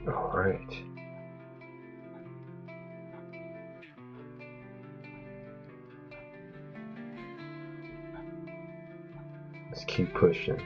All right. Let's keep pushing.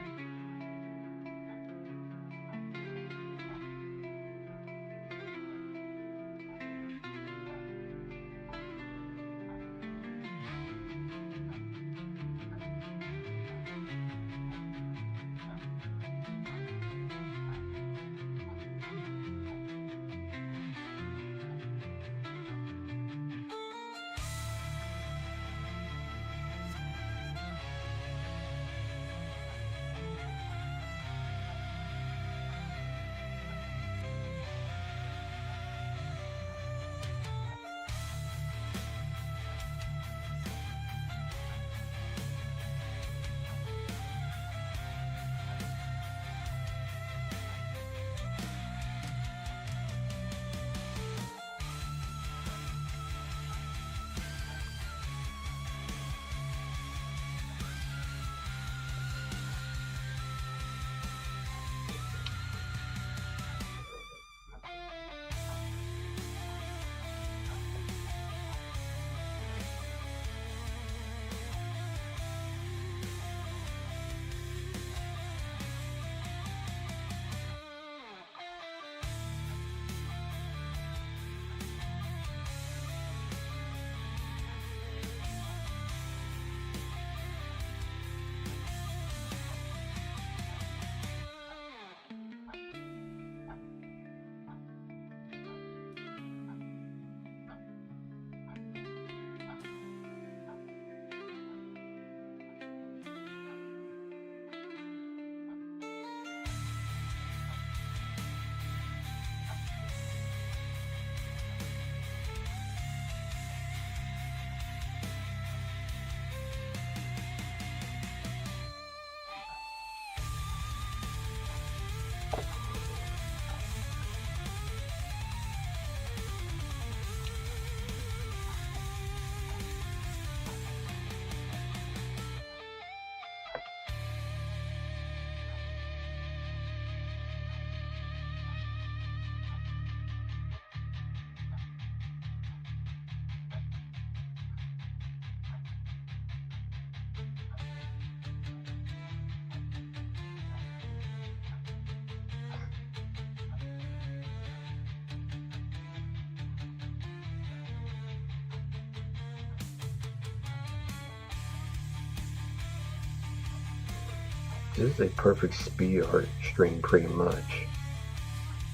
This is a perfect speed art stream pretty much.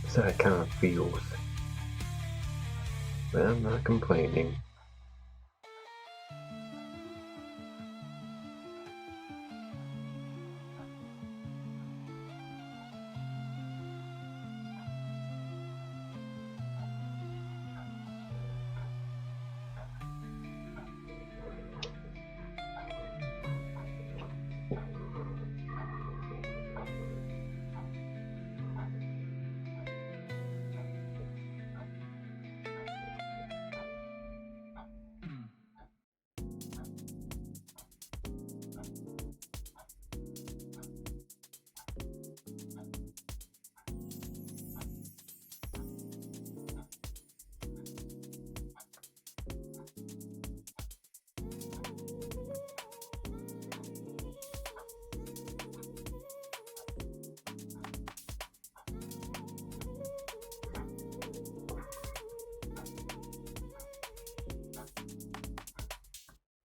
That's how it kind of feels. But I'm not complaining.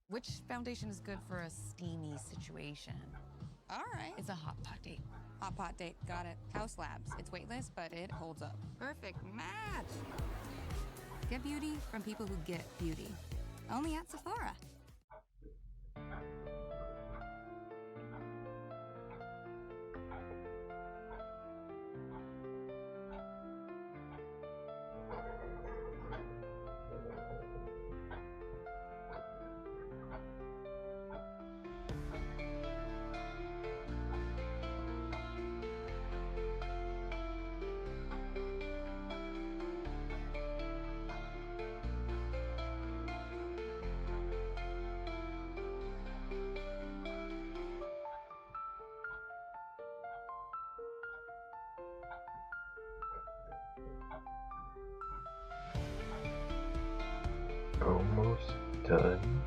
Which foundation is good for a steamy situation? All right. It's a hot pot date. Hot pot date. Got it. House Labs. It's weightless, but it holds up. Perfect match. Get beauty from people who get beauty. Only at Sephora. Almost done.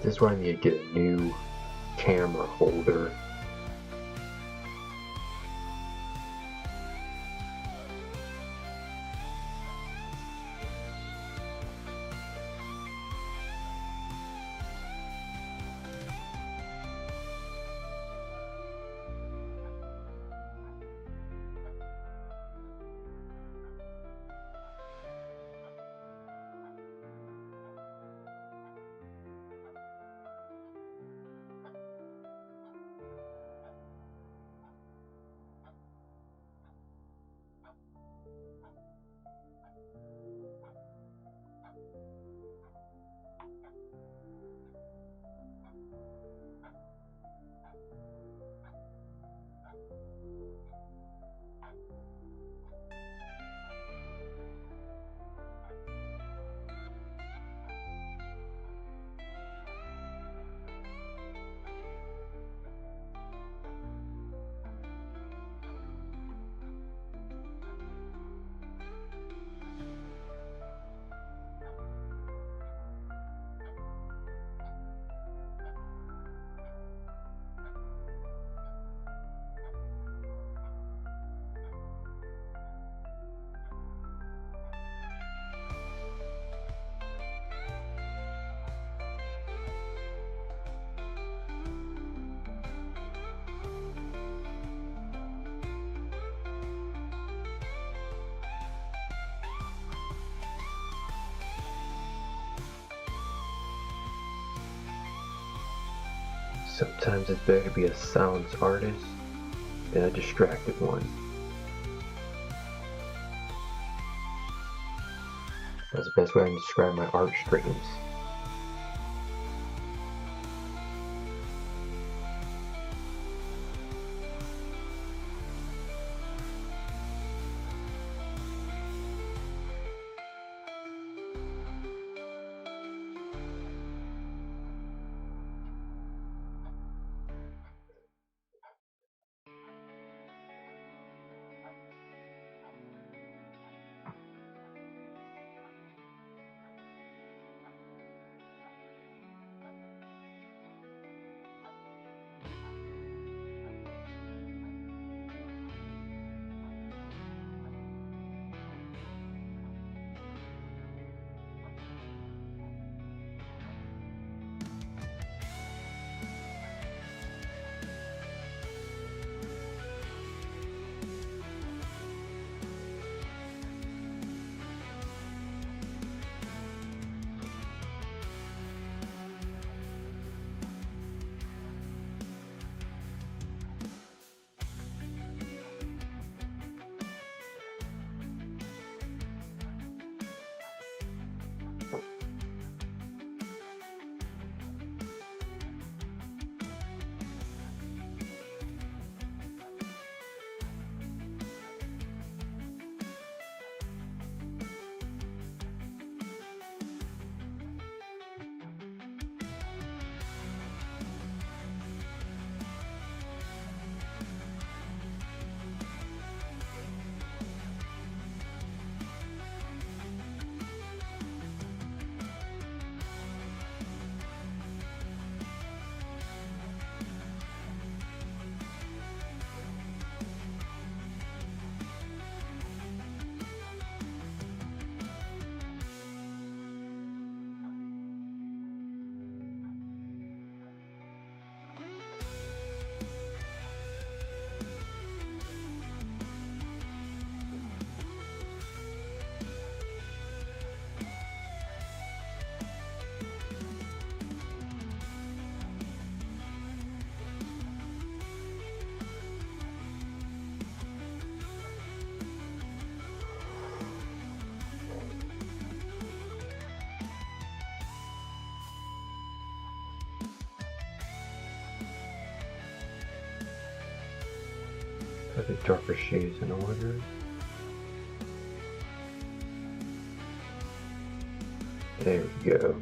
This is why I need to get a new camera holder. Sometimes it's better to be a silence artist than a distracted one. That's the best way I can describe my art streams. the darker shades in order. There we go.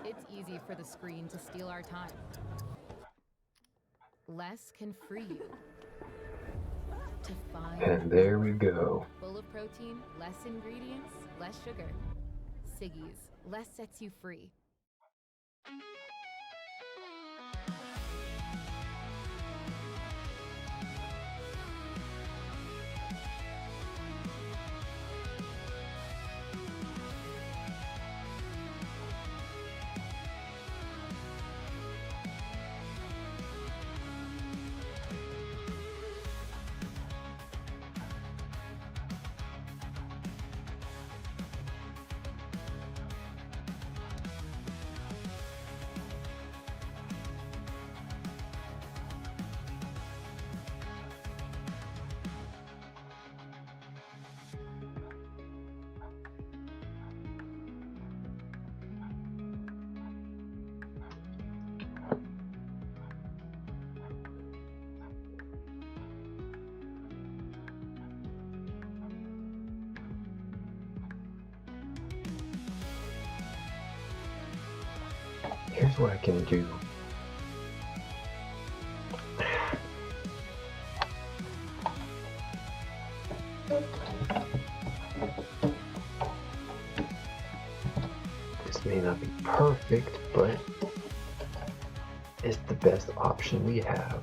It's easy for the screen to steal our time. Less can free you to find. And there we go. Full of protein, less ingredients, less sugar. Siggy's, less sets you free. Here's what I can do. This may not be perfect, but it's the best option we have.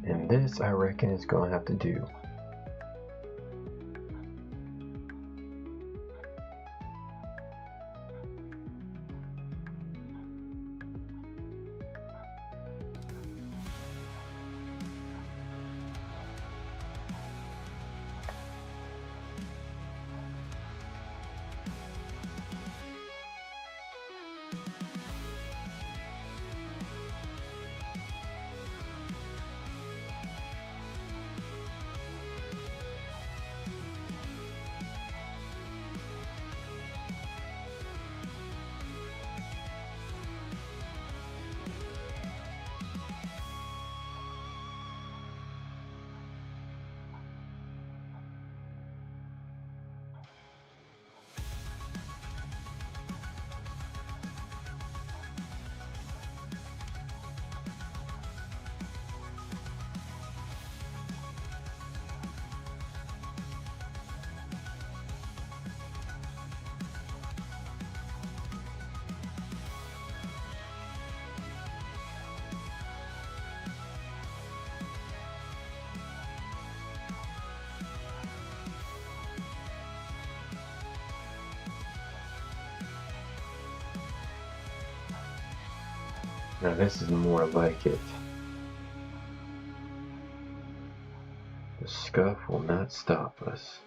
And this, I reckon, is going to have to do. Now this is more like it. The scuff will not stop us.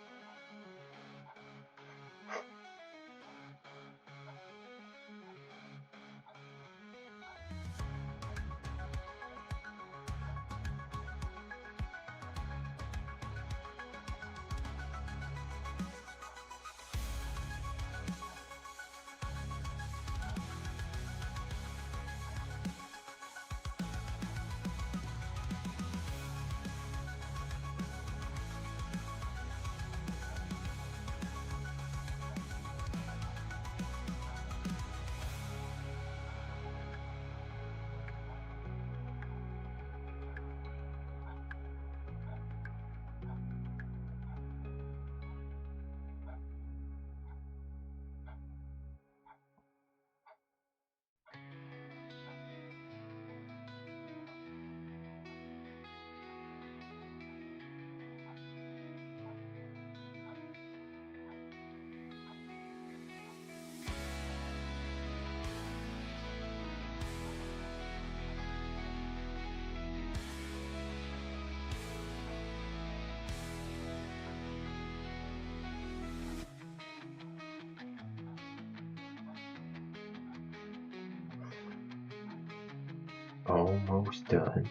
almost done.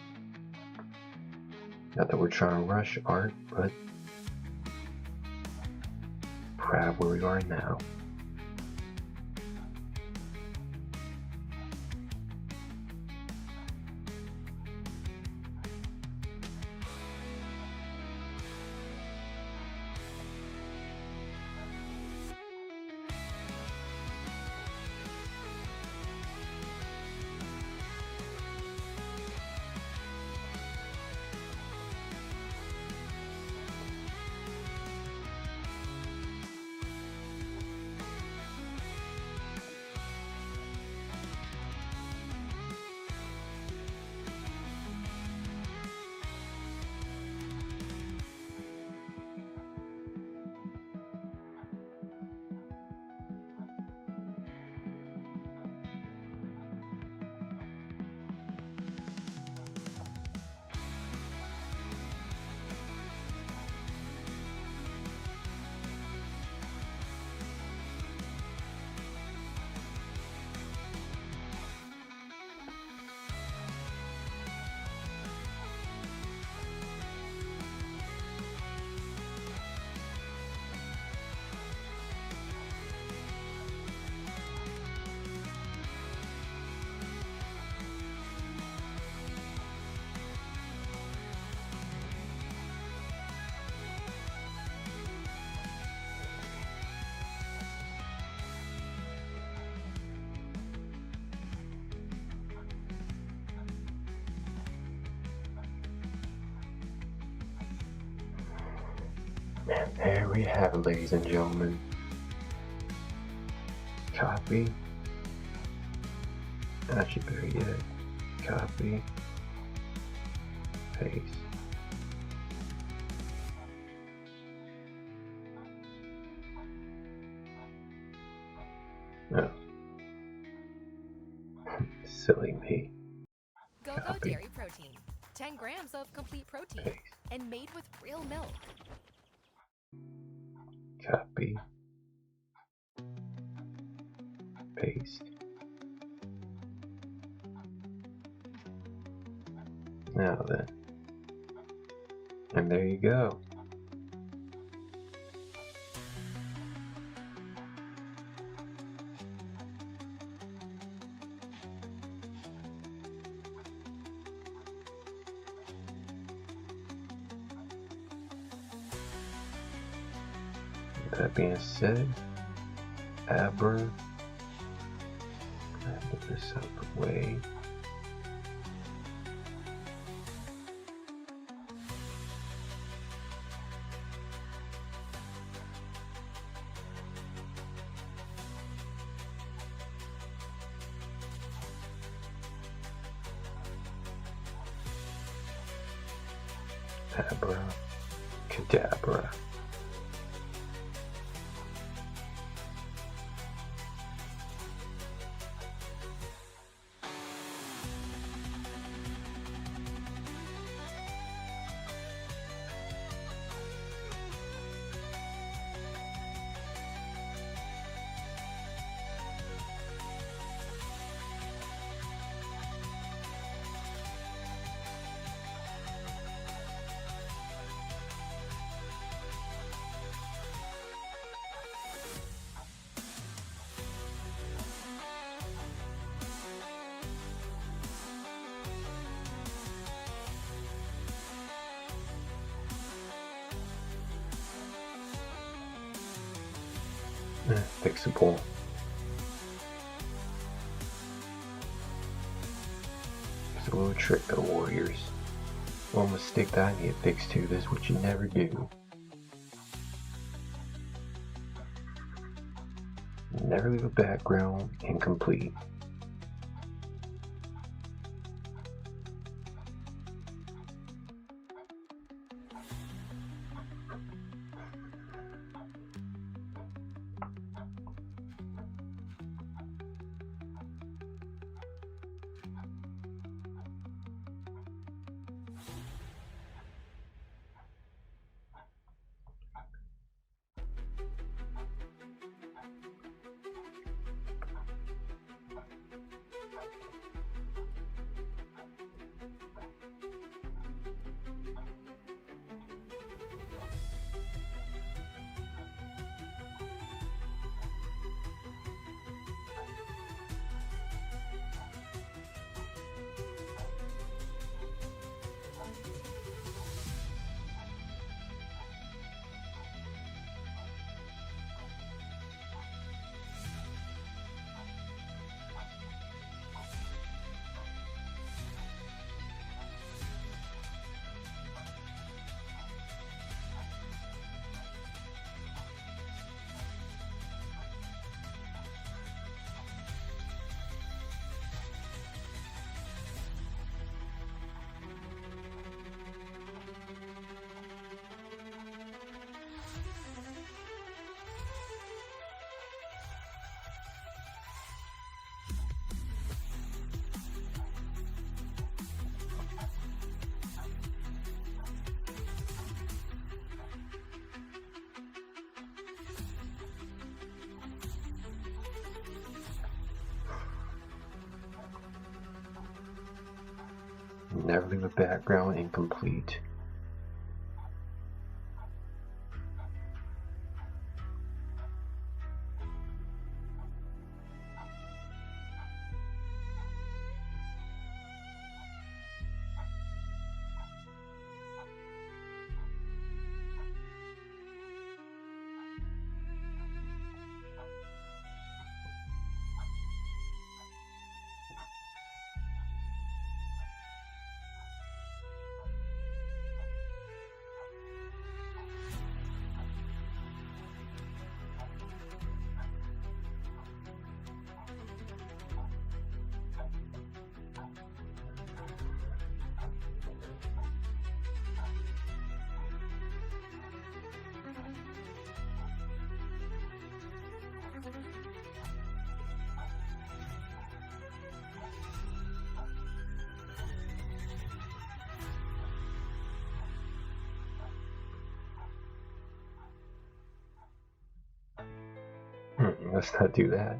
Not that we're trying to rush art, but proud where we are now. And there we have it, ladies and gentlemen. Copy. Actually, better yet, copy, paste. No. Silly me. Go-Go Dairy Protein. 10 grams of complete protein. Paste. And made with real milk. Copy. Paste. Now then. And there you go. That being said, Abra, put this out of the way. Abra, Cadabra. Fixable. It's a little trick though, warriors. One mistake that I need to fix too, this is what you never do. Never leave a background incomplete. Never leave a background incomplete. Let's not do that.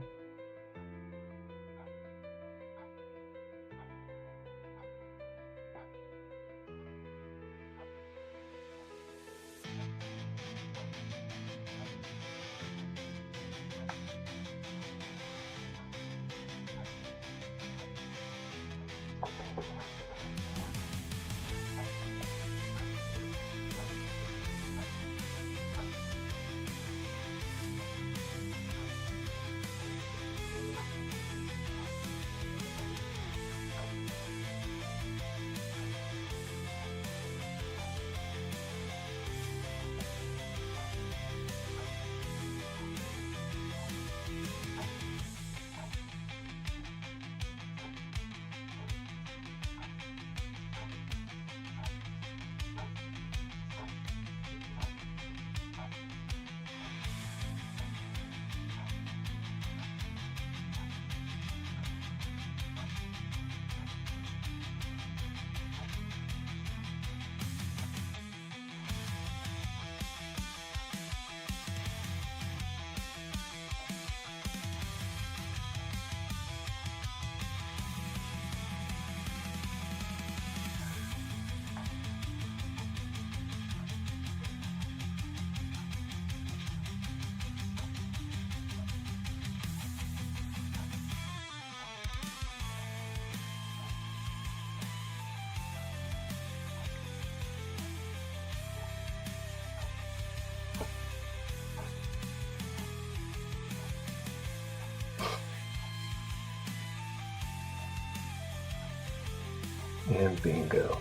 And bingo.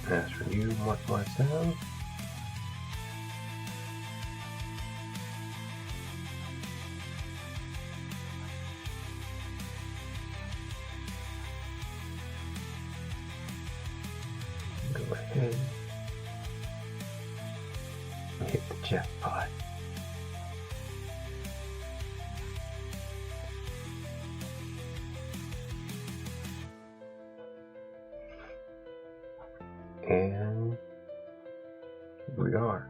As for you, mark myself. Go ahead and hit the jackpot. And here we are.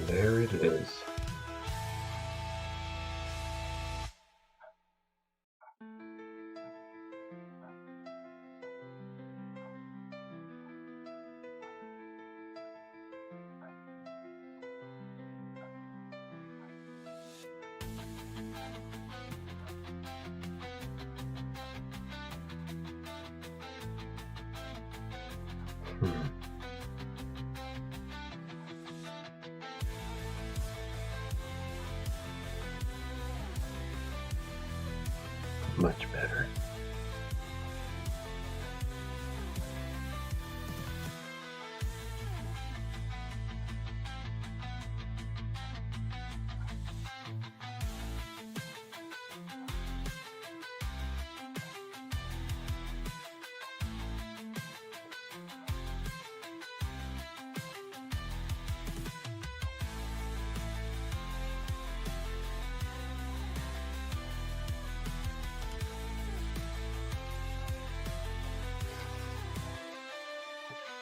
There it is.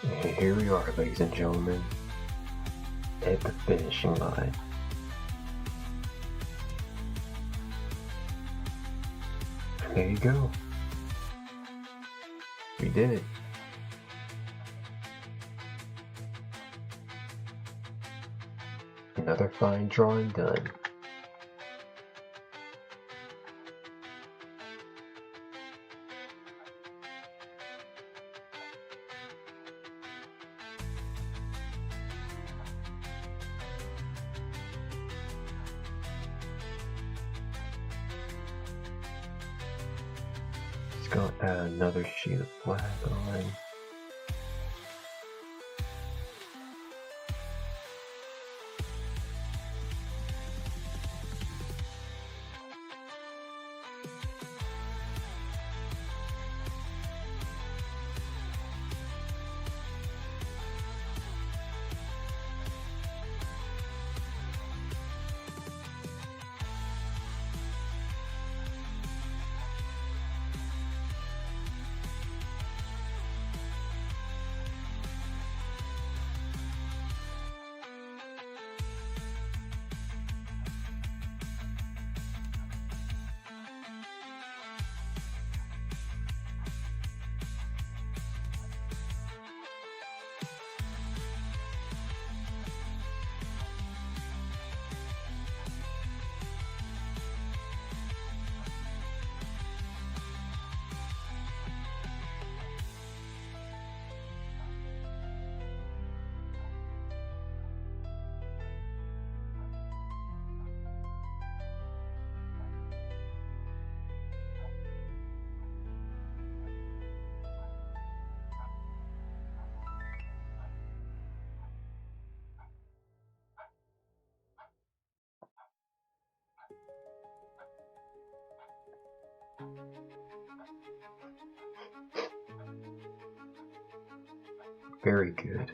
And here we are, ladies and gentlemen, at the finishing line. And there you go. We did it. Another fine drawing done. Just gonna add another sheet of black on. Very good.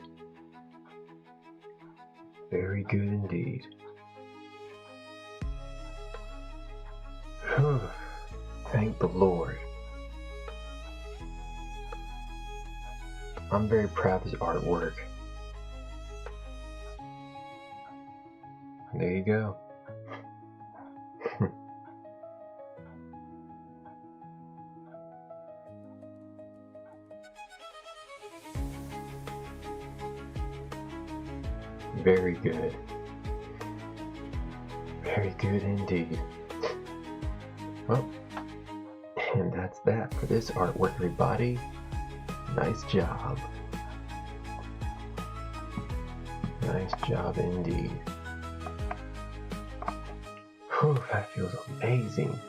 Very good indeed. Thank the Lord. I'm very proud of his artwork. There you go. Very good. Very good indeed. Well, and that's that for this artwork, everybody. Nice job. Nice job indeed. Whew, that feels amazing.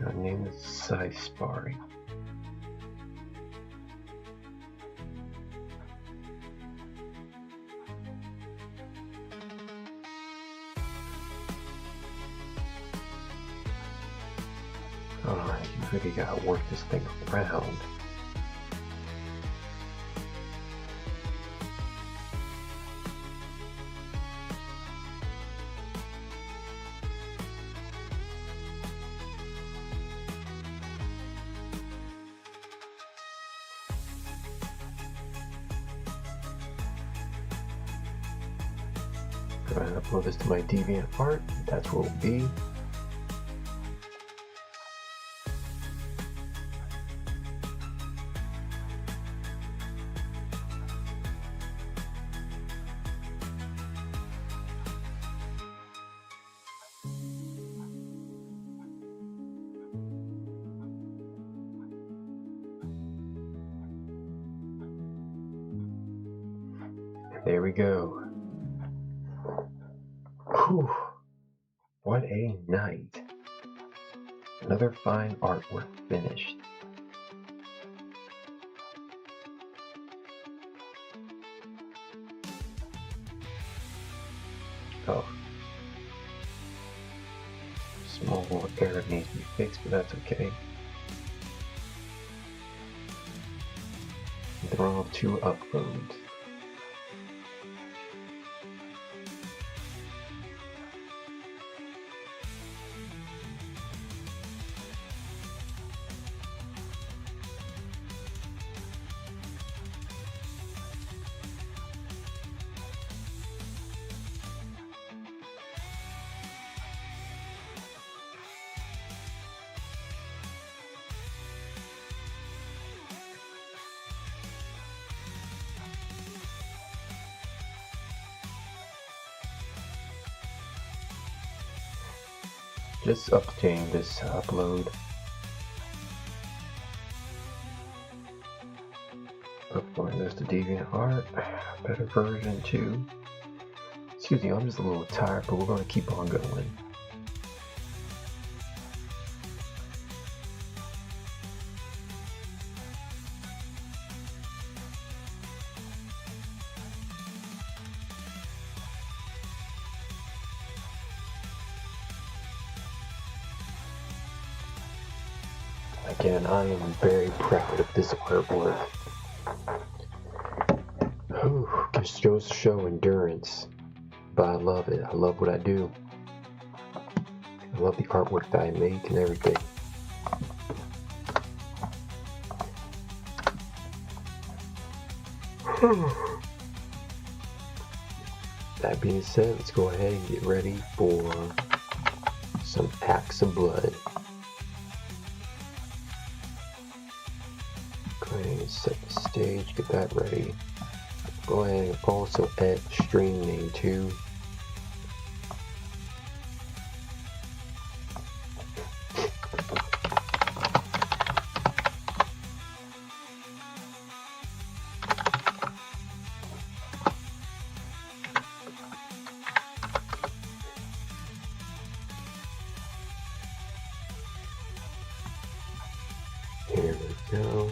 Gotta name this size sparring. Oh, you really gotta work this thing around. Go ahead and upload this to my DeviantArt. That's where it will be. There we go. Whew. What a night. Another fine artwork finished. Oh. Small little error needs to be fixed, but that's okay. They're all 2 uploads. just updating this upload. Uploading this to DeviantArt, better version 2. Excuse me, I'm just a little tired, but we're going to keep on going. Again, I am very proud of this artwork. Whew, just goes to show endurance. But I love it. I love what I do. I love the artwork that I make and everything. That being said, let's go ahead and get ready for some Acts of Blood. Go ahead and set the stage, get that ready. Go ahead and also add stream name too. Here we go.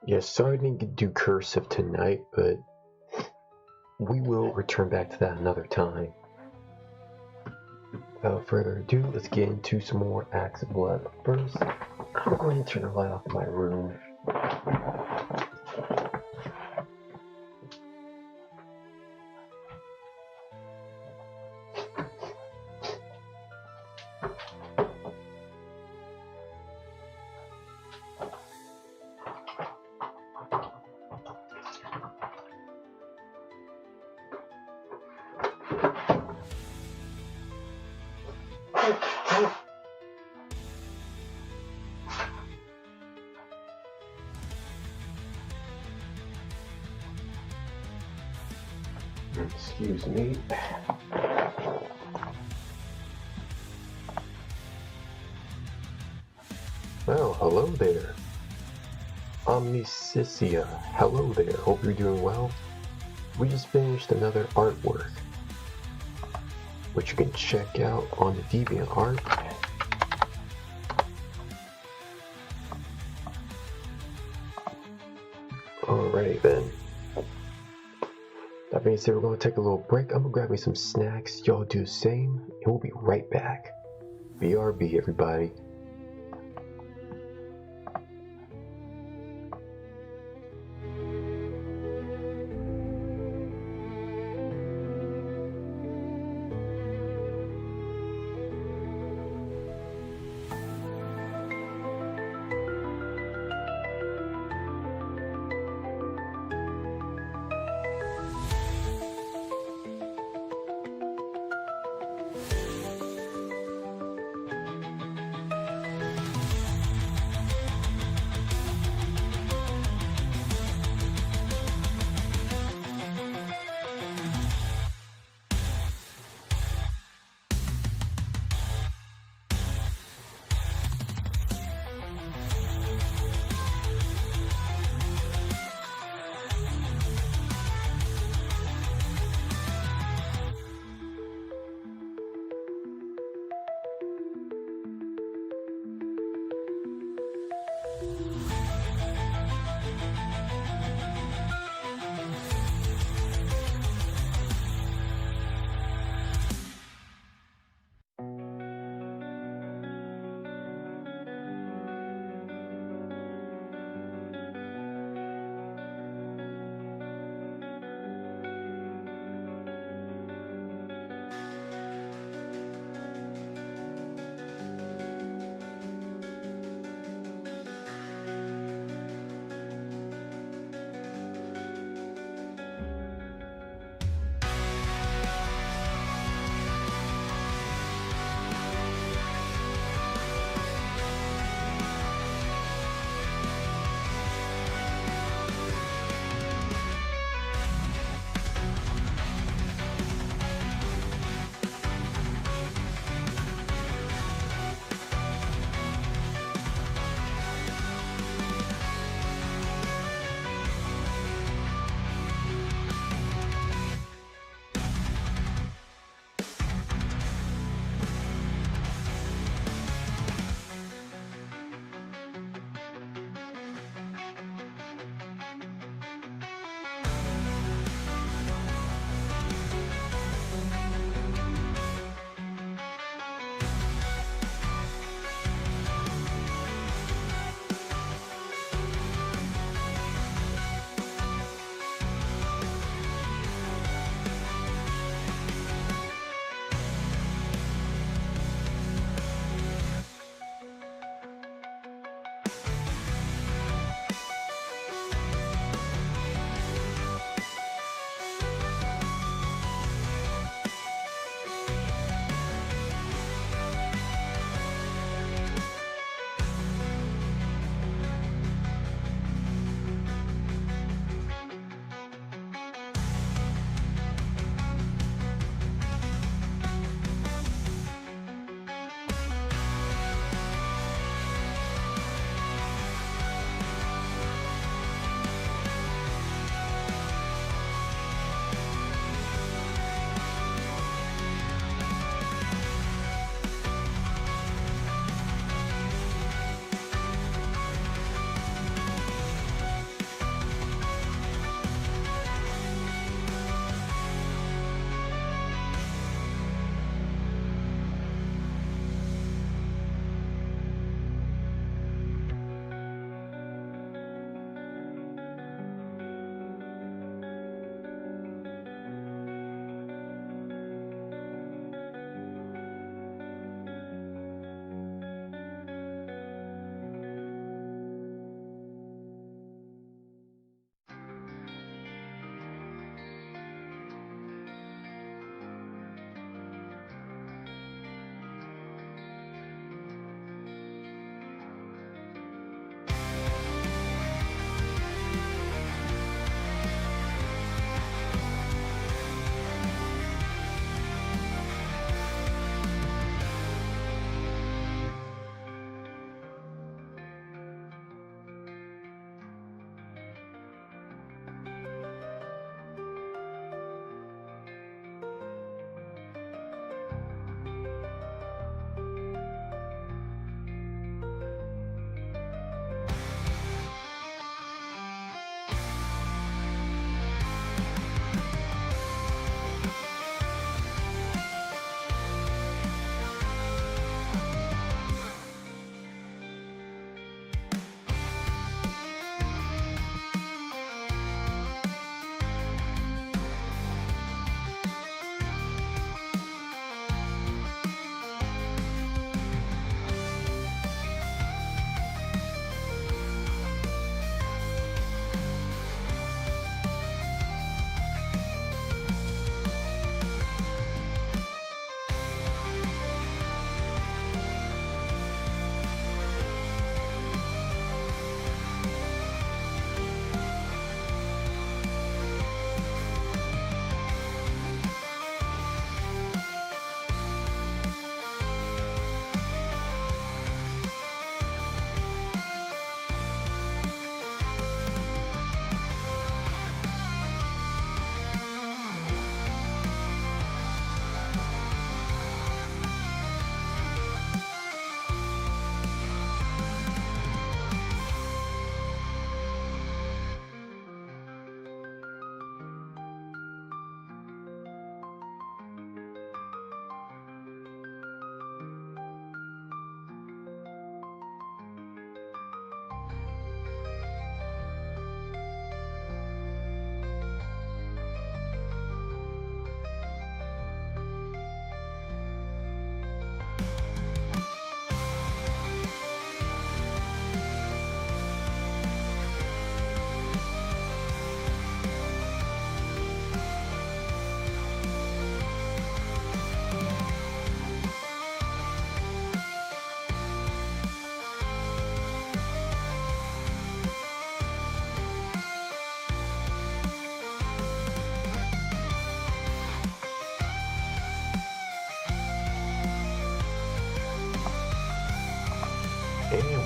Yes, sorry I didn't get to do cursive tonight, but we will return back to that another time. Without further ado, let's get into some more Acts of Blood. First, I'm going to turn the light off in my room. Excuse me. Well, hello there. Omnicicia, hello there. Hope you're doing well. We just finished another artwork, which you can check out on the DeviantArt. Alrighty then. That being said, we're going to take a little break. I'm going to grab me some snacks. Y'all do the same, and we'll be right back. BRB, everybody.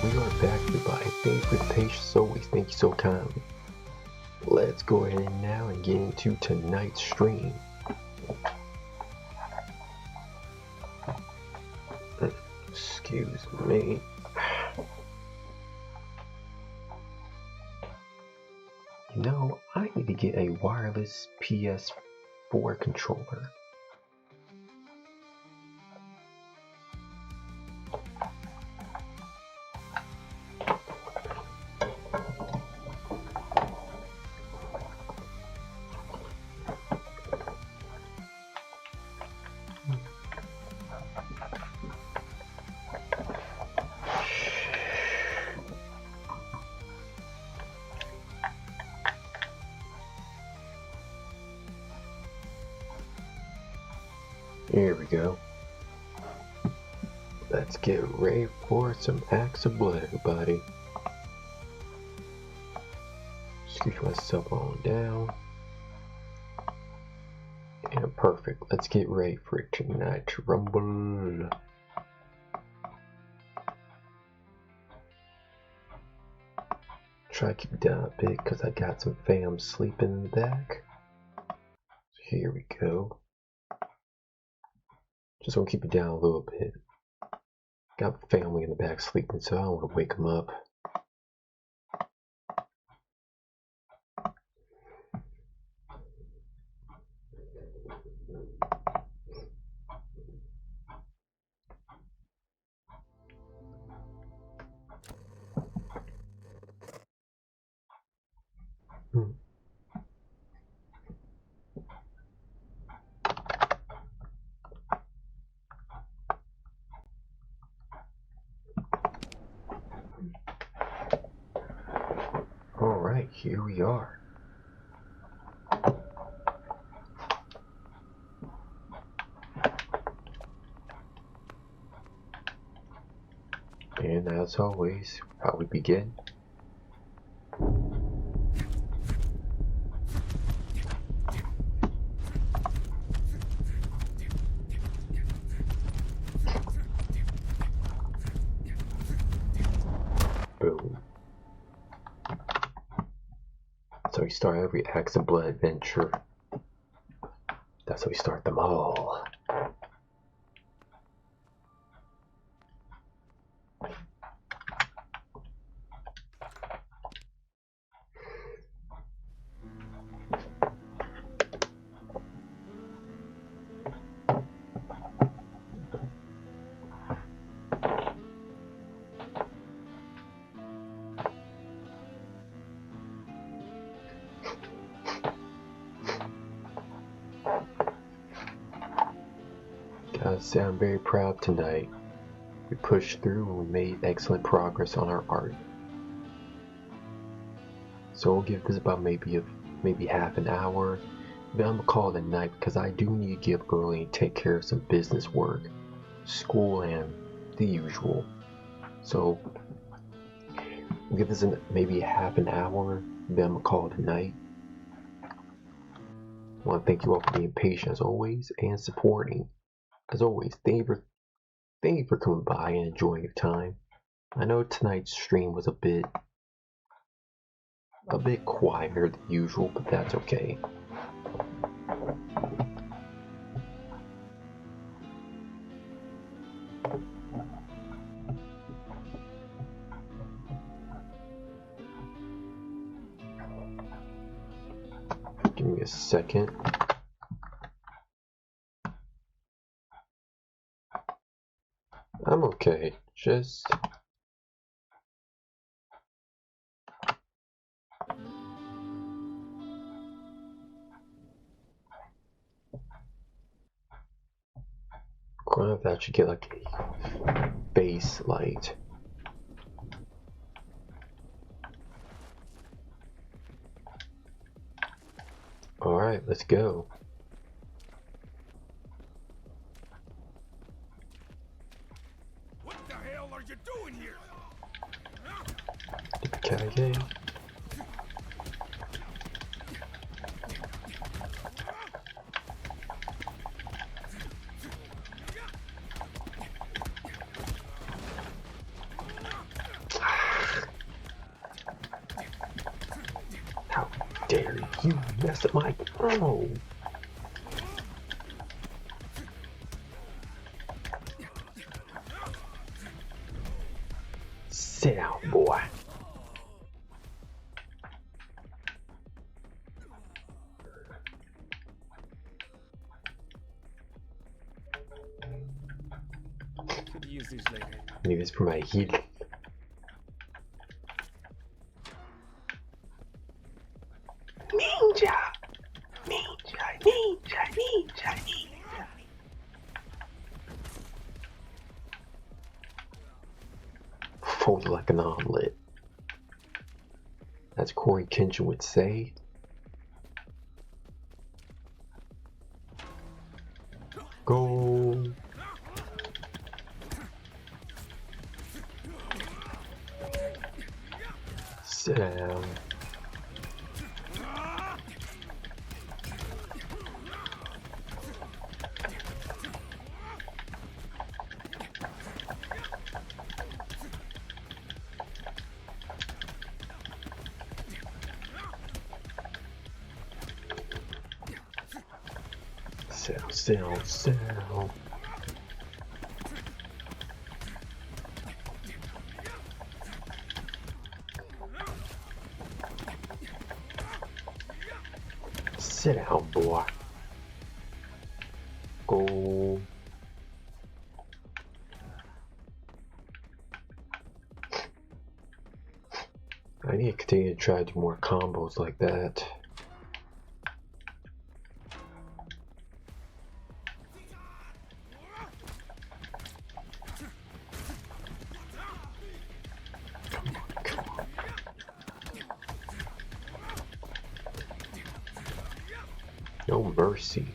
we are back, everybody. Thank you for the patience always. Thank you so kindly. Let's go ahead now and get into tonight's stream. Excuse me. You know, I need to get a wireless PS4 controller. Here we go. Let's get ready for some acts of blood, everybody. Scooch myself on down. And perfect. Let's get ready for tonight's rumble. Try to keep it down a bit because I got some fam sleeping in the back. So here we go. Just want to keep it down a little bit. Got family in the back sleeping, so I don't want to wake them up. Alright, here we are. And as always, how we begin. Boom. That's how we start every Acts of Blood adventure. That's how we start them all. Gotta say, I'm very proud tonight. We pushed through and we made excellent progress on our art. So we'll give this about maybe half an hour. Then I'm gonna call it a night because I do need to get up early and take care of some business work, school, and the usual. So we'll give this maybe half an hour. Then I'm gonna call it a night. I want to thank you all for being patient as always and supporting. As always, thank you for coming by and enjoying your time. I know tonight's stream was a bit quieter than usual, but that's okay. Give me a second. I'm okay, just... Gonna have to get like a base light. Alright, let's go. What the hell are you doing here? Okay. You messed up my throw. Sit down, boy. Could use these later. Need this for my heat. Ninja! Ninja, ninja, ninja, ninja. Fold like an omelet. As Corey Kenshin would say. Go. Sit down. Sit down, sit down. Sit down, boy. Go. I need to continue to try to do more combos like that. No mercy.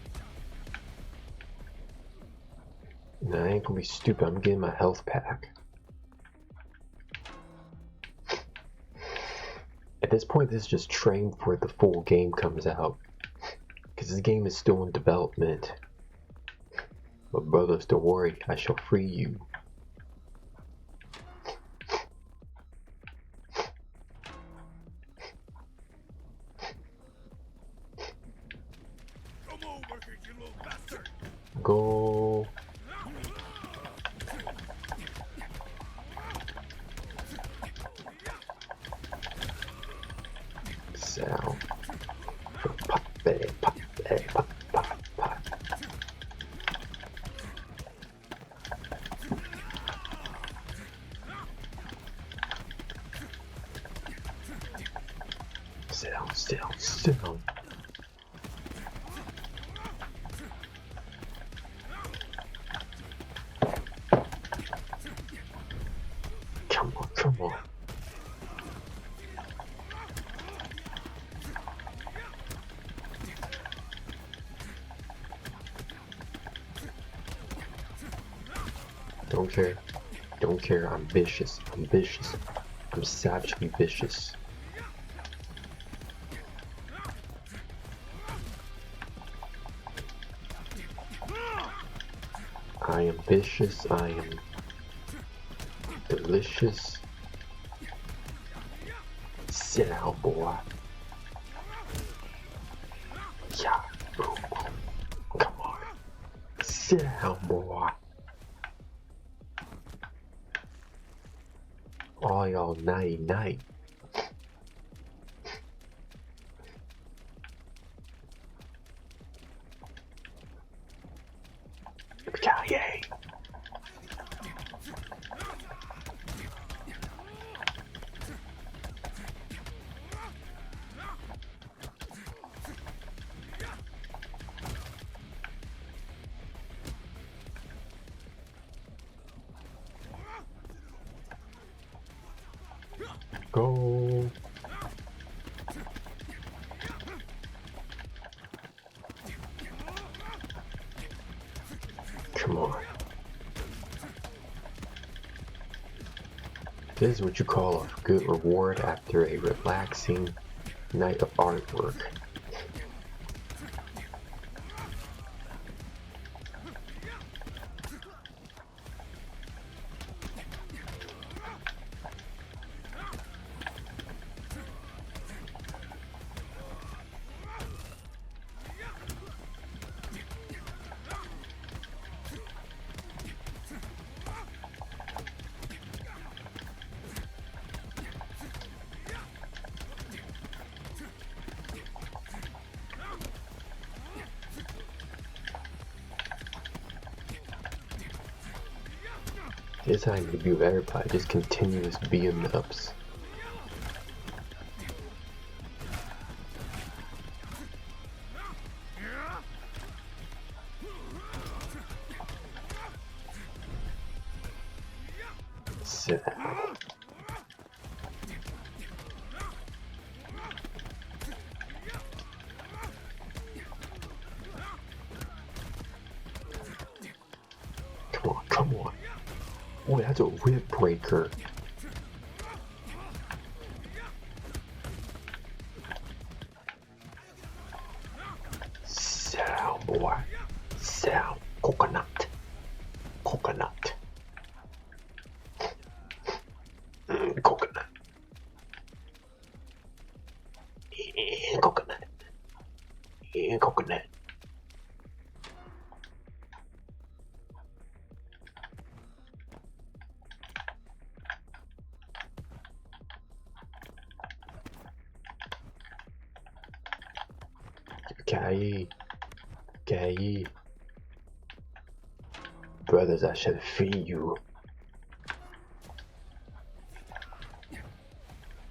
Nah, I ain't gonna be stupid. I'm getting my health pack. At this point, this is just train for the full game comes out. Because this game is still in development. But brothers, don't worry. I shall free you. Go. Sound. Pop, pop, pop, pop, pop. Sit down, sit down, sit down. Come on, come on. Don't care. Don't care. I'm vicious. I'm vicious. I'm savagely vicious. I am vicious. I am delicious. Sit down, boy. Yeah. Boom, boom. Come on. Sit down, boy. All y'all night night. Retaliate. Go. Come on. This is what you call a good reward after a relaxing night of artwork. This is how I review everybody, just continuous beam ups. Sit down. Come on, come on. Oh, that's a rib breaker. Sit down, boy. Sit down. Coconut. Coconut. Coconut. Coconut. Coconut. Gay. Brothers, I shall feed you.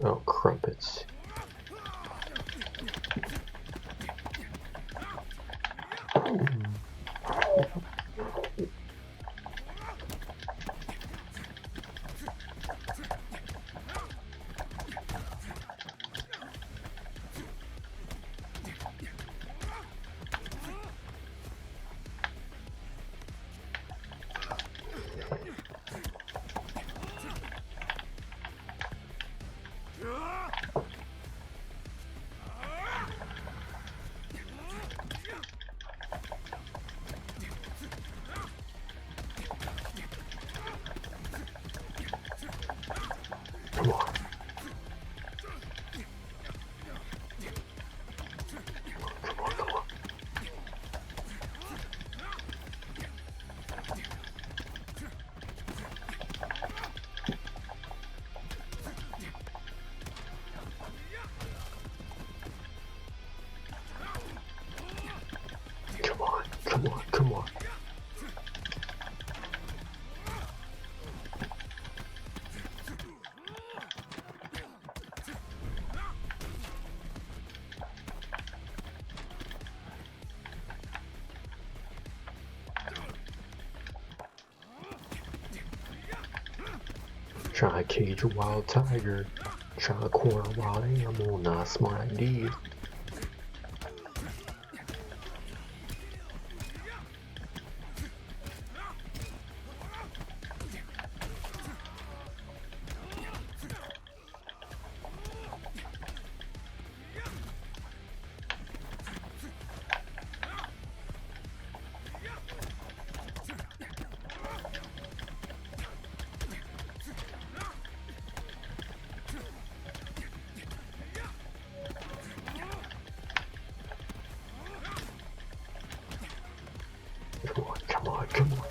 Oh, crumpets. Come on. Come on. Try to cage a wild tiger. Try to corner a wild animal. Not a smart idea. Come on.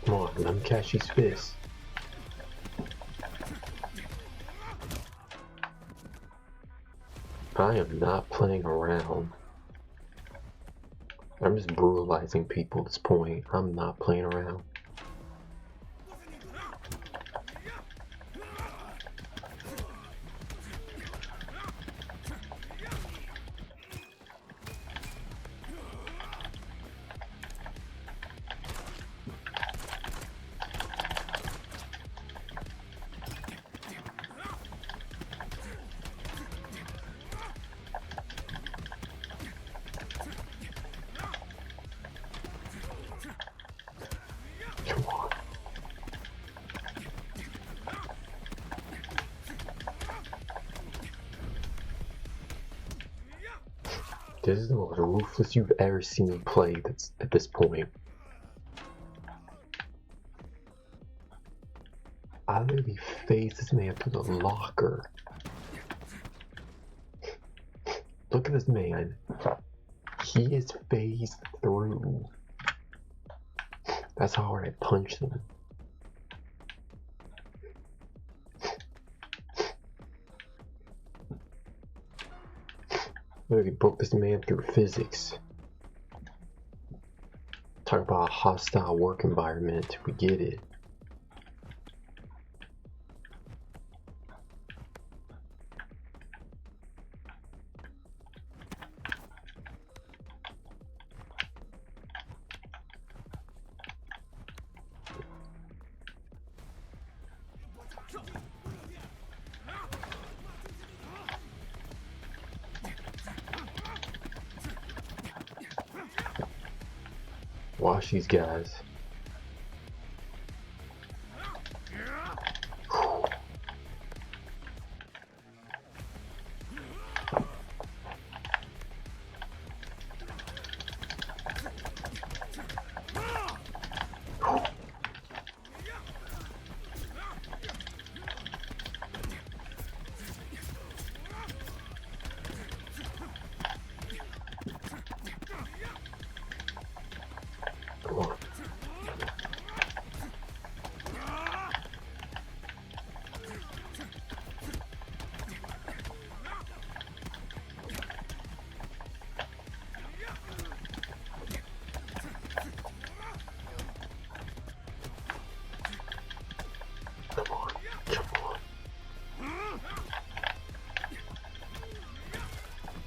Come on, let him catch his fist. I am not playing around. I'm just brutalizing people at this point. I'm not playing around. This is the most ruthless you've ever seen me play at this point. I literally phased this man through the locker. Look at this man. He is phased through. That's how hard I punched him. We broke this man through physics. Talk about a hostile work environment. We get it. Watch these guys.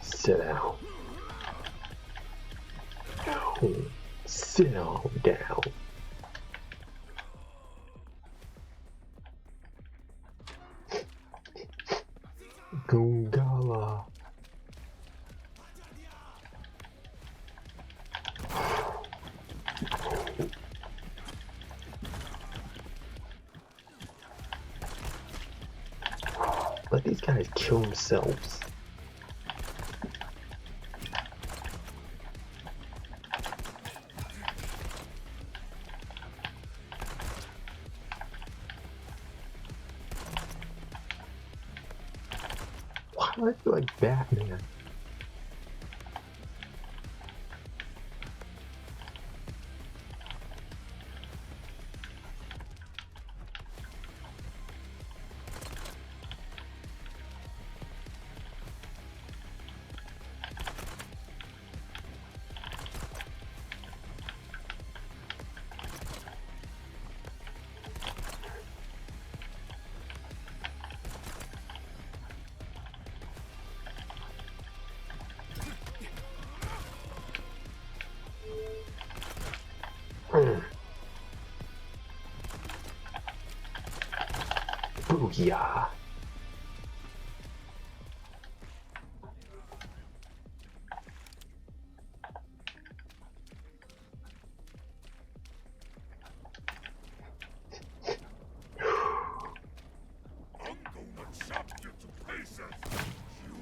Sit down. No. Sit on down. Gungala. Let these guys kill themselves. Why do I feel like Batman? Booyah.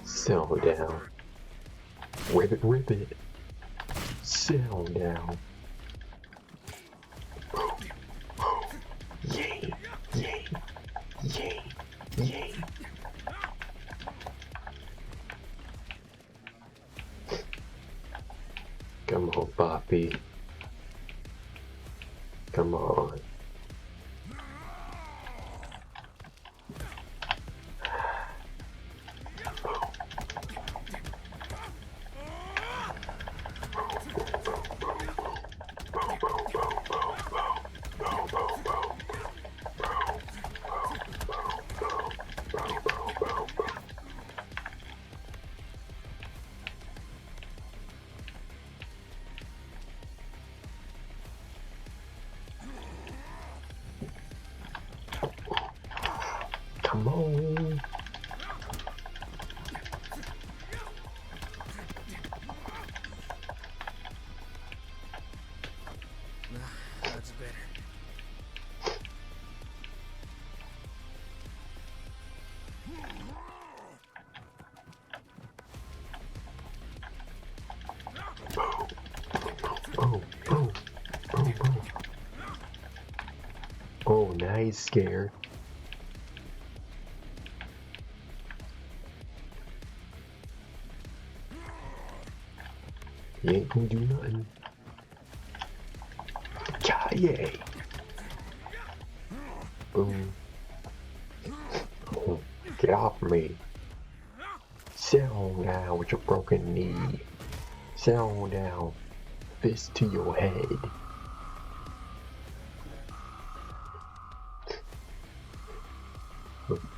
Settle down. Rip it. Settle down. Yay, yay, yay, yay. Come on, Poppy. Come on. Come on. That's better. Oh, oh, oh, oh. Oh, now he's scared. He ain't gonna do nothing. Gotcha. Yay! Boom. Oh, get off me. Sit on down with your broken knee. Sit on down. Fist to your head.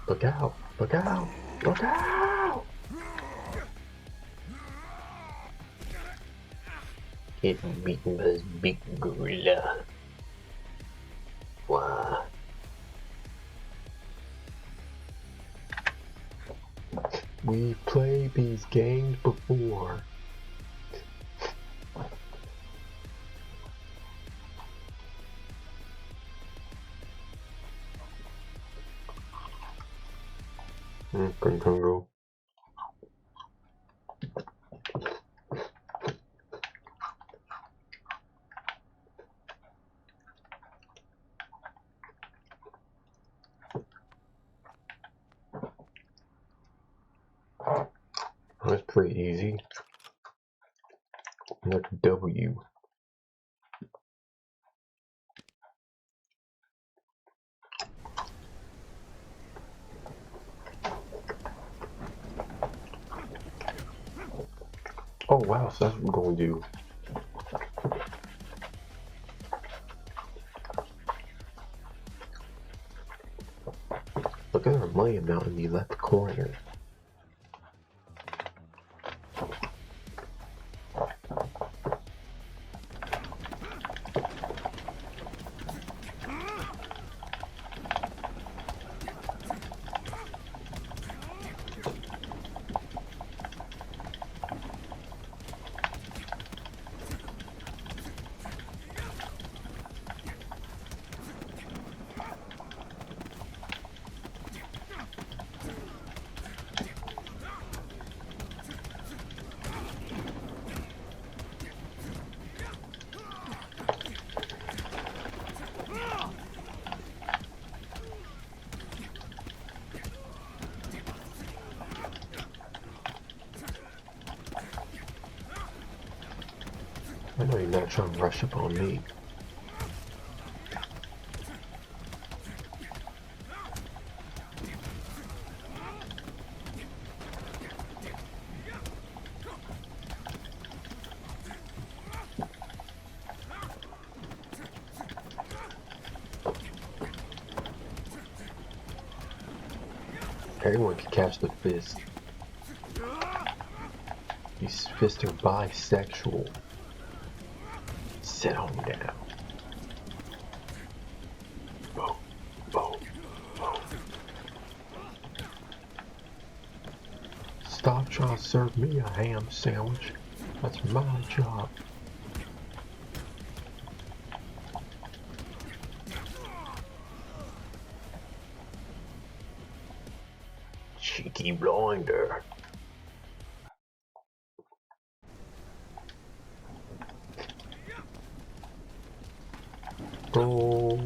Look out! Look out! Look out! Getting beaten by this big gorilla. Wow. We played these games before. Congo. That's pretty easy. Like a W. Oh wow, so that's what we're going to do. Look at our money amount in the left corner. I know you're not trying to rush up on me. Everyone can catch the fist. These fists are bisexual. Sit on down. Boom, boom, boom. Stop trying to serve me a ham sandwich. That's my job. Cheeky blinder. Oh.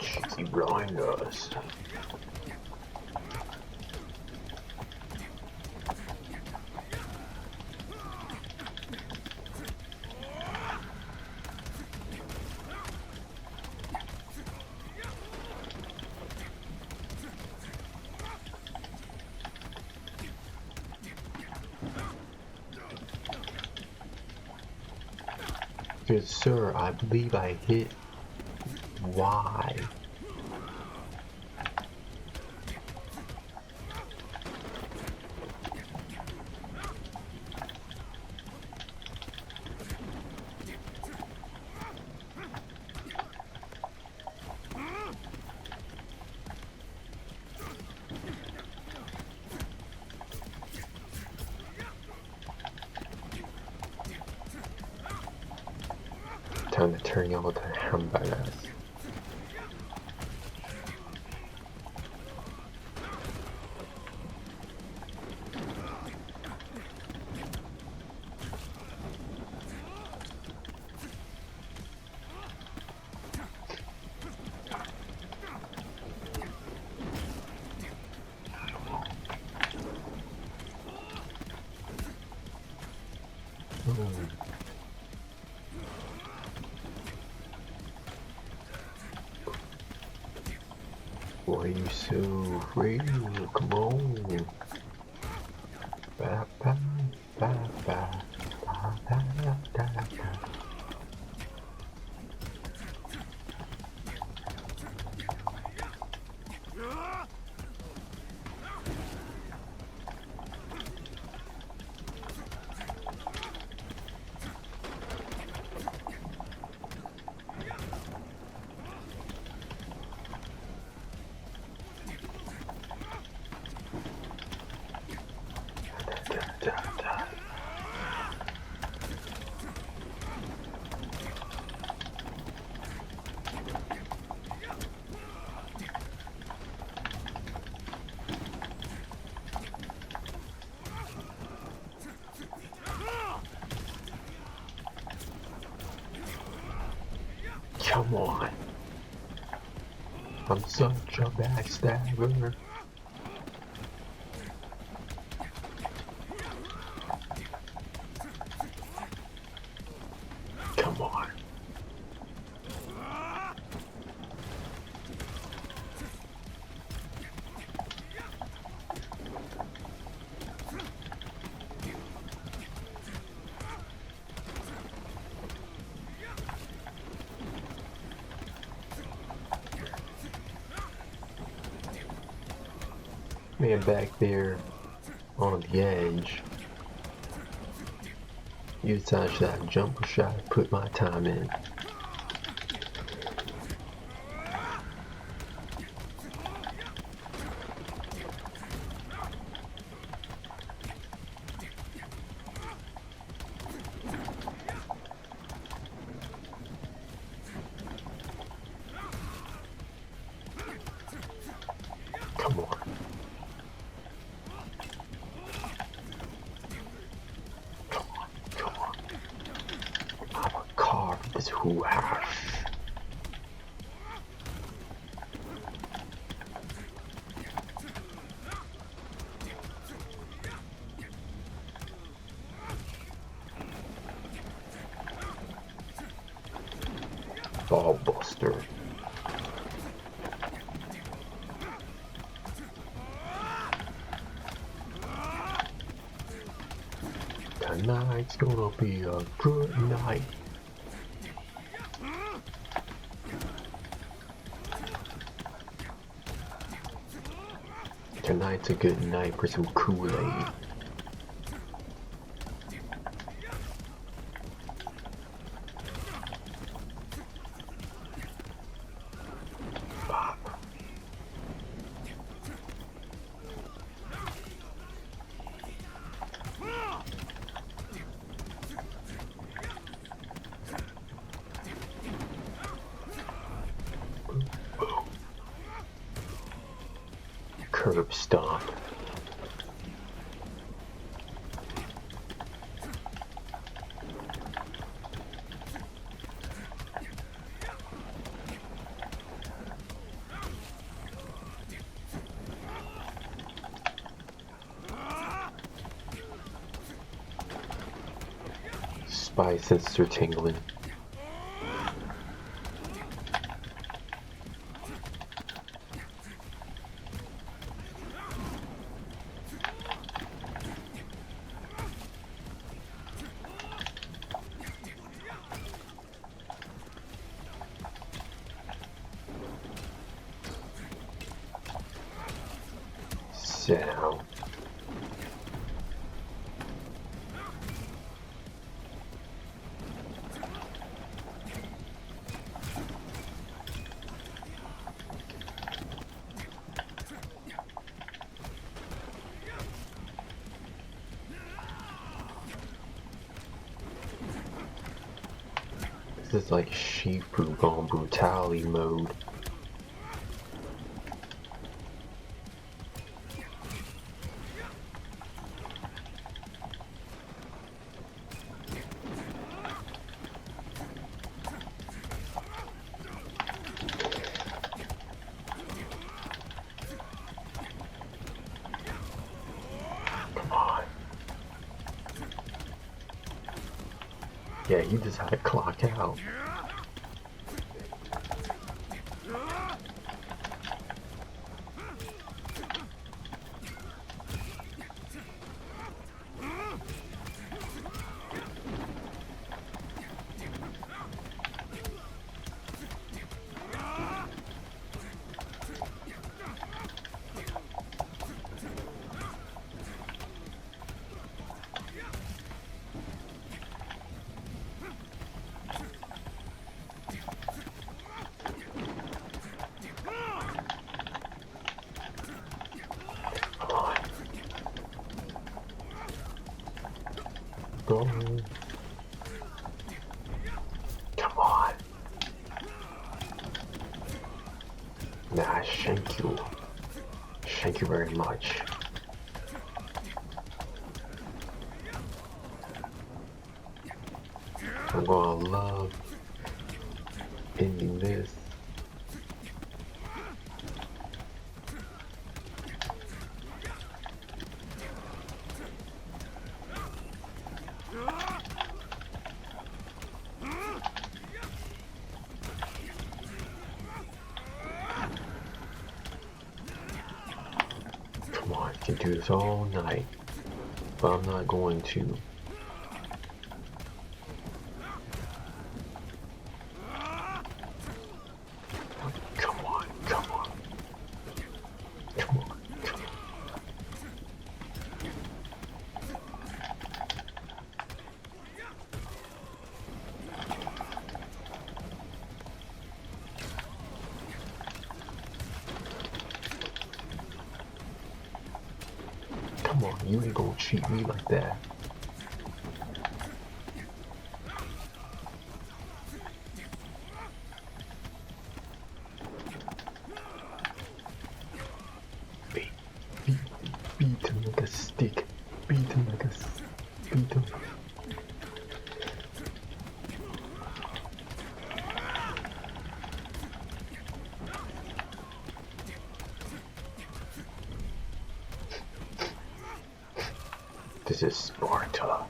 Cheeky blinders. Good sir, I believe I hit Why? Time to turn y'all to hamburgers. Why are you so afraid? Come on. Ba, ba, ba, ba, ba, ba, da, da, da. Come on. I'm such a backstabber. Come on. Man back there on the edge. You decide should I jump or should I put my time in? Come on. Is who have. Ball buster. Tonight's gonna be a good night. Tonight's a good night for some Kool-Aid. Curb stomp. Spy senses are tingling. down. This is like Shifu on brutality mode. Come on. Yeah, he just had to clock out. Go. Come on. Nah, thank you. Thank you very much. I'm gonna love ending this. Come on, I can do this all night, but I'm not going to. Come on, come on. Come on, come on. Come on, you ain't gonna cheat me like that. Beat him like a stick. Beat him like a beat him. This is Sparta.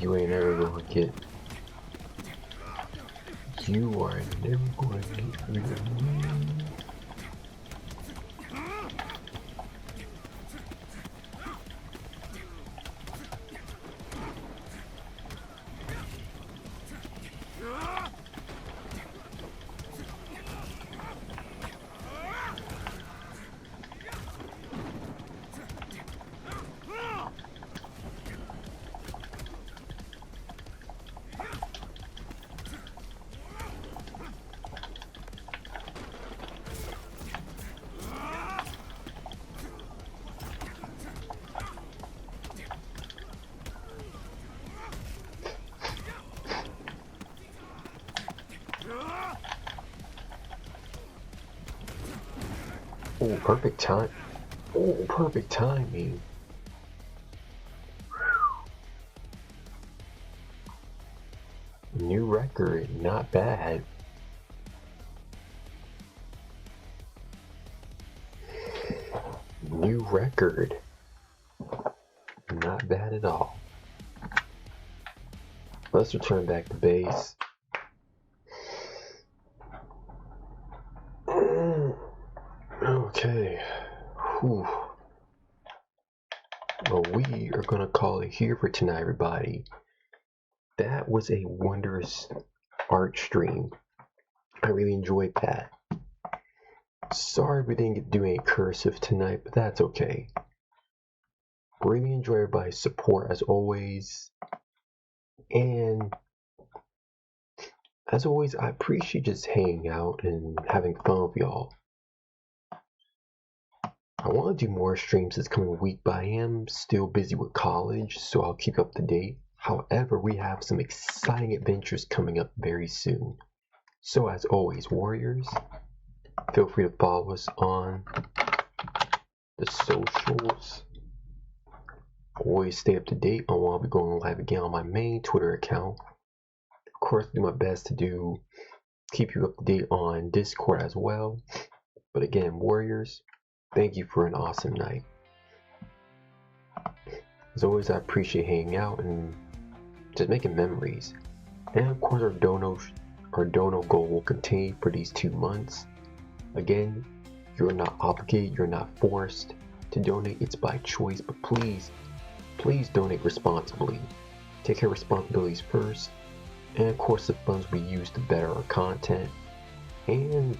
You ain't ever gonna get. You are never gonna get rid of me. Oh, perfect time. Oh, perfect timing. New record, not bad. New record. Not bad at all. let's return back to base. Okay. Whew. Well, we are gonna call it here for tonight, everybody. That was a wondrous art stream. I really enjoyed that. Sorry we didn't get to do any cursive tonight, but that's okay. Really enjoy everybody's support as always. And as always, I appreciate just hanging out and having fun with y'all. I want to do more streams this coming week, but I am still busy with college, so I'll keep up to date. However, we have some exciting adventures coming up very soon. So as always, Warriors, feel free to follow us on the socials. Always stay up to date on when I'll be going live again on my main Twitter account. Of course, do my best to keep you up to date on Discord as well. But again, Warriors, thank you for an awesome night. As always, I appreciate hanging out and just making memories. And of course, our dono goal will continue for these 2 months. Again, you're not obligated, you're not forced to donate. It's by choice, but please donate responsibly. Take care of responsibilities first. And of course, the funds we use to better our content and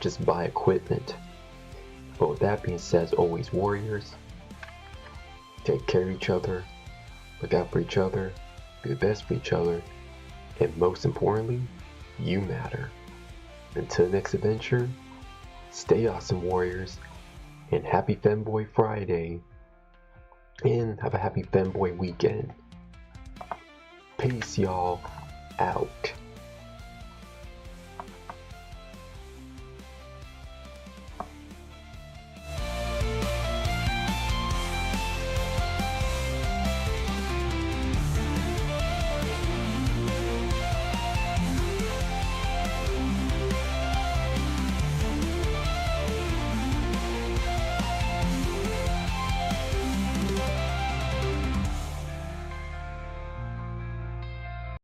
just buy equipment. But with that being said, as always, Warriors, take care of each other, look out for each other, be the best for each other, and most importantly, you matter. Until the next adventure, stay awesome, Warriors, and happy Femboy Friday, and have a happy Femboy weekend. Peace, y'all, out.